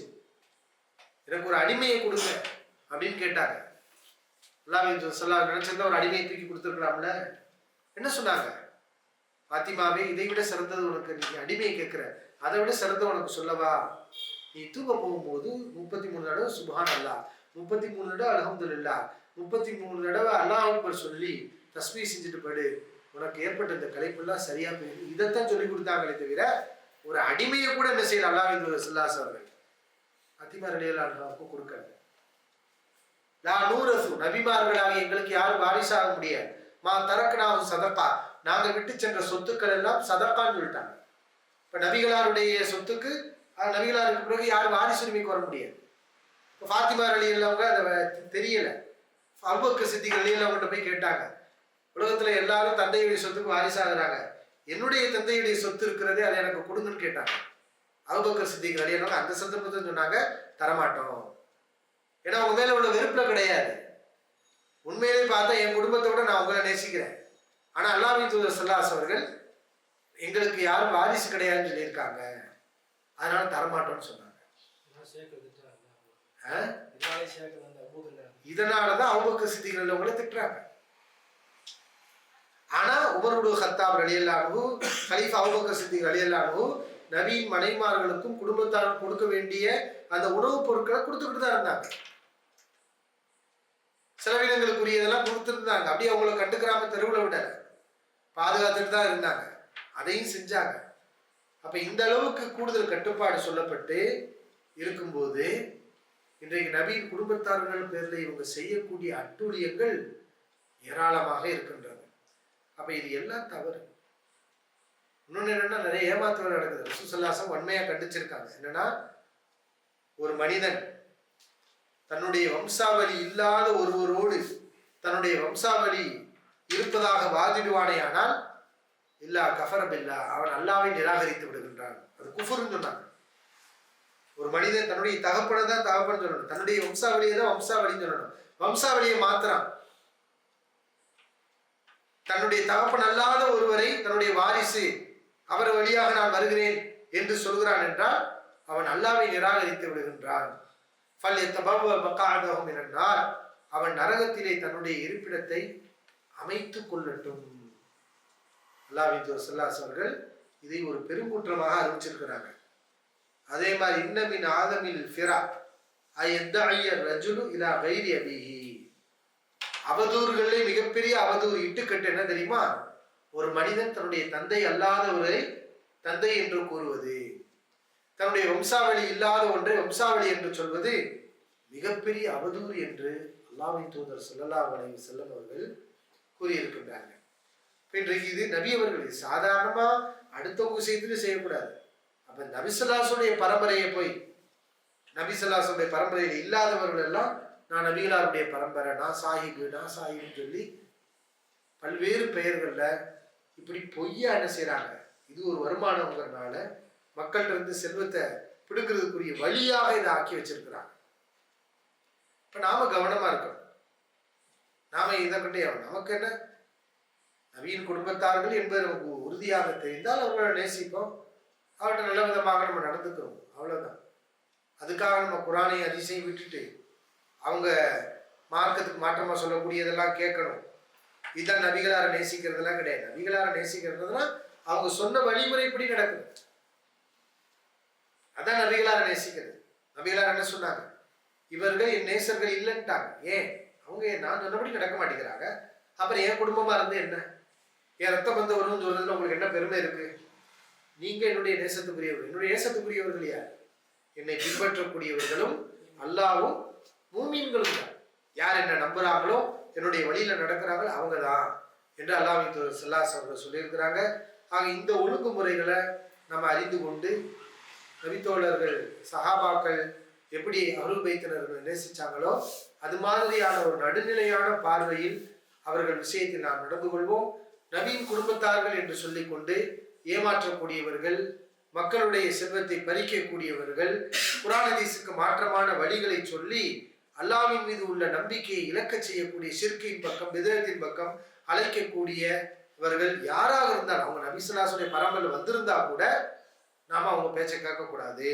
எனக்கு ஒரு அடிமையை கொடுங்க அப்படின்னு கேட்டாங்க. அல்லாஹ்வின் தூதர் நினைச்சிருந்தா ஒரு அடிமையை தூக்கி கொடுத்துருக்கலாம்ல. என்ன சொன்னாங்க? பாத்திமாவே, இதை விட சிறந்தது உனக்கு, நீ அடிமையை கேட்கிற, அதை விட சிறந்த உனக்கு சொல்லவா? நீ தூங்க போகும்போது 33 தடவை சுப்ஹான் அல்லாஹ், 33 தடவை அல்ஹம்துலில்லாஹ், 33 தடவை அல்லாஹ் அக்பர் சொல்லி தஸ்பீஹ் செஞ்சுட்டு படு. உனக்கு ஏற்பட்ட இந்த கலைப்பெல்லாம் சரியா போயிடும். இதைத்தான் சொல்லி கொடுத்தாங்களே தவிர ஒரு அடிமையை கூட என்ன செய்யல அல்லாஹ்வின் தூதர் ஸல்லல்லாஹு அலைஹி வஸல்லம் பாத்திமா ரலியல்லாஹு அன்ஹாவுக்கு கொடுக்கல. லா நூரசு, நபிமார்களாக எங்களுக்கு யாரும் வாரிசாக முடியாது. மா தரக்னாஹு சதகா, நாங்கள் விட்டு சென்ற சொத்துக்கள் எல்லாம் சதக்கான்னு சொல்லிட்டாங்க. இப்ப நபிகளாருடைய சொத்துக்கு நபிகளாருக்கு பிறகு யாரும் வாரிசு உரிமைக்கு வர முடியாது. இப்போ ஃபாத்திமா ரலியல்லாஹு அதை தெரியல. அபூபக்கர் சித்திக் ரலியல்லாஹு போய் கேட்டாங்க, உலகத்துல எல்லாரும் தந்தையுடைய சொத்துக்கு வாரிசாகிறாங்க, என்னுடைய தந்தையுடைய சொத்து இருக்கிறதே அதை எனக்கு கொடுங்கன்னு கேட்டாங்க. அபூபக்கர் சித்திக் ரலியல்லாஹு அந்த சந்தர்ப்பத்தை சொன்னாங்க, தரமாட்டோம். ஏன்னா உங்க மேல உள்ள வெறுப்புல கிடையாது. உண்மையிலே பார்த்தா என் குடும்பத்தை விட நான் உங்களை நேசிக்கிறேன். ஆனா அல்லாஹ்வின் தூதர் ஸல்லல்லாஹு அலைஹி வஸல்லம் எங்களுக்கு யாரும் வாரிசு கிடையாதுன்னு சொல்லியிருக்காங்க, அதனால தரமாட்டோம்னு சொன்னாங்க. இதனாலதான் அபூபக்கர் சித்திக் ரலியல்லாஹு அன்ஹு திட்டுறாங்க. ஆனா உமர் இப்னு கத்தாப் ரலியல்லாஹு அன்ஹு, கலீஃபா அபூபக்கர் சித்திக் ரலியல்லாஹு அன்ஹு நபியின் மனைவிமார்களுக்கும் குடும்பத்தாருக்கும் கொடுக்க வேண்டிய அந்த உணவுப் பொருட்களை கொடுத்துக்கிட்டு தான் இருந்தாங்க. செலவினங்களுக்குரியதெல்லாம் கொடுத்துருந்தாங்க. அப்படியே அவங்கள கண்டுக்கிறாம தெருவில் விட பாதுகாத்துட்டு தான் இருந்தாங்க. அதையும் செஞ்சாங்க. அப்ப இந்த அளவுக்கு கூடுதல் கட்டுப்பாடு சொல்லப்பட்டு இருக்கும்போது இன்றைக்கு நபியின் குடும்பத்தார்கள் பேரில் இவங்க செய்யக்கூடிய அட்டூழியங்கள் ஏராளமாக இருக்கின்றது. அப்ப இது எல்லாம் தவறு. இன்னொன்னு என்னன்னா, நிறைய ஏமாத்துகள் நடக்குது. ரசூலுல்லாஹி ஸல்லல்லாஹு அலைஹி வஸல்லம் வன்மையா கண்டிச்சிருக்காங்க. என்னன்னா, ஒரு மனிதன் தன்னுடைய வம்சாவளி இல்லாத ஒருவரோடு தன்னுடைய வம்சாவளி இருப்பதாக வாதிடுவானே ஆனால் இல்லா கஃபர பில்லா, அவன் அல்லாஹ்வை நிராகரித்து விடுகின்றான். அது குஃப்ர்னு சொன்னாங்க. ஒரு மனிதன் தன்னுடைய தகப்பனை தான் தகப்பன் சொல்லணும், தன்னுடைய வம்சாவளியை தான் வம்சாவளின்னு சொல்லணும். வம்சாவளியை மாத்திரான். தன்னுடைய தகப்பன் அல்லாத ஒருவரை தன்னுடைய வாரிசு, அவர் வழியாக நான் வருகிறேன் என்று சொல்கிறான் என்றால் அவன் அல்லாஹ்வை நிராகரித்து விடுகின்றான். அவன் நரகத்திலே தன்னுடைய இருப்பிடத்தை அமைத்துக் கொள்ளட்டும். அல்லாஹ்வின் தூதர் ஸல்லல்லாஹு அலைஹி அவர்கள் இதை ஒரு பெருங்குற்றமாக அறிவிச்சிருக்கிறாங்க. அதே மாதிரி இன்னமின் ஆதமில் ஃபிரா ஐயத்தஅய்ய ரஜுலு இலா கைரி அபிஹி, அவதூறுகளிலே மிகப்பெரிய அவதூறு இட்டுக்கட்டு என்ன தெரியுமா? ஒரு மனிதன் தன்னுடைய தந்தை அல்லாதவரை தந்தை என்று கூறுவது, தன்னுடைய வம்சாவளி இல்லாத ஒன்றை வம்சாவளி என்று சொல்வது மிகப்பெரிய அவதூறு என்று அல்லாஹ்வின் தூதர் ஸல்லல்லாஹு அலைஹி வஸல்லம் அவர்கள் கூறியிருக்கின்றார்கள். இன்றைக்கு இது நபி அவர்கள் சாதாரணமா அடுத்தவங்க விஷயத்துல செய்யக்கூடாது. அப்ப நபி ஸல்லல்லாஹு அலைஹி வஸல்லம் பரம்பரையை போய் நபி ஸல்லல்லாஹு அலைஹி வஸல்லம் பரம்பரையில் இல்லாதவர்கள் எல்லாம் நான் நபிகளாருடைய பரம்பரை, நான் சாஹிப்னு சொல்லி பல்வேறு பெயர்கள்ல இப்படி பொய்யா என்ன செய்யறாங்க. இது ஒரு வருமானம்ங்கிறதுனால மக்கள்கிட்ட இருந்து செல்வத்தை பிடுங்கிறதுக்குரிய வழியாக இதை ஆக்கி வச்சிருக்கிறாங்க. இப்ப நாம கவனமா இருக்கணும். நாம இதை கண்டே நமக்கு என்ன, நபியின் குடும்பத்தார்கள் என்பது நமக்கு உறுதியாக தெரிந்தால் அவர்களை நேசிப்போம், அவர்கிட்ட நல்ல விதமாக நம்ம நடந்துக்கிறோம், அவ்வளவுதான். அதுக்காக நம்ம குரானை அதிசயம் விட்டுட்டு அவங்க மார்க்கத்துக்கு மாற்றமா சொல்லக்கூடியதெல்லாம் கேட்கணும். இதான் நபிகளாரை நேசிக்கிறதுலாம் கிடையாது. நபிகளாரை நேசிக்கிறதுனா அவங்க சொன்ன வழிமுறைப்படி நடக்குது, அதான் நபிகளாரை நேசிக்கிறது. நபிகளார் என்ன சொன்னாங்க? இவர்கள் என் நேசர்கள் இல்லைன்ட்டாங்க. ஏன்? அவங்க நான் சொன்னபடி நடக்க மாட்டேங்கிறாங்க. அப்புறம் என் குடும்பமா இருந்து என்ன, என் ரத்த பந்தம் வரும்னு சொல்றதுல உங்களுக்கு என்ன பெருமை இருக்கு? நீங்க என்னுடைய நேசத்துக்குரியவர்கள். என்னுடைய நேசத்துக்குரியவர்கள் யார்? என்னை பின்பற்றக்கூடியவர்களும் அல்லாஹ்வும் மூமின்களும் தான். யார் என்ன நம்புறாங்களோ, என்னுடைய வழியில நடக்கிறாங்களோ அவங்க தான் என்று அல்லாஹ்வின் தூதர் ஸல்லல்லாஹு அலைஹி வஸல்லம் சொல்லியிருக்கிறாங்க. ஆக இந்த ஒழுங்குமுறைகளை நம்ம அறிந்து கொண்டு நபித்தோழர்கள் சஹாபாக்கள் எப்படி அஹ்லுல் பைத்தினர்களை நேசிச்சாங்களோ அது மாதிரியான ஒரு நடுநிலையான பார்வையில் அவர்கள் விஷயத்தில் நாம் நடந்து கொள்வோம். நபியின் குடும்பத்தார்கள் என்று சொல்லிக்கொண்டு ஏமாற்றக்கூடியவர்கள், மக்களுடைய செல்வத்தை பறிக்கக்கூடியவர்கள், குர்ஆன் ஹதீஸுக்கு மாற்றமான வழிகளை சொல்லி அல்லாஹ்வின் மீது உள்ள நம்பிக்கையை இழக்க செய்யக்கூடிய ஷிர்கின் பக்கம், பிதஅத்தின் பக்கம் அழைக்கக்கூடியவர்கள் யாராக இருந்தால், அவங்க நபி ஸல்லல்லாஹு அலைஹி வஸல்லம் பரம்பரையில் வந்திருந்தா கூட நாம அவங்க பேச்சை கேட்கக்கூடாது.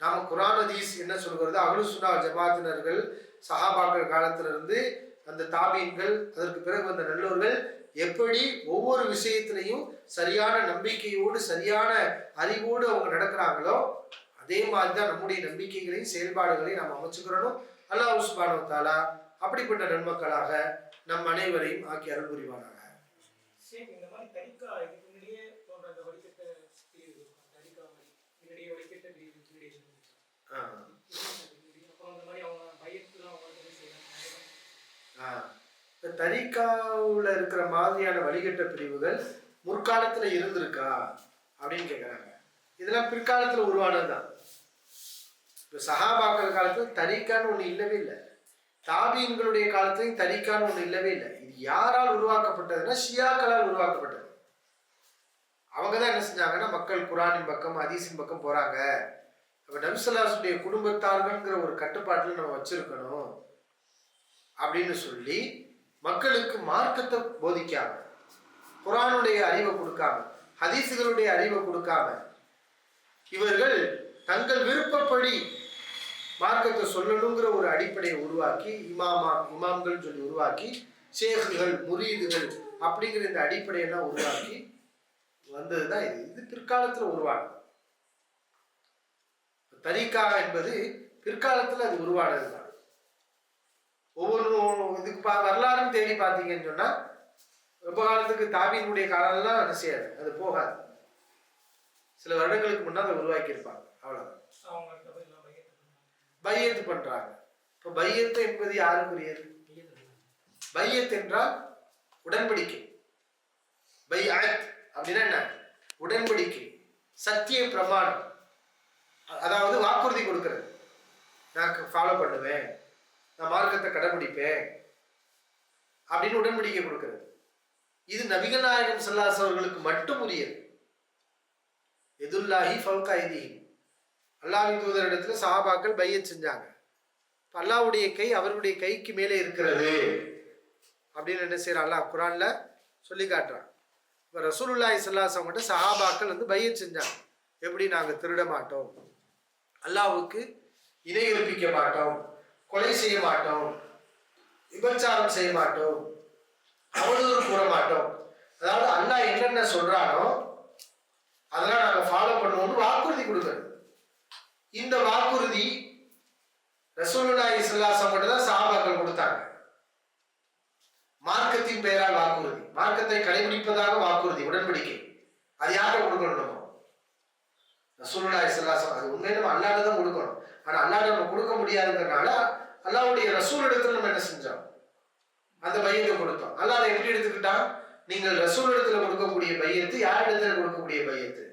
நாம குர்ஆன் ஹதீஸ் என்ன சொல்கிறது, அஹ்லுஸ் சுன்னah வல் ஜமாஅத்தினர்கள் சஹாபாக்கள் காலத்திலிருந்து அந்த தாபீன்கள், அதற்கு பிறகு வந்த நல்லோர்கள் எப்படி ஒவ்வொரு விஷயத்திலையும் சரியான நம்பிக்கையோடு சரியான அறிவோடு அவங்க நடக்கிறாங்களோ அதே மாதிரிதான் நம்முடைய நம்பிக்கைகளையும் செயல்பாடுகளையும் நாம் அமைச்சுக்கிறோம். அல்லாஹ் சுப்ஹானஹு வ தஆலா அப்படிப்பட்ட நன்மக்களாக நம் அனைவரையும் ஆக்கி அருள் புரிவானாக. இந்த மாதிரி தரிகா இதுக்கு முன்னாடியே போன்ற அந்த வழிகட்ட தரிகா முன்னாடியே வழிகட்ட அப்புறம் அந்த மாதிரி அவங்க பயத்துலாம் தரிகாவுல இருக்கிற மாதிரியான வழிகட்ட பிரிவுகள் முற்காலத்துல இருந்திருக்கா அப்படின்னு கேட்கிறாங்க. இதெல்லாம் பிற்காலத்துல உருவானதுதான். இப்ப சஹாபாக்கள் காலத்துல தரிகான்னு ஒண்ணு இல்லவே இல்லை, தாபீன்களுடைய காலத்திலையும் தரிகான்னு ஒண்ணு இல்லவே இல்லை. இது யாரால் உருவாக்கப்பட்டதுன்னா ஷியாக்களால் உருவாக்கப்பட்டது. அவங்கதான் என்ன செஞ்சாங்கன்னா, மக்கள் குரானின் பக்கம் ஹதீஸின் பக்கம் போறாங்க, அப்ப நபி ஸல்லல்லாஹு அலைஹி வஸல்லம் குடும்பத்தார்கள்ங்கிற ஒரு கட்டுப்பாட்டுல நம்ம வச்சிருக்கணும் அப்படின்னு சொல்லி மக்களுக்கு மார்க்கத்தை போதிக்காம, குரானுடைய அறிவை கொடுக்காம, ஹதீஸுகளுடைய அறிவை கொடுக்காம இவர்கள் தங்கள் விருப்பப்படி மார்க்கத்தை சொல்லணுங்கிற ஒரு அடிப்படையை உருவாக்கி இமாம்கள் சொல்லி உருவாக்கி ஷேக்குகள் முரீதுகள் அப்படிங்கிற இந்த அடிப்படையெல்லாம் உருவாக்கி வந்ததுதான் இது. இது பிற்காலத்துல உருவானது. தரிகா என்பது பிற்காலத்துல அது உருவானதுதான். ஒவ்வொன்றும் இதுக்கு வரலாறுன்னு தேடி பார்த்தீங்கன்னு சொன்னா ரொம்ப காலத்துக்கு தாபீனுடைய காலம்லாம் என்ன செய்யாது, அது போகாது. சில வருடங்களுக்கு முன்னாடி அதை உருவாக்கி இருப்பாங்க, அவ்வளவுதான். பையத்து பண்றாங்க. இப்ப பையத்து என்பது யாருக்குரியது? பையத் என்றால் உடன்படிக்கை. பைஅத் அப்படின்னா என்ன? உடன்படிக்கை, சத்திய பிரமாணம். அதாவது வாக்குறுதி கொடுக்கிறது, நான் ஃபாலோ பண்ணுவேன், நான் மார்க்கத்தை கடைபிடிப்பேன் அப்படின்னு உடன்படிக்கை கொடுக்கிறது. இது நபிகள் நாயகம் ஸல்லல்லாஹு அலைஹி அவர்களுக்கு மட்டும் உரியது. எதுல்லாஹி ஃபௌக ஐதீஹிம், அல்லாஹ்வின் தூதரிடத்துல சஹாபாக்கள் பையத் செஞ்சாங்க. அல்லாஹ்வுடைய கை அவர்களுடைய கைக்கு மேலே இருக்கிறது அப்படின்னு என்ன செய்யறான் அல்லாஹ் குர்ஆன்ல சொல்லி காட்டுறான். இப்போ ரசூலுல்லாஹி ஸல்லல்லாஹு அலைஹி வஸல்லம் சஹாபாக்கள் பையத் செஞ்சாங்க. எப்படி? நாங்கள் திருட மாட்டோம், அல்லாஹ்வுக்கு இணை கற்பிக்க மாட்டோம், கொலை செய்ய மாட்டோம், விபச்சாரம் செய்ய மாட்டோம், அவதூறு கூற மாட்டோம். அதாவது அல்லாஹ் என்னென்ன சொல்றானோ அதெல்லாம் நாங்கள் ஃபாலோ பண்ணுவோம்னு வாக்குறுதி கொடுக்கணும். இந்த வாக்குறுதி ரசூலுல்லாஹி ஸல்லல்லாஹு அலைஹி வஸல்லம் தான் சஹாபாக்கள் கொடுத்தாங்க. மார்க்கத்தின் பெயரால் வாக்குறுதி, மார்க்கத்தை கடைபிடிப்பதாக வாக்குறுதி, உடன்படிக்கை. அது யார்கிட்ட கொடுக்கணும்? ரசூலுல்லாஹி ஸல்லல்லாஹு அலைஹி வஸல்லம். அது உண்மையில நம்ம அல்லாஹ்ட்ட தான் கொடுக்கணும். ஆனா அல்லாஹ்ட்ட நம்ம கொடுக்க முடியாதுங்கிறனால அல்லாஹ்வுடைய ரசூல் இடத்துல நம்ம என்ன செஞ்சோம்? அந்த பையத்தை கொடுத்தோம். அல்லாஹ் அதை எப்படி எடுத்துக்கிட்டான்? நீங்கள் ரசூல் இடத்துல கொடுக்கக்கூடிய பையத்து யார் இடத்துல கொடுக்கக்கூடிய பையத்து?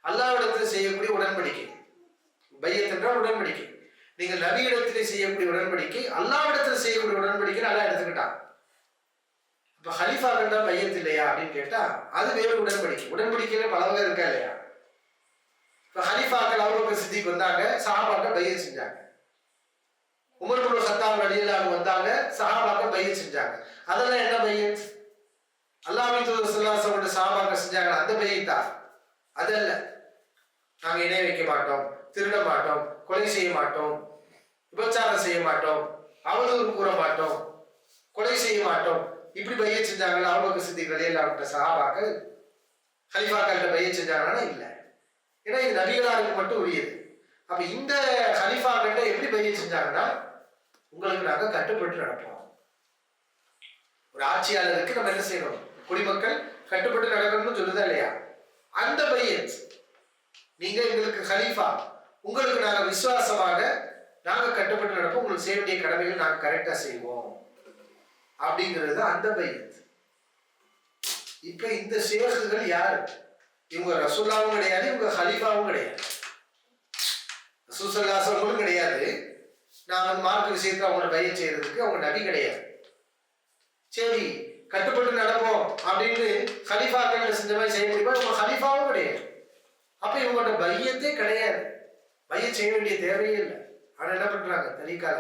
அல்லாஹ் இடத்துல செய்யக்கூடிய உடன்படிக்கை. பையத் என்றால் உடன்படிக்கை. நீங்கள் நபி இடத்துல செய்யக்கூடிய உடன்படிக்கை, அல்லாஹ் இடத்துல செய்யக்கூடிய உடன்படிக்கை அல்லாஹ் எடுத்துக்கிட்டான். இப்ப ஹலீஃபாக்கள் தான் பையத் இல்லையா அப்படின்னு கேட்டா அது வேறு உடன்படிக்கை. உடன்படிக்கையில பல வகை இருக்கா இல்லையா? இப்ப ஹலீஃபாக்கள் அபூபக்கர் சித்திக் வந்தாங்க, சஹாபாக்கள் பையத் செஞ்சாங்க. உமர் இப்னு கத்தாப் ரலியல்லாஹு அன்ஹு வந்தாங்க, சஹாபாக்கள் பையத் செஞ்சாங்க. அதெல்லாம் என்ன பையத்? அல்லாஹ்வின் தூதர் ஸல்லல்லாஹு அலைஹி வஸல்லம் சஹாபாக்கள் செஞ்சாங்க, அந்த பையத்தா? அதல்ல. நாங்க இணை வைக்க மாட்டோம், திருட மாட்டோம், கொலை செய்ய மாட்டோம், விபச்சாரம் செய்ய மாட்டோம், அவதூறு கூற மாட்டோம், கொலை செய்ய மாட்டோம், இப்படி பையத் செஞ்சாங்களா அபூபக்கர் சித்திக் ரலியல்லாஹு அன்ஹு சஹாபாக்கள்? ஹலீஃபாக்கள்கிட்ட பையத் செஞ்சாங்கன்னா இல்ல. ஏன்னா இது நபிகளாருக்கு மட்டும் உரியது. அப்ப இந்த ஹலீஃபாக்கள்கிட்ட எப்படி பையத் செஞ்சாங்கன்னா, உங்களுக்கு நாங்க கட்டுப்பட்டு நடப்போம். ஒரு ஆட்சியாளருக்கு நம்ம என்ன செய்யணும்? குடிமக்கள் கட்டுப்பட்டு நடக்கணும்னு சொல்லுதா இல்லையா? அந்த பையத், நீங்க எங்களுக்கு ஹலீஃபா, உங்களுக்கு நாங்க விசுவாசமாக நாங்க கட்டுப்பட்டு நடப்போம், உங்களுக்கு செய்ய வேண்டிய கடமைகள் நாங்க கரெக்டா செய்வோம் அப்படிங்கிறது அந்த பையத். இப்ப இந்த ஷேக்குகள் யாரு? இவங்க ரசூலுல்லாவும் கிடையாது, இவங்க ஹலீஃபாவும் கிடையாது, ரசூல் ஸல்லல்லாஹு அலைஹி வஸல்லம் கிடையாது. நான் மார்க்க விஷயத்துல அவங்களோட பையத் செய்யறதுக்கு அவங்க நபி கிடையாது. சரி, கட்டுப்பட்டு நடப்போம் அப்படின்னு ஹலீஃபாக்கள் செஞ்ச மாதிரி செய்ய முடியுமா? இவங்க ஹலீஃபாவும் கிடையாது. அப்ப இவங்களோட பையத்தே கிடையாது, பையத் செய்ய வேண்டிய தேவையே இல்லை. ஆனா என்ன பண்றாங்க? தரிகால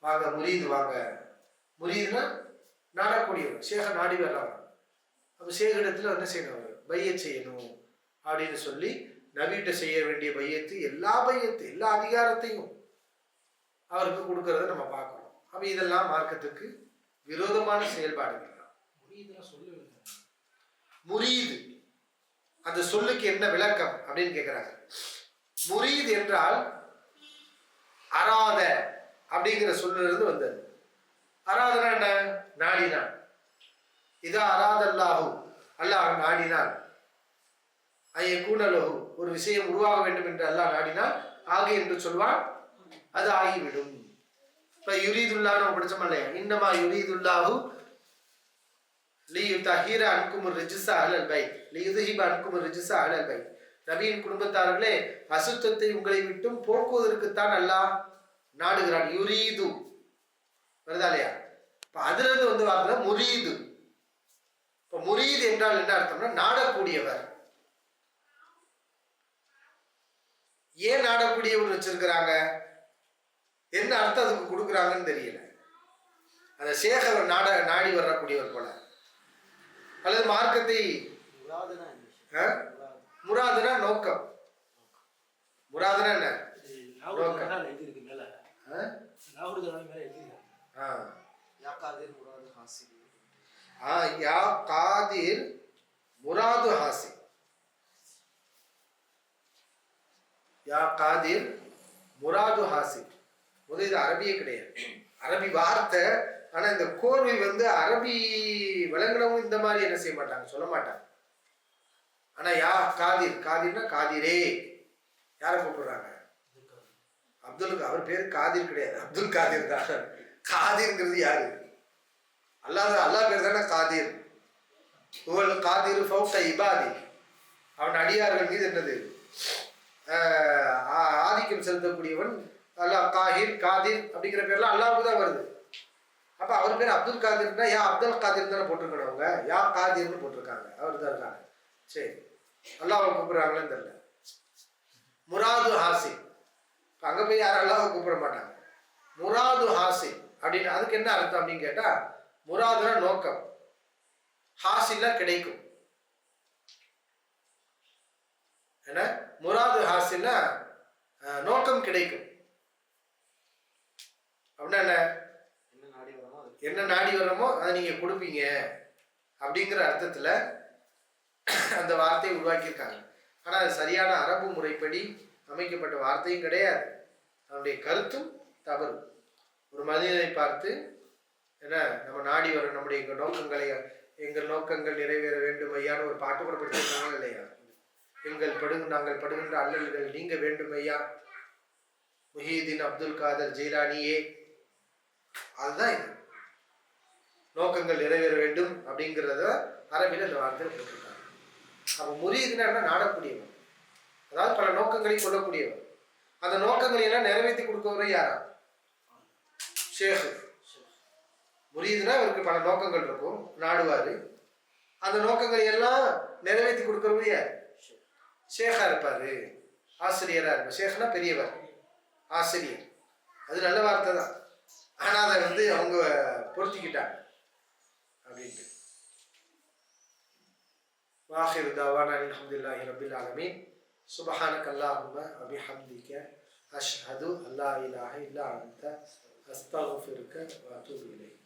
வாங்க முரீது வாங்க, முரீதுனா நாடக்கூடியவர், சேக நாடி வர்றாங்க. அப்ப சேகிடத்துல என்ன செய்யணும்? பையத் செய்யணும் அப்படின்னு சொல்லி நபிகிட்ட செய்ய வேண்டிய பையத்து, எல்லா பையத்து, எல்லா அதிகாரத்தையும் அவருக்கு கொடுக்கறத நம்ம பார்க்கணும். அப்ப இதெல்லாம் மார்க்கத்துக்கு விரோதமான செயல்பாடுகள். முரீது அந்த சொல்லுக்கு என்ன விளக்கம் அப்படின்னு கேட்கிறாங்க. முரீது என்றால் அராத அப்படிங்கிற சொல்லிலிருந்து வந்தது. அராதனா என்ன? நாடினான். இதா அராதல்லாஹு, அல்லாஹ் நாடினான், ஐயக்கூனலஹு, ஒரு விஷயம் உருவாக வேண்டும் என்று அல்லாஹ் நாடினால் ஆகு என்று சொல்வான், அது ஆகிவிடும். இப்ப யுரீதுல்லாஹ் நம்ம படிச்சோம் இல்லையா, இன்னமா யுரீதுல்லாஹு லியுதஹிர அன்குமுர் ரிஜ்ஸ அஹ்லல் பைத் லியுذஹிப அன்குமுர் ரிஜ்ஸ அஹ்லல் பைத். நபியின் குடும்பத்தார்களே, அசுத்தத்தை உங்களை விட்டும் போக்குவதற்குத்தான் அல்லாஹ் நாடுகிறான். யுரீது வருதா இல்லையா? இப்ப அதுல இருந்து வந்து வார்த்தை முரீது. இப்ப முரீது என்றால் என்ன அர்த்தம்னா நாடக்கூடியவர். ஏன் நாடக்கூடியவர் வச்சிருக்கிறாங்க, என்ன அர்த்தம் அதுக்கு கொடுக்குறாங்கன்னு தெரியல. அந்த சேகவர் நாடி வரக்கூடியவர் போல, அல்லது மார்க்கத்தை முராதுனா நோக்கம். முராதுனா என்ன? நோக்கம். யா காதிர் முராது ஹாசி. யா காதிர் முராது ஹாசி. முதல் இது அரபியே கிடையாது, அரபி வார்த்தை. ஆனா இந்த கோர்வை வந்து அரபி விளங்குறவங்க இந்த மாதிரி என்ன செய்ய மாட்டாங்க, சொல்ல மாட்டாங்க. ஆனா யா காதிர், காதிர்னா காதிரே. யாரை கூப்பிடுறாங்க? அப்துல். அவர் பேரு காதிர் கிடையாது, அப்துல் காதிர் தான். காதிர்ங்கிறது யாரு? அல்லாஹ் பேர் தானே காதிர். புகழ் காதிர் ஃபௌக இபாதி, அவன் அடியார்கள் மீது என்னது ஆதிக்கம் செலுத்தக்கூடியவன். அல்லாஹ் காஹிர் காதிர் அப்படிங்கிற பேர்லாம் அல்லாஹ்வுக்கு தான் வருது. அப்ப அவர் பேர் அப்துல் காதிர்னா யா அப்துல் காதிர் தானே போட்டிருக்கணும், அவங்க யா காதிர்னு போட்டிருக்காங்க, அவர் தான் இருக்காங்க. சரி, அல்லாஹ்வை கூப்பிடுறாங்களேன்னு தெரியல. முராது ஹாசி, அங்க போய் யாரும் அல்லாஹ்வை கூப்பிட மாட்டாங்க. முராது ஹாசி அப்படின்னு அதுக்கு என்ன அர்த்தம் அப்படின்னு கேட்டா, முராதுனா நோக்கம், ஹாசிலா கிடைக்கும். என்ன முராது ஹாசில்னா நோக்கம் கிடைக்கும். அப்படின்னா என்ன நாடி வர்றோமோ அதை நீங்க கொடுப்பீங்க அப்படிங்கிற அர்த்தத்துல அந்த வார்த்தையை உருவாக்கியிருக்காங்க. ஆனா அது சரியான அரபு முறைப்படி அமைக்கப்பட்ட வார்த்தையும் கிடையாது, அதனுடைய கருத்தும் தவறு. ஒரு மனிதனை பார்த்து என்ன நம்ம நாடி வர நம்முடைய எங்கள் நோக்கங்கள் நிறைவேற வேண்டும் ஐயான்னு ஒரு பாட்டு கூட படிச்சிருக்காங்க இல்லையா? நாங்கள் படுகின்ற அல்லல்கள் நீங்க வேண்டும் ஐயா, முஹீதீன் அப்துல் காதர் ஜெயிலானியே. அதுதான் இது, நோக்கங்கள் நிறைவேற வேண்டும் அப்படிங்கிறத அரபியில் இந்த வார்த்தையை போட்டிருக்காங்க. அப்போ முரீதுன்னா என்ன? நாடக்கூடியவர், அதாவது பல நோக்கங்களை கொள்ளக்கூடியவர். அந்த நோக்கங்களை எல்லாம் நிறைவேற்றி கொடுக்கவரை யாரா? ஷேக். முரீதுனா அவருக்கு பல நோக்கங்கள் இருக்கும், நாடுவாரு. அந்த நோக்கங்களை எல்லாம் நிறைவேற்றி கொடுக்கறவர் யார்? ஷேகா இருப்பாரு, ஆசிரியரா இருப்பார். ஷேக்னா பெரியவர், ஆசிரியர். அது நல்ல வார்த்தை தான், ஆனா அதை வந்து அவங்க பொருத்திக்கிட்டாங்க அப்படின்ட்டு. வாஹிரு தாவானா அல்ஹம்துலில்லாஹி ரப்பில் ஆலமீன். சுப்ஹானக அல்லாஹும்ம வ பிஹம்திக அஷ்ஹது அல்லா இலாஹ இல்லா அன்த அஸ்தக்ஃபிருக வ அத்தூபு இலைக்.